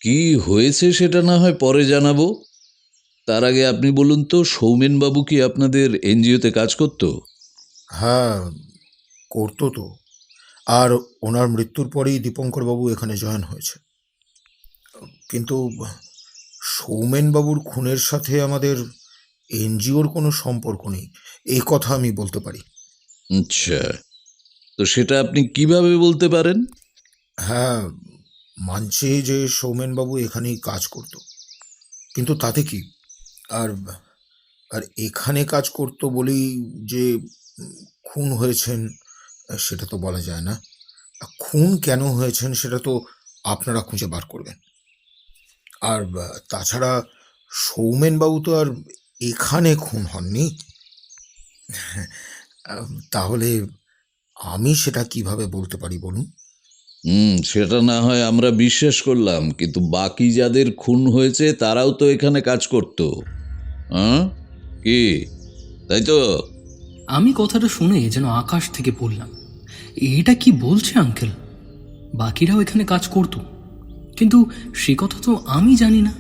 কি হয়েছে সেটা না হয় পরে জানাবো। তার আগে আপনি বলুন তো, সৌমেনবাবু কি আপনাদের এনজিওতে কাজ করতো? হ্যাঁ, করতো তো। আর ওনার মৃত্যুর পরেই দীপঙ্করবাবু এখানে জয়েন হয়েছে। কিন্তু সৌমেনবাবুর খুনের সাথে আমাদের এনজিওর কোনো সম্পর্ক নেই, এই কথা আমি বলতে পারি। আচ্ছা, তো সেটা আপনি কিভাবে বলতে পারেন? হ্যাঁ, মানছি যে সৌমেনবাবু এখানেই কাজ করত, কিন্তু তাতে কি? আর আর এখানে কাজ করতো বলেই যে খুন হয়েছেন সেটা তো বলা যায় না। খুন কেন হয়েছেন সেটা তো আপনারা খুঁজে বার করবেন। আর তাছাড়া সৌমেনবাবু তো আর এখানে খুন হননি। তাহলে আমি সেটা কিভাবে বলতে পারি বলুন? সেটা না হয় আমরা বিশ্বাস করলাম, কিন্তু বাকি যাদের খুন হয়েছে তারাও তো এখানে কাজ করতো। কি তাই তো? আমি কথাটা শুনে যেন আকাশ থেকে পড়লাম। এটা কি বলছে আঙ্কেল? বাকিরাও এখানে কাজ করতো, কিন্তু সে কথা তো আমি জানি না।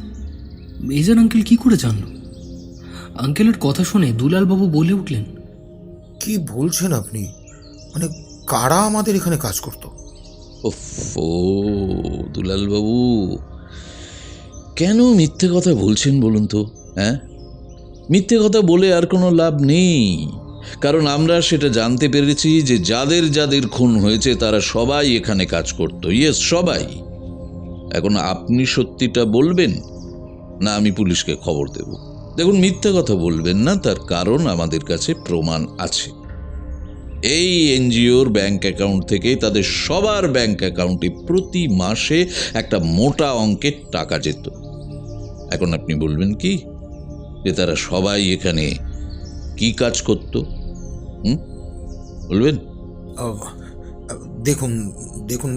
মেজর আঙ্কেল কি করে জানলো? আঙ্কেলের কথা শুনে দুলালবাবু বলে উঠলেন, কি বলছেন আপনি? মানে কারা আমাদের এখানে কাজ করতো? ও দুলালবাবু, কেন মিথ্যে কথা বলছেন বলুন তো? মিথ্যে কথা বলে আর কোনো লাভ নেই, কারণ আমরা সেটা জানতে পেরেছি যে যাদের যাদের খুন হয়েছে তারা সবাই এখানে কাজ করতো। ইয়েস, সবাই। এখন আপনি সত্যিটা বলবেন না আমি পুলিশকে খবর দেব? দেখুন, মিথ্যে কথা বলবেন না, তার কারণ আমাদের কাছে প্রমাণ আছে। এই এনজিওর ব্যাংক অ্যাকাউন্ট থেকে তাদের সবার ব্যাংক অ্যাকাউন্টে প্রতি মাসে একটা মোটা অঙ্কের টাকা যেত। এখন আপনি বলবেন কি যে তারা সবাই এখানে কি কাজ করত? বলবেন? দেখুন দেখুন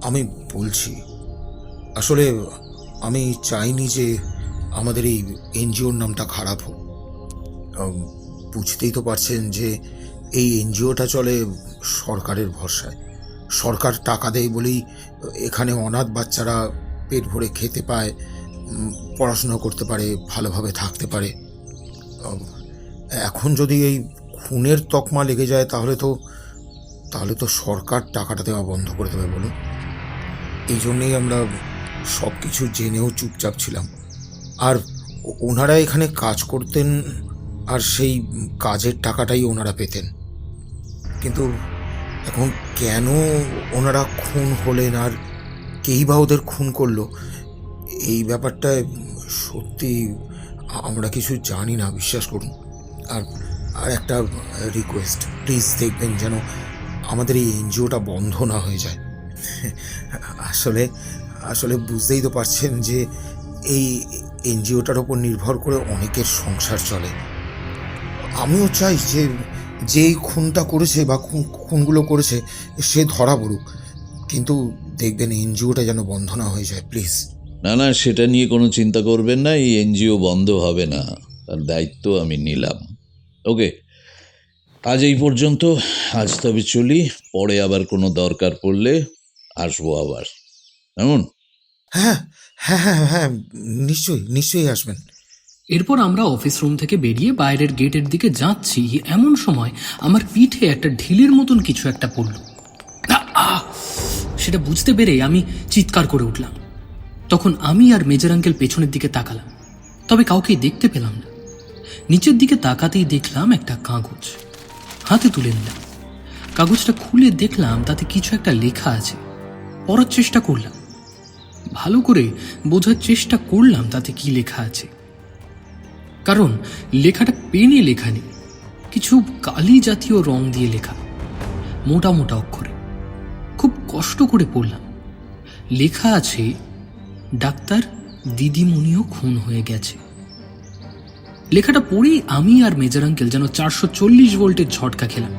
আমি বলছি, আসলে আমি চাইনি যে আমাদের এই এনজিওর নামটা খারাপ হোক। বুঝতেই তো পারছেন যে এই এনজিওটা চলে সরকারের ভরসায়। সরকার টাকা দেয় বলেই এখানে অনাথ বাচ্চারা পেট ভরে খেতে পায়, পড়াশোনা করতে পারে, ভালোভাবে থাকতে পারে। এখন যদি এই খুনের তকমা লেগে যায় তাহলে তো সরকার টাকাটা দেওয়া বন্ধ করে দেবে বলুন। এই জন্যেই আমরা সব কিছু জেনেও চুপচাপ ছিলাম। আর ওনারা এখানে কাজ করতেন, আর সেই কাজের টাকাটাই ওনারা পেতেন। কিন্তু এখন কেন ওনারা খুন হলেন আর কেই বা ওদের খুন করলো, এই ব্যাপারটায় সত্যি আমরা কিছু জানি না, বিশ্বাস করুন। আর একটা রিকোয়েস্ট, প্লিজ দেখবেন যেন আমাদের এই এনজিওটা বন্ধ না হয়ে যায়। আসলে বুঝতেই তো পারছেন যে এই এনজিওটার ওপর নির্ভর করে অনেকের সংসার চলে। আমিও চাই যে যেই খুনটা করেছে বা খুনগুলো করেছে সে ধরা পড়ুক, কিন্তু দেখবেন এনজিওটা যেন বন্ধ না হয়ে যায়, প্লিজ। না, সেটা নিয়ে কোনো চিন্তা করবেন না। এই এনজিও বন্ধ হবে না, তার দায়িত্ব আমি নিলাম। ওকে, আজ এই পর্যন্ত। আজ তবে চলি, পরে আবার কোনো দরকার পড়লে আসবো আবার। এমন? হ্যাঁ হ্যাঁ হ্যাঁ হ্যাঁ, নিশ্চয়ই আসবেন। এরপর আমরা অফিস রুম থেকে বেরিয়ে বাইরের গেটের দিকে যাচ্ছি, এমন সময় আমার পিঠে একটা ঢিলের মতন কিছু একটা পড়ল। সেটা বুঝতে পেরে আমি চিৎকার করে উঠলাম। তখন আমি আর মেজর আঙ্কেল পেছনের দিকে তাকালাম, তবে কাউকেই দেখতে পেলাম না। নিচের দিকে তাকাতেই দেখলাম একটা কাগজ, হাতে তুলে নিলাম। কাগজটা খুলে দেখলাম তাতে কিছু একটা লেখা আছে। পড়ার চেষ্টা করলাম, ভালো করে বোঝার চেষ্টা করলাম তাতে কি লেখা আছে, কারণ লেখাটা পেনে লেখা নেই, কিছু কালি জাতীয় রং দিয়ে লেখা, মোটা মোটা অক্ষরে। খুব কষ্ট করে পড়লাম। লেখা আছে, ডাক্তার দিদিমণিও খুন হয়ে গেছে। লেখাটা পড়েই আমি আর মেজর আঙ্কেল যেন 440 ভোল্টের ঝটকা খেলাম।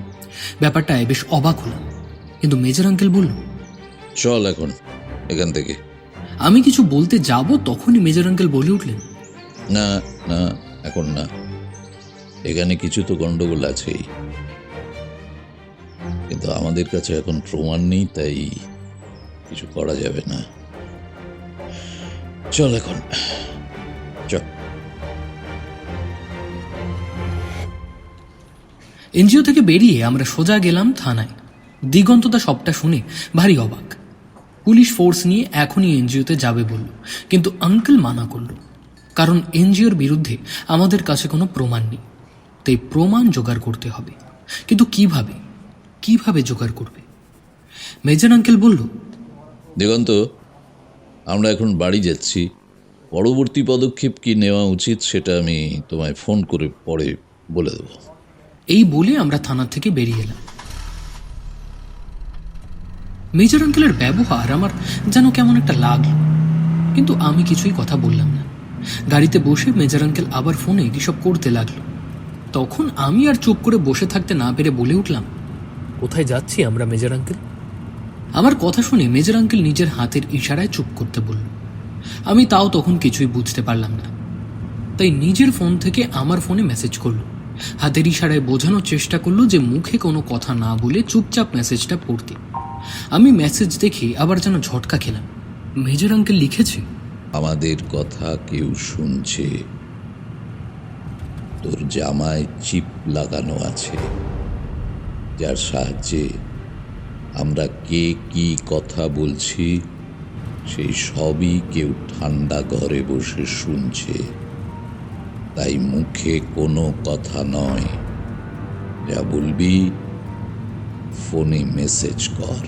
ব্যাপারটায় বেশ অবাক হলাম, কিন্তু মেজর আঙ্কেল বলল, চল এখন এখান থেকে। আমি কিছু বলতে যাব, তখনই মেজর আঙ্কেল বলে উঠলেন, না না, এখন না, এখানে কিছু তো গন্ডগোল আছেই, কিন্তু আমাদের কাছে এখন প্রমাণ নেই, তাই কিছু করা যাবে না। চল এখন, চল। এনজিও থেকে বেরিয়ে আমরা সোজা গেলাম থানায়। দিগন্তদা সবটা শুনে ভারী অবাক। পুলিশ ফোর্স নিয়ে এখনই এনজিওতে যাবে বলল, কিন্তু আঙ্কেল মানা করল, কারণ এনজিওর বিরুদ্ধে আমাদের কাছে কোনো প্রমাণ নেই, তাই প্রমাণ জোগাড় করতে হবে। কিন্তু কিভাবে জোগাড় করবে? মেজর আঙ্কেল বলল, দিগন্ত, আমরা এখন বাড়ি যাচ্ছি, পরবর্তী পদক্ষেপ কি নেওয়া উচিত সেটা আমি তোমায় ফোন করে পরে বলে দেব। এই বলে আমরা থানা থেকে বেরিয়ে এলাম। মেজর আঙ্কেলের ব্যবহার আমার যেন কেমন একটা লাগলো, কিন্তু আমি কিছুই কথা বললাম না। গাড়িতে বসে মেজর আঙ্কেল আবার ফোনে কিসব করতে লাগলো। তখন আমি আর চুপ করে বসে থাকতে না পেরে বলে উঠলাম, কোথায় যাচ্ছি আমরা মেজর আঙ্কেল? আমার কথা শুনে মেজর আঙ্কেল নিজের হাতের ইশারায় চুপ করতে বলল। আমি তাও তখন কিছুই বুঝতে পারলাম না, তাই নিজের ফোন থেকে আমার ফোনে মেসেজ করলো। হাতের ইশারায় বোঝানোর চেষ্টা করলো যে মুখে কোনো কথা না বলে চুপচাপ মেসেজটা পড়তে। আমি মেসেজ দেখে আবার যেন ঝটকা খেলাম। মেজর আঙ্কেল লিখেছে, আমাদের কথা কেউ শুনছে, তোর জামায় চিপ লাগানো আছে, যার সাহায্যে আমরা কে কি কথা বলছি সেই সবই কেউ ঠান্ডা ঘরে বসে শুনছে, তাই মুখে কোনো কথা নয়, যা বলবি ফোনে মেসেজ কর।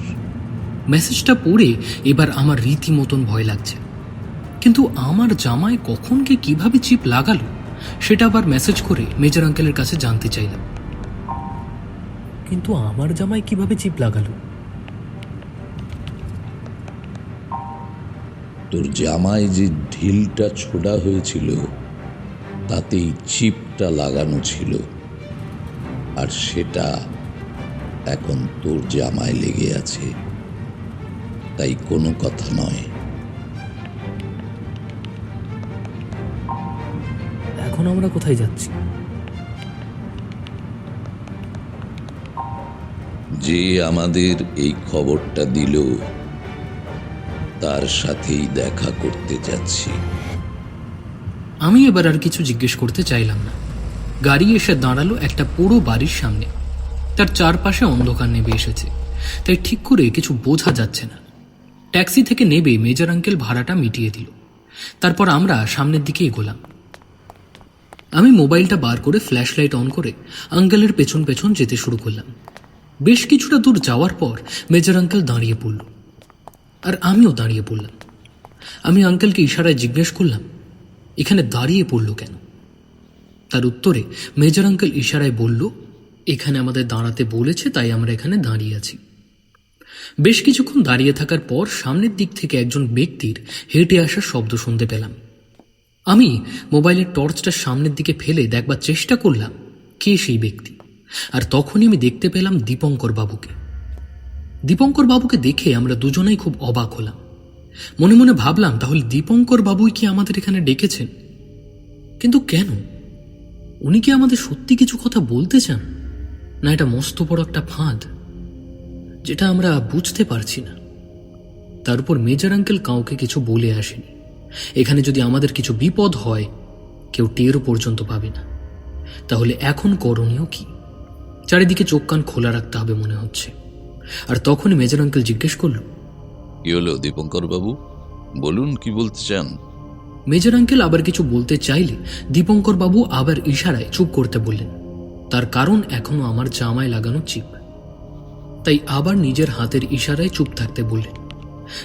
মেসেজটা পড়ে এবার আমার রীতিমতন ভয় লাগছে, কিন্তু আমার জামায় কখন কে কিভাবে চিপ লাগালো সেটা আবার মেসেজ করে মেজর আঙ্কেলের কাছে জানতে চাইলাম। কিন্তু আমার জামায় কিভাবে চিপ লাগালো? তোর জামায় যে ঢিলটা ছোড়া হয়েছিল তাতেই চিপটা লাগানো ছিল, আর সেটা এখন তোর জামায় লেগে আছে, তাই কোনো কথা নয়। এখন আমরা কোথায় যাচ্ছি? যে আমাদের এই খবরটা দিল তার সাথেই দেখা করতে যাচ্ছি। আমি এবার আর কিছু জিজ্ঞেস করতে চাইলাম না। গাড়ি এসে দাঁড়ালো একটা পুরো বাড়ির সামনে। তার চারপাশে অন্ধকার নেমে এসেছে, তাই ঠিক করে কিছু বোঝা যাচ্ছে না। ট্যাক্সি থেকে নেবে মেজর আঙ্কেল ভাড়াটা মিটিয়ে দিল। তারপর আমরা সামনের দিকে এগোলাম। আমি মোবাইলটা বার করে ফ্ল্যাশ লাইট অন করে আঙ্কেলের পেছন পেছন যেতে শুরু করলাম। বেশ কিছুটা দূর যাওয়ার পর মেজর আঙ্কেল দাঁড়িয়ে পড়ল, আর আমিও দাঁড়িয়ে পড়লাম। আমি আঙ্কেলকে ইশারায় জিজ্ঞেস করলাম, এখানে দাঁড়িয়ে পড়ল কেন? তার উত্তরে মেজর আঙ্কেল ইশারায় বলল, এখানে আমাদের দাঁড়াতে বলেছে, তাই আমরা এখানে দাঁড়িয়ে আছি। বেশ কিছুক্ষণ দাঁড়িয়ে থাকার পর সামনের দিক থেকে একজন ব্যক্তির হেঁটে আসার শব্দ শুনতে পেলাম। আমি মোবাইলের টর্চটা সামনের দিকে ফেলে দেখবার চেষ্টা করলাম কে সেই ব্যক্তি, আর তখনই আমি দেখতে পেলাম দীপঙ্কর বাবুকে। দীপঙ্কর বাবুকে দেখে আমরা দুজনেই খুব অবাক হলাম। মনে মনে ভাবলাম, তাহলে দীপঙ্কর বাবুই কি আমাদের এখানে ডেকেছেন? কিন্তু কেন? উনি কি আমাদের সত্যি কিছু কথা বলতে চান, না এটা মস্ত বড় একটা ফাঁদ, যেটা আমরা বুঝতে পারছি না? তার উপর মেজর আঙ্কেল কাউকে কিছু বলে আসেনি। এখানে যদি আমাদের কিছু বিপদ হয় কেউ টেরও পর্যন্ত পাবে না। তাহলে এখন করণীয় কি? চারিদিকে চোখ কান খোলা রাখতে হবে মনে হচ্ছে। আর তখনই মেজর আঙ্কেল জিজ্ঞেস করল, কি হলো দীপঙ্কর বাবু, বলুন কি বলতে চান? মেজর আঙ্কেল আবার কিছু বলতে চাইলে দীপঙ্কর বাবু আবার ইশারায় চুপ করতে বললেন। তার কারণ এখনো আমার জামায় লাগানো চিপ, তাই আবার নিজের হাতের ইশারায় চুপ থাকতে বললেন।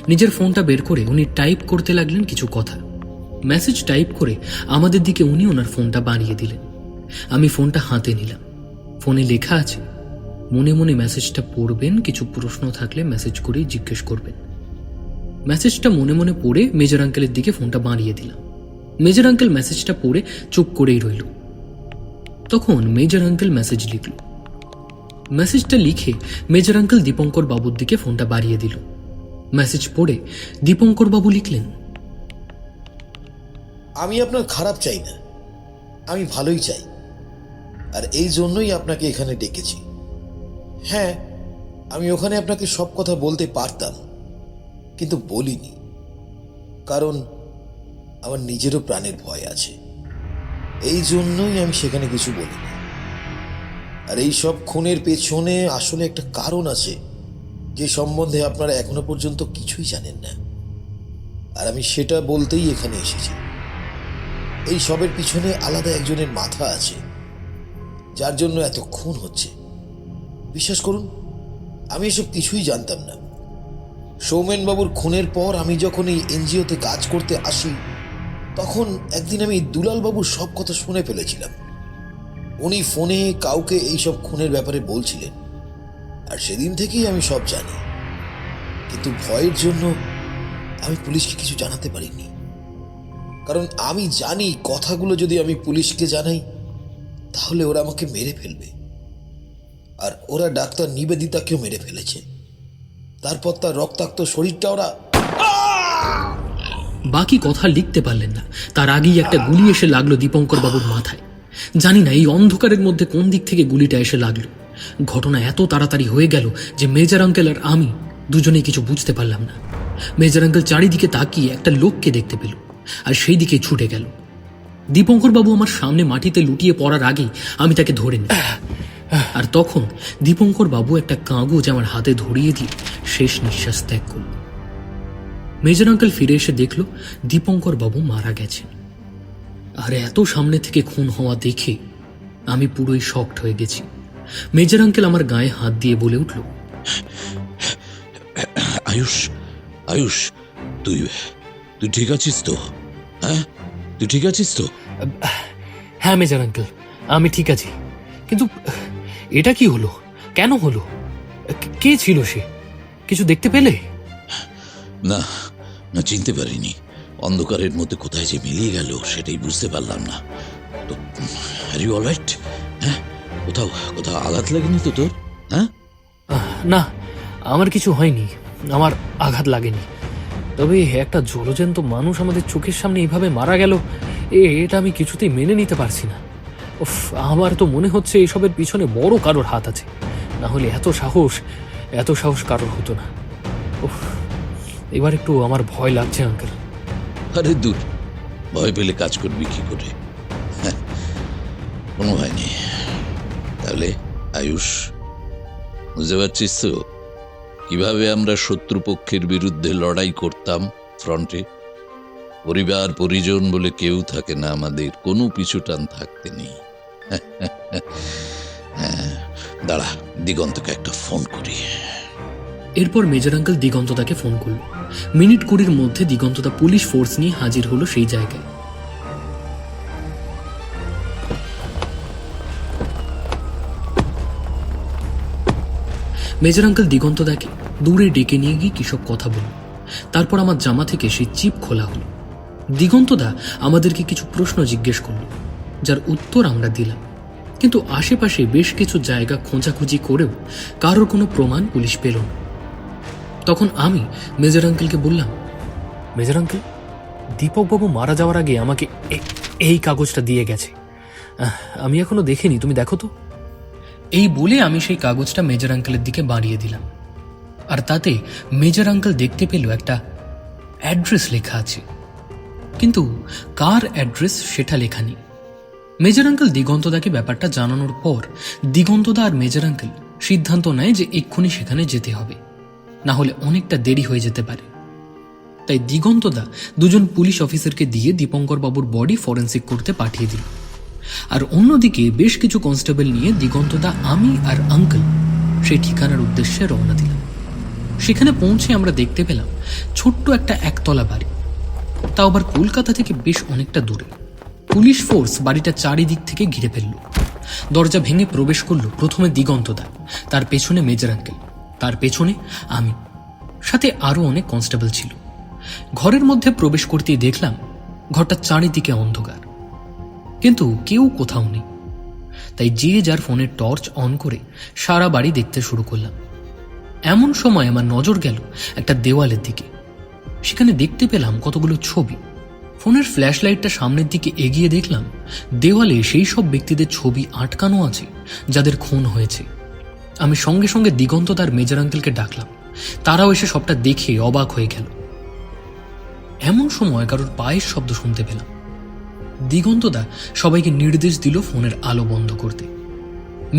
নিজের ফোনটা বের করে উনি টাইপ করতে লাগলেন কিছু কথা। মেসেজ টাইপ করে আমাদের দিকে উনি ওনার ফোনটা বাড়িয়ে দিলেন। আমি ফোনটা হাতে নিলাম। ফোনে লেখা আছে, মনে মনে মেসেজটা পড়বেন, কিছু প্রশ্ন থাকলে মেসেজ করেই জিজ্ঞেস করবেন। মেসেজটা মনে মনে পড়ে মেজর আঙ্কেলের দিকে ফোনটা বাড়িয়ে দিলাম। মেজর আঙ্কেল মেসেজটা পড়ে চুপ করেই রইল। তখন মেজর আঙ্কেল মেসেজ লিখল, মেসেজটা লিখে মেজর আঙ্কেল দীপঙ্কর বাবুর দিকে ফোনটা বাড়িয়ে দিল। মেসেজ পড়ে দীপঙ্কর বাবু লিখলেন, আমি আপনার খারাপ চাই না, আমি ভালোই চাই, আর এই জন্যই আপনাকে এখানে ডেকেছি। হ্যাঁ, আমি ওখানে আপনাকে সব কথা বলতে পারতাম, কিন্তু বলিনি, কারণ আমার নিজেরও প্রাণের ভয় আছে। এই জন্যই আমি সেখানে কিছু বলিনি। আর এই সব খুনের পেছনে আসলে একটা কারণ আছে, যে সম্বন্ধে আপনারা এখনো পর্যন্ত কিছুই জানেন না, আর আমি সেটা বলতেই এখানে এসেছি। এই সবের পিছনে আলাদা একজনের মাথা আছে, যার জন্য এত খুন হচ্ছে। বিশ্বাস করুন, আমি এসব কিছুই জানতাম না। সৌমেনবাবুর খুনের পর আমি যখন এই এনজিওতে কাজ করতে আসি, তখন একদিন আমি দুলালবাবুর সব কথা শুনে ফেলেছিলাম। উনি ফোনে কাউকে এইসব খুনের ব্যাপারে বলছিলেন, আর সেদিন থেকেই আমি সব জানি। কিন্তু ভয়ের জন্য আমি পুলিশকে কিছু জানাতে পারিনি, কারণ আমি জানি কথাগুলো যদি আমি পুলিশকে জানাই তাহলে ওরা আমাকে মেরে ফেলবে। আর ওরা ডাক্তার নিবেদিতাকেও মেরে ফেলেছে, তারপর তার রক্তাক্ত শরীরটা ওরা। বাকি কথা লিখতে পারলেন না, তার আগেই একটা গুলি এসে লাগলো দীপঙ্কর বাবুর মাথায়। জানি না এই অন্ধকারের মধ্যে কোন দিক থেকে গুলিটা এসে লাগলো। ঘটনা এত তাড়াতাড়ি হয়ে গেল যে মেজর আঙ্কেল আর আমি দুজনেই কিছু বুঝতে পারলাম না। মেজর আঙ্কেল চারিদিকে তাকিয়ে একটা লোককে দেখতে পেল, আর সেই দিকে ছুটে গেল। দীপঙ্কর বাবু আমার সামনে মাটিতে লুটিয়ে পড়ার আগেই আমি তাকে ধরে নিই, আর তখন দীপঙ্কর বাবু একটা কাগজ আমার হাতে ধরিয়ে দিয়ে শেষ নিঃশ্বাস ত্যাগ করল। মেজর আঙ্কেল ফিরে এসে দেখল দীপঙ্কর বাবু মারা গেছেন। আর এত সামনে থেকে খুন হওয়া দেখে আমি পুরোই শকড হয়ে গেছি। মেজর আঙ্কেল আমার গায়ে হাত দিয়ে বলে উঠল, আয়ুষ, আয়ুষ, তুই তুই ঠিক আছিস তো? হ্যাঁ, তুই ঠিক আছিস তো? হ্যাঁ মেজর আঙ্কেল, আমি ঠিক আছি, কিন্তু এটা কি হলো? কেন হলো? কে ছিল সে? কিছু দেখতে পেলে? না না, চিনতে পারিনি। অন্ধকারের মধ্যে কোথায় যে মিলিয়ে গেল সেটাই বুঝতে পারলাম না। তো আর ইউ অলরাইট? হ্যাঁ, কোথাও কোথাও আঘাত লাগেনি তো তোর? হ্যাঁ না, আমার কিছু হয়নি, আমার আঘাত লাগেনি। তবে একটা জলজ্যান্ত মানুষ আমাদের চোখের সামনে এইভাবে মারা গেল, এটা আমি কিছুতেই মেনে নিতে পারছি না। উফ, আমার তো মনে হচ্ছে এসবের পিছনে বড় কারোর হাত আছে, না হলে এত সাহস কারোর হতো না। উফ, এবার একটু আমার ভয় লাগছে আঙ্কেল। আরে দূর, ভয় পেলে কাজ করবি কি করে? কোনো ভয় নেই। তাহলে আয়ুষ, বুঝতে পারছিস তো কিভাবে আমরা শত্রুপক্ষের বিরুদ্ধে লড়াই করতাম ফ্রন্টে? পরিবার পরিজন বলে কেউ থাকে না আমাদের, কোনো পিছু টান থাকতে নেই। দাঁড়া, দিগন্তকে একটা ফোন করি। এরপর মেজর আঙ্কেল দিগন্তদাকে ফোন করল। মিনিট 20 মধ্যে দিগন্তদা পুলিশ ফোর্স নিয়ে হাজির হলো সেই জায়গায়। মেজর আঙ্কেল দিগন্তদাকে দূরে ডেকে নিয়ে গিয়ে কিসব কথা বলল। তারপর আমার জামা থেকে সেই চিপ খোলা হলো। দিগন্তদা আমাদেরকে কিছু প্রশ্ন জিজ্ঞেস করল, যার উত্তর আমরা দিলাম। কিন্তু আশেপাশে বেশ কিছু জায়গা খোঁজাখুঁজি করেও কারোর কোনো প্রমাণ পুলিশ পেল না। তখন আমি মেজর আঙ্কেলকে বললাম, মেজর আঙ্কেল, দীপকবাবু মারা যাওয়ার আগে আমাকে এই কাগজটা দিয়ে গেছে, আমি এখনো দেখিনি, তুমি দেখো তো। এই বলে আমি সেই কাগজটা মেজর আঙ্কেলের দিকে বাড়িয়ে দিলাম, আর তাতে মেজর আঙ্কেল দেখতে পেল একটা অ্যাড্রেস লেখা আছে, কিন্তু কার অ্যাড্রেস সেটা লেখা নেই। মেজর আঙ্কেল দিগন্তদাকে ব্যাপারটা জানানোর পর দিগন্তদা আর মেজর আঙ্কেল সিদ্ধান্ত নেয় যে এক্ষুনি সেখানে যেতে হবে, না হলে অনেকটা দেরি হয়ে যেতে পারে। তাই দিগন্তদা দুজন পুলিশ অফিসারকে দিয়ে দীপঙ্কর বাবুর বডি ফরেন্সিক করতে পাঠিয়ে দিল। আর অন্যদিকে বেশ কিছু কনস্টেবল নিয়ে দিগন্তদা, আমি আর আঙ্কেল সেই ঠিকানার উদ্দেশ্যে রওনা দিলাম। সেখানে পৌঁছে আমরা দেখতে পেলাম ছোট্ট একটা একতলা বাড়ি, তাও আবার কলকাতা থেকে বেশ অনেকটা দূরে। পুলিশ ফোর্স বাড়িটা চারিদিক থেকে ঘিরে ফেলল। দরজা ভেঙে প্রবেশ করলো প্রথমে দিগন্তদা, তার পেছনে মেজর আঙ্কেল, তার পেছনে আমি, সাথে আরো অনেক কনস্টেবল ছিল। ঘরের মধ্যে প্রবেশ করতেই দেখলাম ঘরটা চারিদিকে অন্ধকার, কিন্তু কেউ কোথাও নেই। তাই যে যার ফোনের টর্চ অন করে সারা বাড়ি দেখতে শুরু করলাম। এমন সময় আমার নজর গেল একটা দেওয়ালের দিকে। সেখানে দেখতে পেলাম কতগুলো ছবি। ফোনের ফ্ল্যাশ লাইটটা সামনের দিকে এগিয়ে দেখলাম দেওয়ালে সেই সব ব্যক্তিদের ছবি আটকানো আছে যাদের খুন হয়েছে। আমি সঙ্গে সঙ্গে দিগন্তদার মেজর আঙ্কেলকে ডাকলাম। তারাও এসে সবটা দেখে অবাক হয়ে গেল। এমন সময় কারোর পায়ের শব্দ শুনতে পেলাম। দিগন্তদা সবাইকে নির্দেশ দিল ফোনের আলো বন্ধ করতে।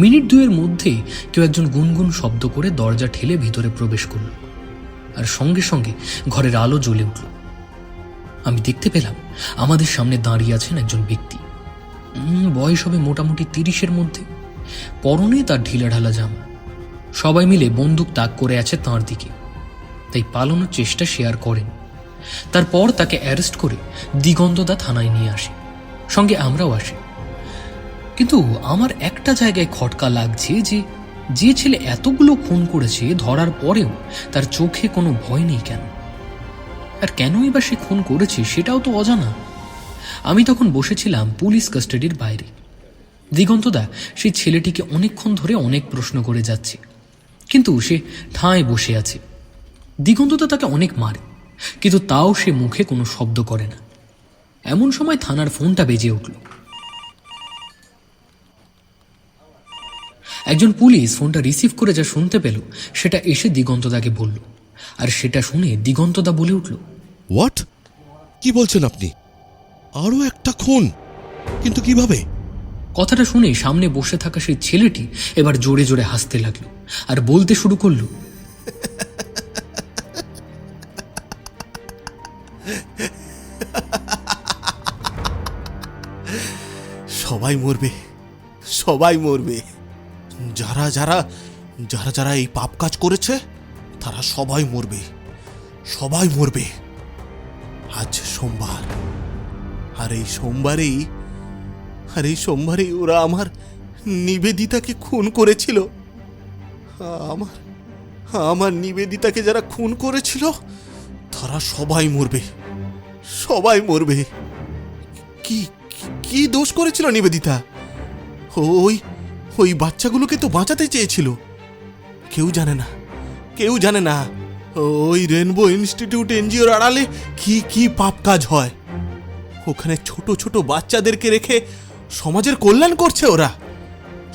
মিনিট দুয়ের মধ্যে কেউ একজন গুনগুন শব্দ করে দরজা ঠেলে ভিতরে প্রবেশ করল, আর সঙ্গে সঙ্গে ঘরের আলো জ্বলে উঠল। আমি দেখতে পেলাম আমাদের সামনে দাঁড়িয়ে আছেন একজন ব্যক্তি। বয়স হবে মোটামুটি 30-এর মধ্যে। পরনে তার ঢিলাঢালা জামা। সবাই মিলে বন্দুক তাক করে আছে তাঁর দিকে, তাই পালানোর চেষ্টা সে আর করেন। তারপর তাকে অ্যারেস্ট করে দিগন্তদা থানায় নিয়ে আসে, সঙ্গে আমরাও আসি। কিন্তু আমার একটা জায়গায় খটকা লাগছে যে ছেলে এতগুলো খুন করেছে ধরার পরেও তার চোখে কোনো ভয় নেই কেন? আর কেনই বা সে খুন করেছে সেটাও তো অজানা। আমি তখন বসেছিলাম পুলিশ কাস্টাডির বাইরে। দিগন্তদা সেই ছেলেটিকে অনেকক্ষণ ধরে অনেক প্রশ্ন করে যাচ্ছে, কিন্তু সে ঠাঁই বসে আছে। দিগন্তদা তাকে অনেক মারে, কিন্তু তাও সে মুখে কোনো শব্দ করে না। এমন সময় থানার ফোনটা বেজে উঠল। একজন পুলিশ ফোনটা রিসিভ করে যা শুনতে পেল সেটা এসে দিগন্তদাকে বলল, আর সেটা শুনে দিগন্তদা বলে উঠল, হোয়াট? কি বলছেন আপনি? আরো একটা খুন? কিন্তু কিভাবে? কথাটা শুনে সামনে বসে থাকা সেই ছেলেটি এবার জোরে জোরে হাসতে লাগলো আর বলতে শুরু করলো, সবাই মরবে, সবাই মরবে। যারা যারা যারা যারা এই পাপ কাজ করেছে তারা সবাই মরবে, সবাই মরবে। আজ সোমবার, আর এই সোমবারেই ওরা আমার নিবেদিতাকে খুন করেছিল। আমার নিবেদিতাকে যারা খুন করেছিল তারা সবাই মরবে, সবাই মরবে। কি কি দোষ করেছিল নিবেদিতা? ওই বাচ্চাগুলোকে তো বাঁচাতে চেয়েছিল। কেউ জানে না ওই রেনবো ইনস্টিটিউট এনজিওর আড়ালে কি কি পাপ কাজ হয়। ওখানে ছোট ছোট বাচ্চাদেরকে রেখে সমাজের কল্যাণ করছে ওরা,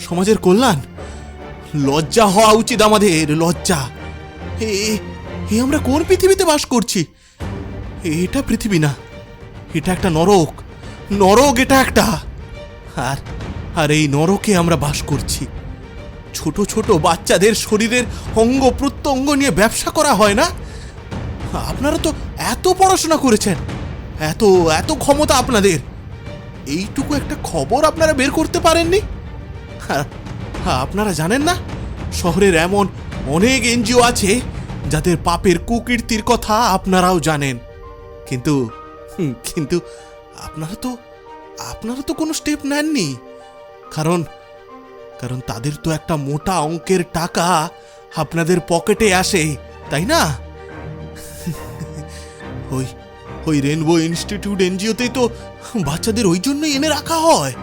সমাজের কল্যাণ। লজ্জা হওয়া উচিত আমাদের, লজ্জা। আমরা কোন পৃথিবীতে বাস করছি? এটা পৃথিবী না, এটা একটা নরক। এটা একটা। আর এই নরকে আমরা বাস করছি। ছোট ছোট বাচ্চাদের শরীরের অঙ্গ প্রত্যঙ্গ নিয়ে ব্যবসা করা হয় না? আপনারা তো এত পড়াশোনা করেছেন, এত ক্ষমতা আপনাদের, এইটুকু একটা খবর আপনারা বের করতে পারেননি? আপনারা জানেন না শহরের এমন অনেক এনজিও আছে যাদের পাপের কুকীর্তির কথা আপনারাও জানেন, কিন্তু আপনারা তো কোনো স্টেপ নেননি। কারণ তাদের তো একটা মোটা অঙ্কের টাকা আপনাদের পকেটে আসে, তাই না? ওই রেনবো ইনস্টিটিউট এনজিওতেই তো বাচ্চাদের ওই জন্যই এনে রাখা হয়,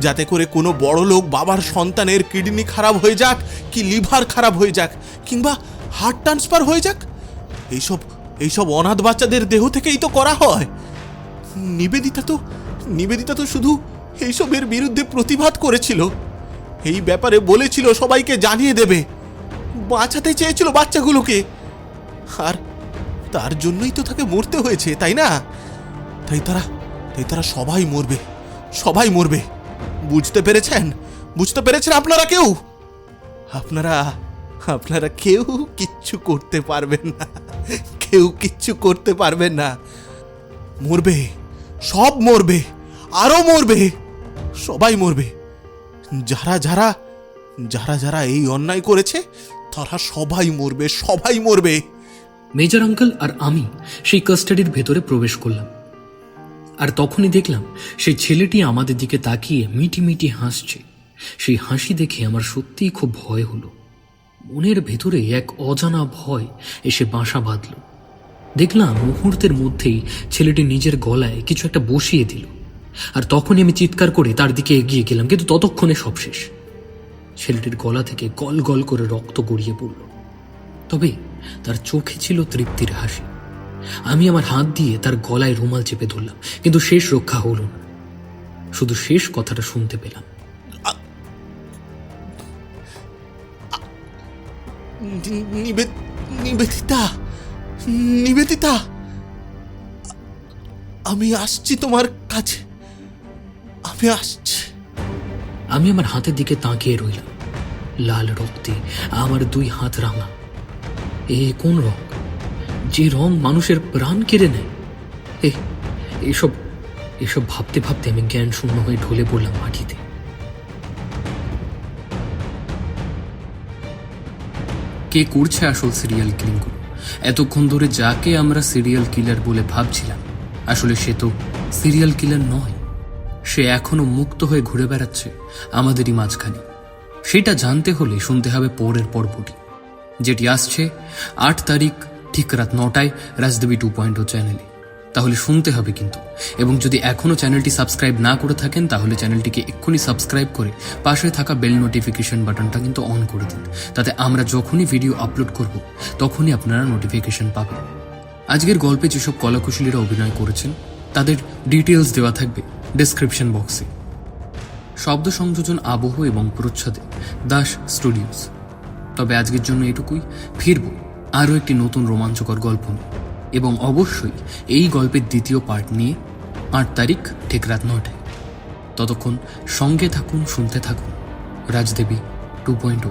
যাতে করে কোনো বড় লোক বাবার সন্তানের কিডনি খারাপ হয়ে যাক, কি লিভার খারাপ হয়ে যাক, কিংবা হার্ট ট্রান্সফার হয়ে যাক, এইসব অনাথ বাচ্চাদের দেহ থেকেই তো করা হয়। নিবেদিতা তো শুধু এইসবের বিরুদ্ধে প্রতিবাদ করেছিল, এই ব্যাপারে বলেছিল সবাইকে জানিয়ে দেবে, বাঁচাতে চেয়েছিল বাচ্চাগুলোকে। আর তার জন্যই তো তাকে মরতে হয়েছে, তাই না? তাই তারা সবাই মরবে, সবাই মরবে। বুঝতে পেরেছেন আপনারা? আপনারা কেউ কিচ্ছু করতে পারবেন না, কিচ্ছু করতে পারবেন না। মরবে, সব মরবে, আরো মরবে, সবাই মরবে। যারা এই অন্যায় করেছে তারা সবাই মরবে। মেজর আঙ্কেল আর আমি সেই কাস্টাডির ভেতরে প্রবেশ করলাম, আর তখনই দেখলাম সেই ছেলেটি আমাদের দিকে তাকিয়ে মিটি মিটি হাসছে। সেই হাসি দেখে আমার সত্যিই খুব ভয় হলো। মনের ভেতরে এক অজানা ভয় এসে বাসা বাঁধল। দেখলাম মুহূর্তের মধ্যেই ছেলেটি নিজের গলায় কিছু একটা বসিয়ে দিল আর তখনই আমি চিৎকার করে তার দিকে এগিয়ে গেলাম, কিন্তু ততক্ষণে সব শেষ। ছেলেটির গলা থেকে গল গল করে রক্ত গড়িয়ে পড়ল, তবে তার চোখে ছিল তৃপ্তির হাসি। আমি আমার হাত দিয়ে তার গলায় রুমাল চেপে ধরলাম, কিন্তু শেষ রক্ষা হলো না। শুধু শেষ কথাটা শুনতে পেলাম, নিবেদিতা, নিবেদিতা, আমি আসছি তোমার কাছে, আমি আসছি। আমি আমার হাতের দিকে তাকিয়ে রইলাম। লাল রক্তে আমার 2 হাত রাঙা। এ কোন রং, যে রং মানুষের প্রাণ কেড়ে নেয়? এসব এসব ভাবতে ভাবতে আমি জ্ঞান শূন্য হয়ে ঢলে পড়লাম মাটিতে। কে করছে আসল সিরিয়াল কিলিংগুলো? এতক্ষণ ধরে যাকে আমরা সিরিয়াল কিলার বলে ভাবছিলাম, আসলে সে তো সিরিয়াল কিলার নয়। সে এখনো মুক্ত হয়ে ঘুরে বেড়াচ্ছে আমাদেরই মাঝখানে। সেটা জানতে হলে শুনতে হবে পরের পর্বটি, যেটি আসছে 8 তারিখ ঠিক রাত 9টায় রাজদেবী 2.0 চ্যানেলে। তাহলে শুনতে হবে কিন্তু। এবং যদি এখনও চ্যানেলটি সাবস্ক্রাইব না করে থাকেন, তাহলে চ্যানেলটিকে এক্ষুনি সাবস্ক্রাইব করে পাশে থাকা বেল নোটিফিকেশন বাটনটা কিন্তু অন করে দিন। তাতে আমরা যখনই ভিডিও আপলোড করব তখনই আপনারা নোটিফিকেশন পাবেন। আজকের গল্পে যেসব কলাকুশলীরা অভিনয় করেছেন তাদের ডিটেলস দেওয়া থাকবে ডেসক্রিপশন বক্সে। শব্দ সংযোজন, আবহ এবং প্রচ্ছদে দাস স্টুডিওস। তবে আজকের জন্য এটুকুই। ফিরব আরও একটি নতুন রোমাঞ্চকর গল্প নিয়ে, এবং অবশ্যই এই গল্পের দ্বিতীয় পার্ট নিয়ে 8 তারিখ ঠিক রাত 9টায়। ততক্ষণ সঙ্গে থাকুন, শুনতে থাকুন রাজদেবী 2.0।